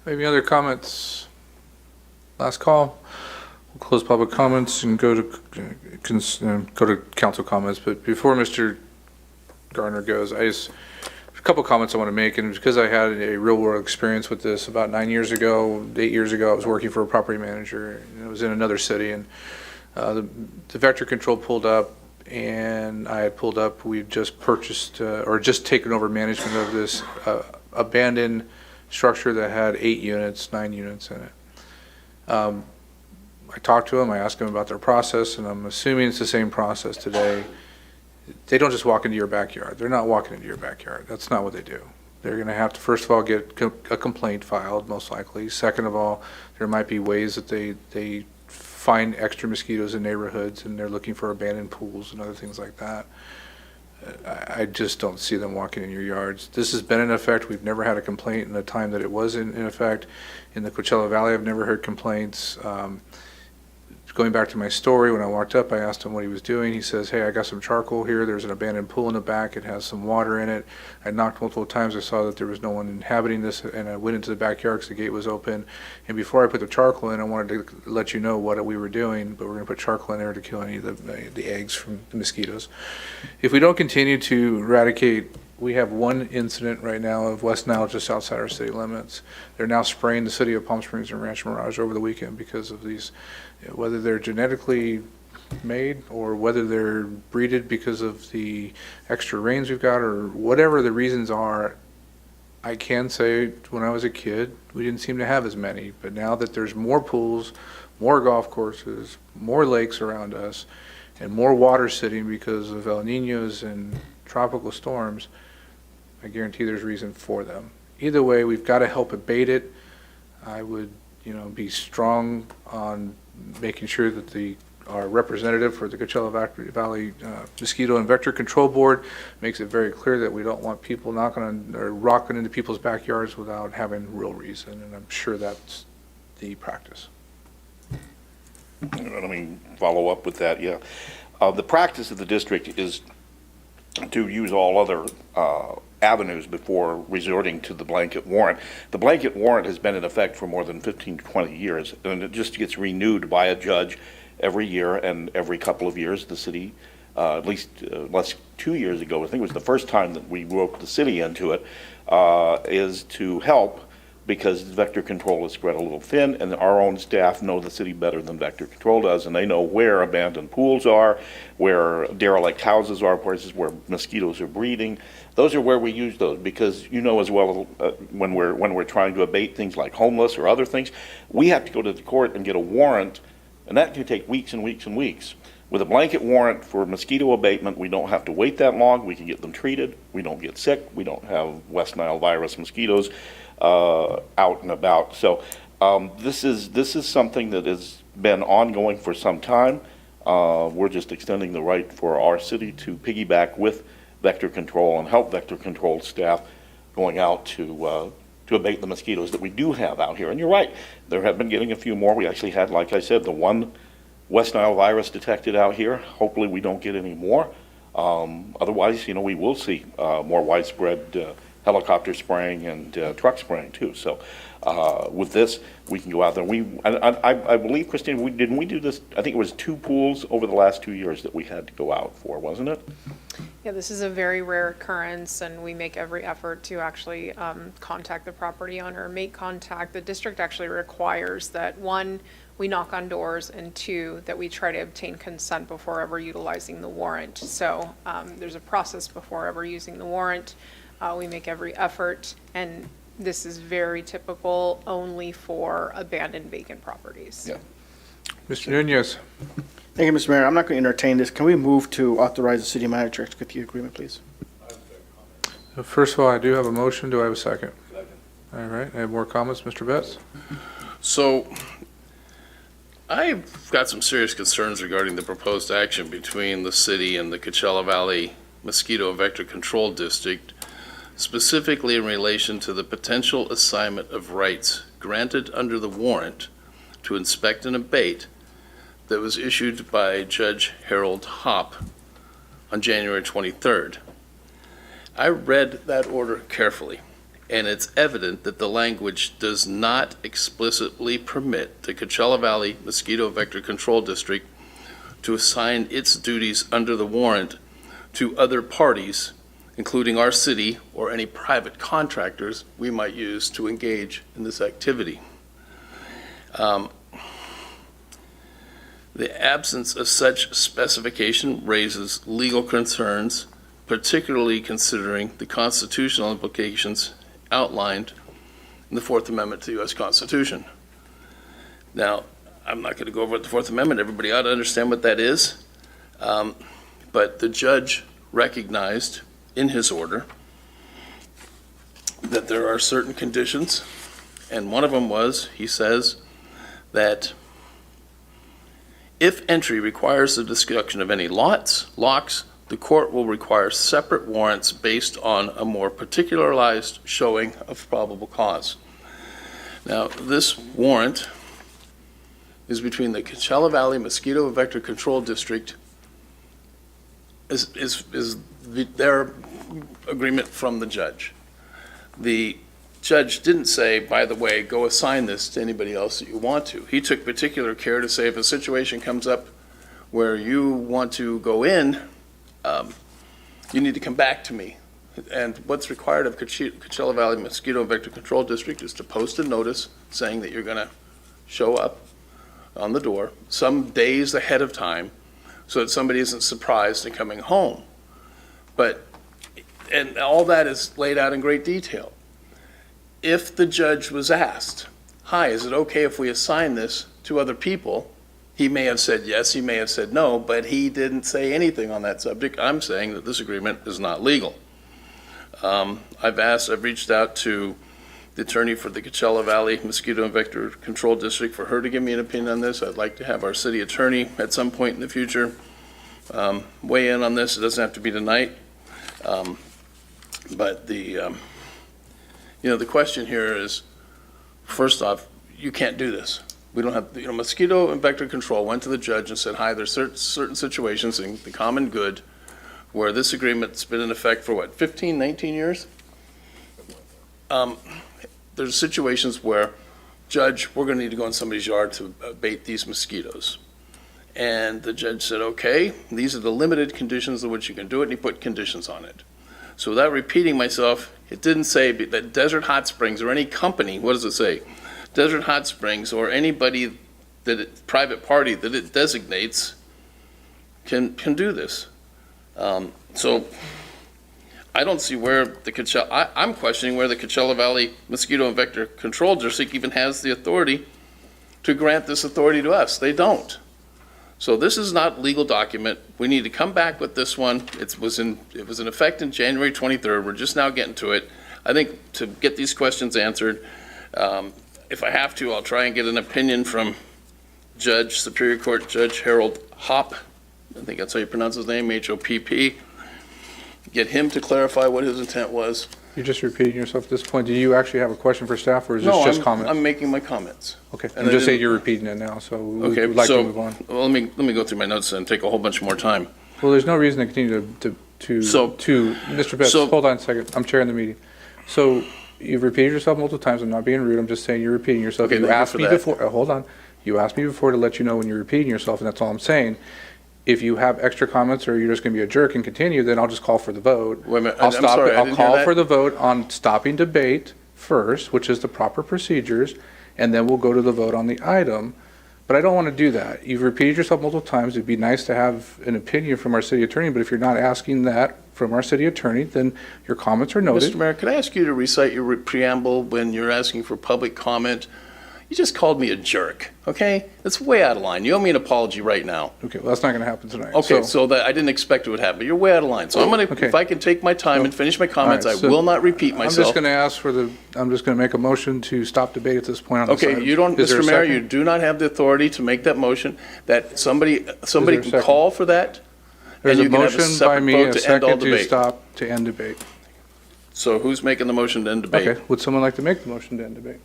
Any other comments? Last call. We'll close public comments and go to council comments. But before Mr. Garner goes, a couple comments I want to make. And because I had a real world experience with this about 8 years ago, I was working for a property manager. And it was in another city, and the vector control pulled up, and I had pulled up. We just purchased or just taken over management of this abandoned structure that had 9 units in it. I talked to them, I asked them about their process, and I'm assuming it's the same process today. They don't just walk into your backyard. They're not walking into your backyard. That's not what they do. They're going to have to, first of all, get a complaint filed, most likely. Second of all, there might be ways that they find extra mosquitoes in neighborhoods, and they're looking for abandoned pools and other things like that. I just don't see them walking in your yards. This has been in effect. We've never had a complaint in the time that it was in effect. In the Coachella Valley, I've never heard complaints. Going back to my story, when I walked up, I asked him what he was doing. He says, hey, I got some charcoal here. There's an abandoned pool in the back. It has some water in it. I knocked multiple times. I saw that there was no one inhabiting this, and I went into the backyard because the gate was open. And before I put the charcoal in, I wanted to let you know what we were doing, but we're going to put charcoal in there to kill any of the eggs from the mosquitoes. If we don't continue to eradicate, we have one incident right now of West Nile just outside our city limits. They're now spraying the city of Palm Springs and Rancho Mirage over the weekend because of these, whether they're genetically made or whether they're breeded because of the extra rains we've got or whatever the reasons are. I can say when I was a kid, we didn't seem to have as many, but now that there's more pools, more golf courses, more lakes around us, and more water sitting because of El Niños and tropical storms, I guarantee there's reason for them. Either way, we've got to help abate it. I would, be strong on making sure that our representative for the Coachella Valley Mosquito and Vector Control Board makes it very clear that we don't want people knocking on or rocking into people's backyards without having real reason, and I'm sure that's the practice. Let me follow up with that, yeah. The practice of the district is to use all other avenues before resorting to the blanket warrant. The blanket warrant has been in effect for more than 15 to 20 years, and it just gets renewed by a judge every year, and every couple of years the city, at least 2 years ago, I think it was the first time that we roped the city into it, is to help because vector control is spread a little thin, and our own staff know the city better than vector control does, and they know where abandoned pools are, where derelict houses are, places where mosquitoes are breeding. Those are where we use those, because as well, when we're trying to abate things like homeless or other things, we have to go to the court and get a warrant, and that can take weeks and weeks and weeks. With a blanket warrant for mosquito abatement, we don't have to wait that long. We can get them treated. We don't get sick. We don't have West Nile virus mosquitoes out and about. So this is something that has been ongoing for some time. We're just extending the right for our city to piggyback with vector control and help vector control staff going out to abate the mosquitoes that we do have out here. And you're right, there have been getting a few more. We actually had, like I said, the one West Nile virus detected out here. Hopefully we don't get any more. Otherwise, we will see more widespread helicopter spraying and truck spraying too. So with this, we can go out there. I believe, Christine, didn't we do this? I think it was 2 pools over the last 2 years that we had to go out for, wasn't it? Yeah, this is a very rare occurrence, and we make every effort to actually contact the property owner, make contact. The district actually requires that, 1, we knock on doors, and 2, that we try to obtain consent before ever utilizing the warrant. So there's a process before ever using the warrant. We make every effort, and this is very typical only for abandoned vacant properties. Yeah. Mr. Nunez. Thank you, Mr. Mayor. I'm not going to entertain this. Can we move to authorize the city manager to execute the agreement, please? First of all, I do have a motion. Do I have a second? Second. All right. I have more comments. Mr. Betts? So I've got some serious concerns regarding the proposed action between the city and the Coachella Valley Mosquito Vector Control District, specifically in relation to the potential assignment of rights granted under the warrant to inspect and abate that was issued by Judge Harold Hopp on January 23rd. I read that order carefully, and it's evident that the language does not explicitly permit the Coachella Valley Mosquito Vector Control District to assign its duties under the warrant to other parties, including our city or any private contractors we might use to engage in this activity. The absence of such specification raises legal concerns, particularly considering the constitutional implications outlined in the Fourth Amendment to the U.S. Constitution. Now, I'm not going to go over the Fourth Amendment. Everybody ought to understand what that is. But the judge recognized in his order that there are certain conditions, and one of them was, he says, that if entry requires the destruction of any locks, the court will require separate warrants based on a more particularized showing of probable cause. Now, this warrant is between the Coachella Valley Mosquito Vector Control District is their agreement from the judge. The judge didn't say, by the way, go assign this to anybody else that you want to. He took particular care to say if a situation comes up where you want to go in, you need to come back to me. And what's required of Coachella Valley Mosquito Vector Control District is to post a notice saying that you're going to show up on the door some days ahead of time so that somebody isn't surprised in coming home. And all that is laid out in great detail. If the judge was asked, hi, is it okay if we assign this to other people? He may have said yes, he may have said no, but he didn't say anything on that subject. I'm saying that this agreement is not legal. I've reached out to the attorney for the Coachella Valley Mosquito and Vector Control District for her to give me an opinion on this. I'd like to have our city attorney at some point in the future weigh in on this. It doesn't have to be tonight. But the question here is, first off, you can't do this. We don't have, mosquito and vector control went to the judge and said, hi, there's certain situations in the common good where this agreement's been in effect for 15, 19 years? There's situations where, judge, we're going to need to go in somebody's yard to abate these mosquitoes. And the judge said, okay, these are the limited conditions in which you can do it, and he put conditions on it. So without repeating myself, it didn't say that Desert Hot Springs or any company, what does it say? Desert Hot Springs or anybody private party that it designates can do this. So I don't see where the Coachella, I'm questioning where the Coachella Valley Mosquito and Vector Control District even has the authority to grant this authority to us. They don't. So this is not a legal document. We need to come back with this one. It was in effect in January 23rd. We're just now getting to it. I think to get these questions answered, if I have to, I'll try and get an opinion from Superior Court Judge Harold Hopp. I think that's how you pronounce his name, H-O-P-P. Get him to clarify what his intent was. You're just repeating yourself at this point. Do you actually have a question for staff, or is this just comments? I'm making my comments. Okay, and just say you're repeating it now, so we'd like to move on. Well, let me go through my notes and take a whole bunch more time. Well, there's no reason to continue Mr. Betts, so- hold on a second. I'm chairing the meeting. So you've repeated yourself multiple times. I'm not being rude. I'm just saying you're repeating yourself. Okay, You thank you asked for me that. before, hold on. You asked me before to let you know when you're repeating yourself, and that's all I'm saying. If you have extra comments or you're just going to be a jerk and continue, then I'll just call for the vote. Wait a minute, I'll I'm stop sorry, it. I I'll didn't hear call that. for the vote on stopping debate first, which is the proper procedures, and then we'll go to the vote on the item. But I don't want to do that. You've repeated yourself multiple times. It'd be nice to have an opinion from our city attorney, but if you're not asking that from our city attorney, then your comments are noted. Mr. Mayor, could I ask you to recite your preamble when you're asking for public comment? You just called me a jerk, okay? That's way out of line. You owe me an apology right now. Okay, well, that's not going to happen tonight. Okay, so that, I didn't expect it would happen. You're way out of line. So I'm gonna, Okay. if I can take my time and finish my comments, All I right, so will not repeat I'm just myself. going to ask for I'm just going to make a motion to stop debate at this point on this Okay, item. you don't, Is there a Mr. Mayor, second? you do not have the authority to make that motion, that somebody there a can second? call for that. There's and a you can have motion by separate me, vote a to end all second to debate. stop, to end debate. So who's making the motion to end debate? Okay, would someone like to make the motion to end debate?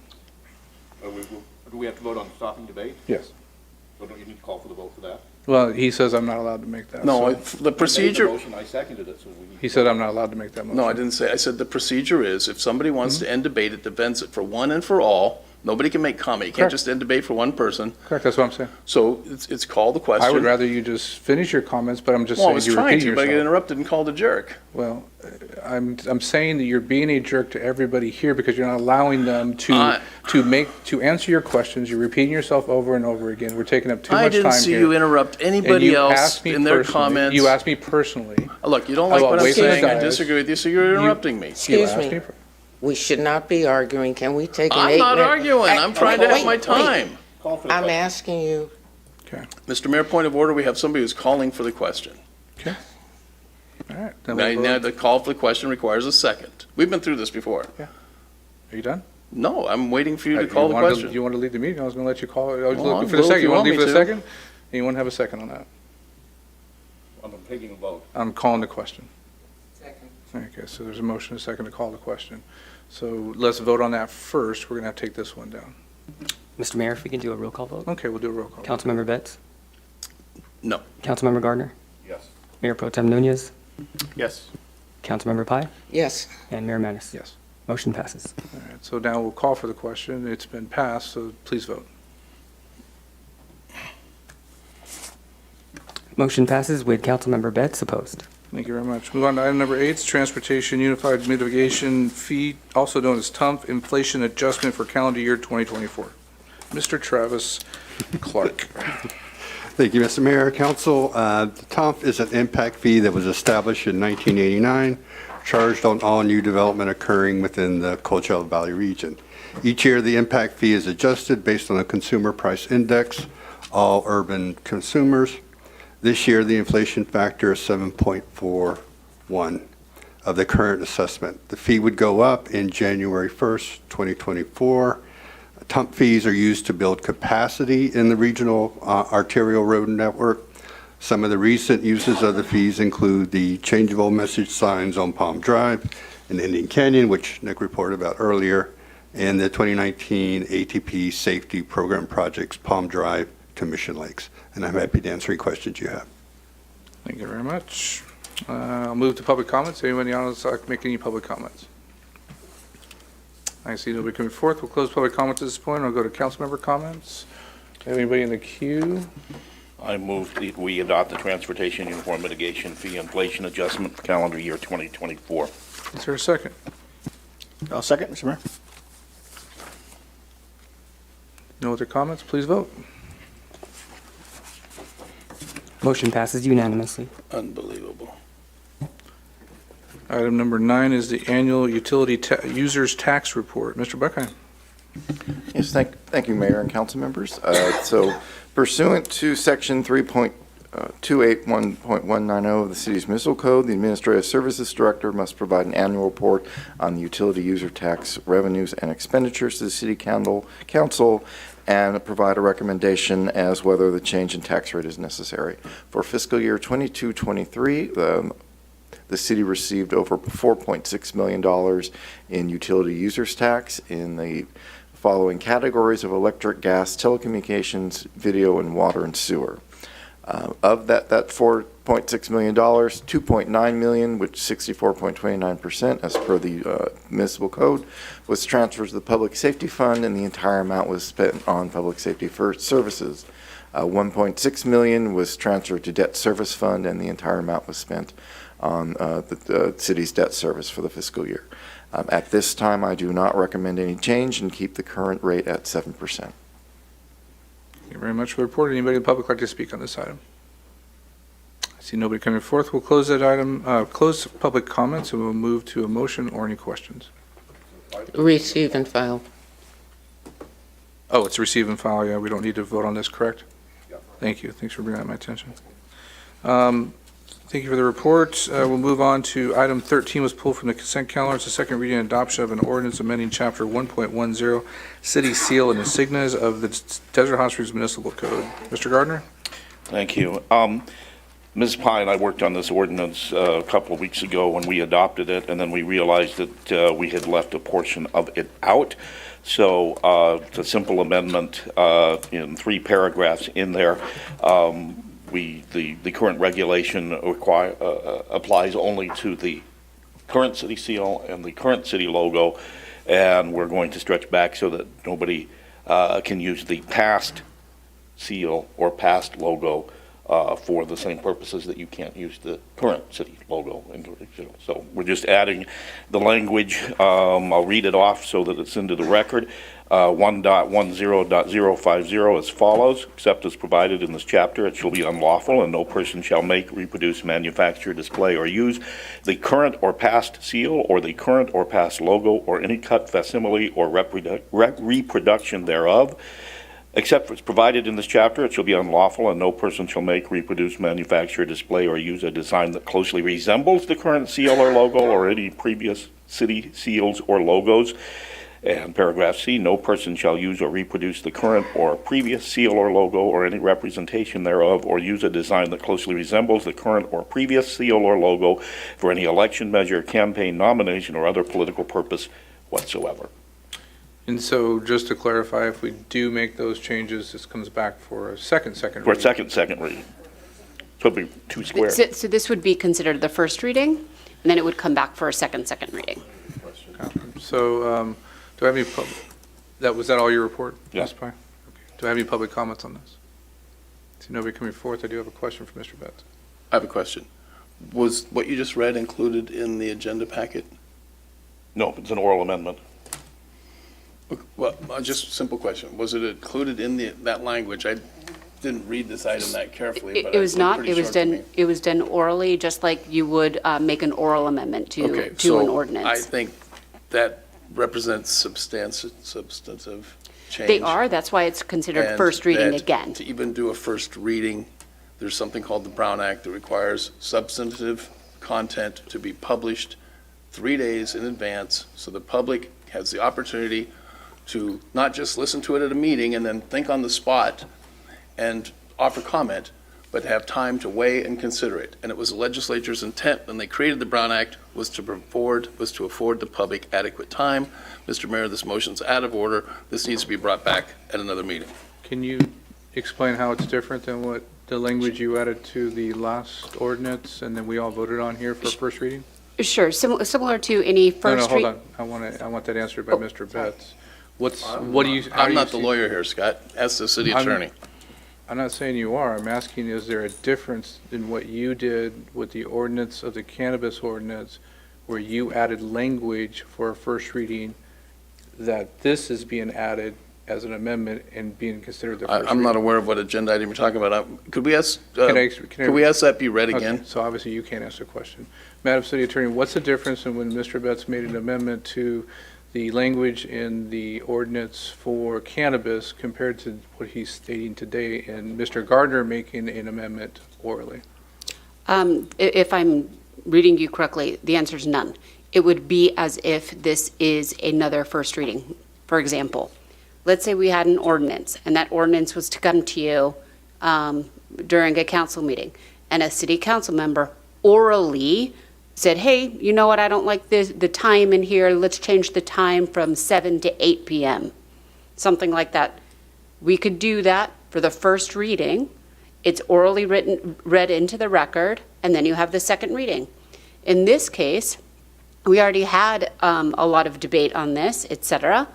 Do we have to vote on stopping debate? Yes. So don't you need to call for the vote for that? Well, he says I'm not allowed to make that. No, so- the procedure. I made the motion, I seconded it, so we need. He said I'm not allowed to make that motion. No, I didn't say, I said the procedure is, if somebody wants Mm-hmm. to end debate, it depends for one and for all. Nobody can make comment. You can't Correct. just end debate for one person. Correct, that's what I'm saying. So it's called the question. I would rather you just finish your comments, but I'm just Well, I saying was you're trying repeating to, but I get yourself. interrupted and called a jerk. Well, I'm saying that you're being a jerk to everybody here because you're not allowing them to answer your questions. You're repeating yourself over and over again. We're taking up too much time I here. didn't see you interrupt And anybody you else asked me in their personally- comments. You asked me personally. Look, you don't like about what I'm wasting saying, I time. disagree with you, so you're interrupting me. Excuse asked me. me for- We should not be arguing. Can we take an I'm 8-minute? not arguing, I'm trying to have my time. I'm asking you. Mr. Mayor, point of order, we have somebody who's calling for the question. All right. then Now, we'll vote. now the call for the question requires a second. We've been through this before. Are you done? No, I'm waiting for you to You call the wanted question. You want to lead the meeting? I was going to let you call it. I was Well, looking I for the will if second. you You want want to leave me for the to. second? And you want to have a second on that? I'm taking a vote. I'm calling the question. Okay, so there's a motion, a second to call the question. So let's vote on that first. We're going to have to take this one down. Mr. Mayor, if we can do a roll call vote? Okay, we'll do a roll call. Councilmember Betts? No. Councilmember Gardner? Yes. Mayor Pro Tem Nunez? Yes. Councilmember Pai? Yes. And Mayor Manis? Yes. Motion passes. All right, so now we'll call for the question. It's been passed, so please vote. Motion passes with Councilmember Betts opposed. Thank you very much. Move on to item number 8, Transportation Unified Mitigation Fee, also known as TUMF, Inflation Adjustment for Calendar Year 2024. Mr. Travis Clark. Thank you, Mr. Mayor, Council. The TUMF is an impact fee that was established in 1989, charged on all new development occurring within the Coachella Valley region. Each year, the impact fee is adjusted based on a consumer price index, all urban consumers. This year, the inflation factor is 7.41 of the current assessment. The fee would go up in January 1st, 2024. TUMP fees are used to build capacity in the regional arterial road network. Some of the recent uses of the fees include the changeable message signs on Palm Drive in Indian Canyon, which Nick reported about earlier, and the 2019 ATP Safety Program projects Palm Drive to Mission Lakes. And I'm happy to answer any questions you have. Thank you very much. I'll move to public comments. Anyone in the audience like to make any public comments? I see nobody coming forth. We'll close public comments at this point. I'll go to council member comments. Anybody in the queue? I move that we adopt the Transportation Uniform Mitigation Fee Inflation Adjustment for calendar year 2024. Is there a second? I'll second, Mr. Mayor. No other comments? Please vote. Motion passes unanimously. Unbelievable. Item number 9 is the annual utility users tax report. Mr. Buckheim. Yes, thank you, Mayor and council members. So pursuant to Section 3.281.190 of the city's municipal code, the Administrative Services Director must provide an annual report on the utility user tax revenues and expenditures to the city council and provide a recommendation as whether the change in tax rate is necessary. For fiscal year 22-23, the city received over $4.6 million in utility users tax in the following categories of electric, gas, telecommunications, video, and water and sewer. Of that $4.6 $0.6 million, $2.9 million, which 64.29% as per the municipal code, was transferred to the Public Safety Fund, and the entire amount was spent on public safety services. $1.6 million was transferred to Debt Service Fund, and the entire amount was spent on the city's debt service for the fiscal year. At this time, I do not recommend any change and keep the current rate at 7%. Thank you very much for the report. Anybody in the public like to speak on this item? I see nobody coming forth. We'll close that item, close public comments, and we'll move to a motion or any questions. Receive and file. Oh, it's receive and file. Yeah, we don't need to vote on this, correct? Thank you. Thanks for bringing that to my attention. Thank you for the report. We'll move on to item 13 was pulled from the consent calendar. It's the second reading and adoption of an ordinance amending chapter 1.10, city seal and insignias of the Desert Hot Springs Municipal Code. Mr. Gardner? Thank you. Ms. Pye and I worked on this ordinance a couple of weeks ago when we adopted it, and then we realized that we had left a portion of it out. So it's a simple amendment in 3 paragraphs in there. The current regulation applies only to the current city seal and the current city logo, and we're going to stretch back so that nobody can use the past seal or past logo for the same purposes that you can't use the current city logo. So we're just adding the language. I'll read it off so that it's into the record. 1.10.050 as follows: except as provided in this chapter, it shall be unlawful, and no person shall make, reproduce, manufacture, display, or use the current or past seal or the current or past logo or any cut, facsimile, or reproduction thereof. Except as provided in this chapter, it shall be unlawful, and no person shall make, reproduce, manufacture, display, or use a design that closely resembles the current seal or logo or any previous city seals or logos. And paragraph C, no person shall use or reproduce the current or previous seal or logo or any representation thereof, or use a design that closely resembles the current or previous seal or logo for any election, measure, campaign, nomination, or other political purpose whatsoever. And so just to clarify, if we do make those changes, this comes back for a second reading. For a second reading. So it'll be 2 squares. So this would be considered the first reading, and then it would come back for a second reading. So do I have any was that all your report? Yeah. Ms. Pye? Okay. Do I have any public comments on this? See nobody coming forth. I do have a question for Mr. Betts. I have a question. Was what you just read included in the agenda packet? No, it's an oral amendment. Well, just a simple question. Was it included in that language? I didn't read this item that carefully, but It was not. pretty It was short to done. me. It was done orally, just like you would make an oral amendment to Okay, an so ordinance. I think that represents substantive change. They are. That's why it's considered And first reading that again. To even do a first reading, there's something called the Brown Act that requires substantive content to be published 3 days in advance, so the public has the opportunity to not just listen to it at a meeting and then think on the spot and offer comment, but have time to weigh and consider it. And it was the legislature's intent when they created the Brown Act was to afford the public adequate time. Mr. Mayor, this motion's out of order. This needs to be brought back at another meeting. Can you explain how it's different than what the language you added to the last ordinance and then we all voted on here for first reading? Sure. Similar to any first. Hold on. I want that answered by Mr. Betts. I'm not the lawyer here, Scott. Ask the city attorney. I'm not saying you are. I'm asking, is there a difference in what you did with the ordinance of the cannabis ordinance where you added language for a first reading that this is being added as an amendment and being considered the first reading? I'm not aware of what agenda item you're talking about. Could we ask, Can we ask that be read Okay, again? so obviously you can't answer the question. Madam City Attorney, what's the difference in when Mr. Betts made an amendment to the language in the ordinance for cannabis compared to what he's stating today and Mr. Gardner making an amendment orally? If I'm reading you correctly, the answer is none. It would be as if this is another first reading. For example, let's say we had an ordinance, and that ordinance was to come to you during a council meeting, and a city council member orally said, hey, you know what, I don't like the time in here, let's change the time from 7 to 8 p.m., something like that. We could do that for the first reading, It's orally read into the record, and then you have the second reading. In this case, we already had a lot of debate on this, et cetera.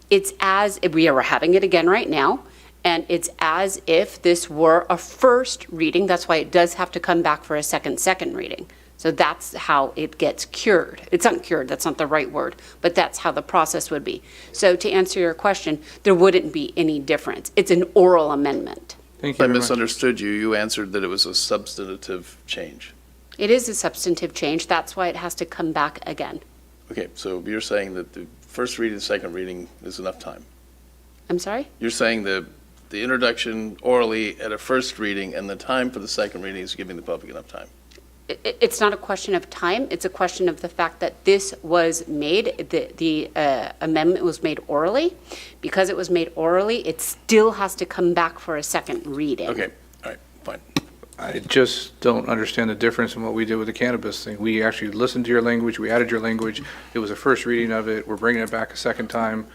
It's as, we are having it again right now, and it's as if this were a first reading. That's why it does have to come back for a second reading. So that's how it gets cured. It's not cured, that's not the right word, but that's how the process would be. So to answer your question, there wouldn't be any difference. It's an oral amendment. Thank you I very much. misunderstood you. You answered that it was a substantive change. It is a substantive change. That's why it has to come back again. Okay, so you're saying that the first reading, second reading is enough time? I'm sorry? You're saying the introduction orally at a first reading and the time for the second reading is giving the public enough time? It's not a question of time. It's a question of the fact that this was made, the amendment was made orally. Because it was made orally, it still has to come back for a second reading. Okay, all right, fine. I just don't understand the difference in what we did with the cannabis thing. We actually listened to your language, we added your language. It was a first reading of it. We're bringing it back a second time.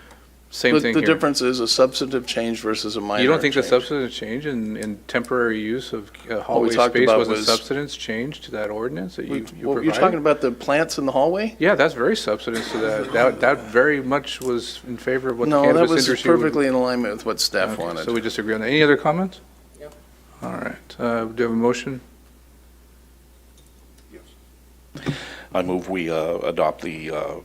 Same thing The here. difference is a substantive change versus a minor You don't think the change. substantive change in temporary use of What hallway we talked space about was a was- substance change to that ordinance that you Well, provided? you're talking about the plants in the hallway? Yeah, that's very substance to that. That very much was in favor of what the No, cannabis that was industry would. perfectly in alignment with what staff Okay, wanted. so we disagree on that. Any other comments? All right, do you have a motion? I move we adopt the, how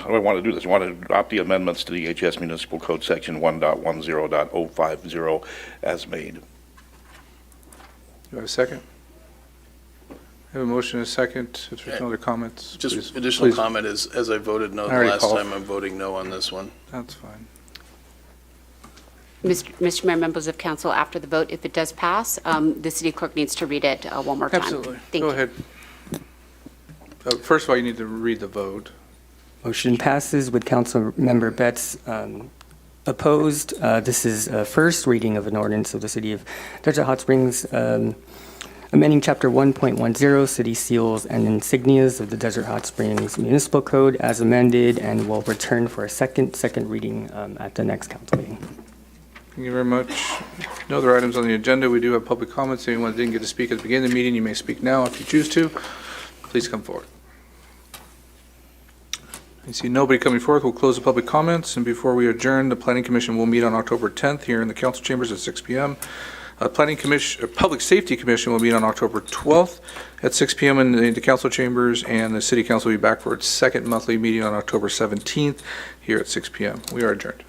do I want to do this? You want to adopt the amendments to the HS Municipal Code Section 1.10.050 as made. Do I have a second? I have a motion and a second. If there's no other comments, Just please- additional please. comment is, as I voted no I the already last called. time, I'm voting no on this one. That's fine. Mr. Mayor, members of council, after the vote, if it does pass, the city clerk needs to read it one more time. Absolutely. Thank Go you. ahead. First of all, you need to read the vote. Motion passes with Councilmember Betts opposed. This is a first reading of an ordinance of the City of Desert Hot Springs, amending Chapter 1.10, City Seals and Insignias of the Desert Hot Springs Municipal Code as amended, and will return for a second reading at the next council meeting. Thank you very much. No other items on the agenda. We do have public comments. Anyone that didn't get to speak at the beginning of the meeting, you may speak now if you choose to. Please come forward. I see nobody coming forth. We'll close the public comments, and before we adjourn, the Planning Commission will meet on October 10th here in the council chambers at 6 p.m. Public Safety Commission will meet on October 12th at 6 p.m. in the council chambers, and the City Council will be back for its second monthly meeting on October 17th here at 6 p.m. We are adjourned.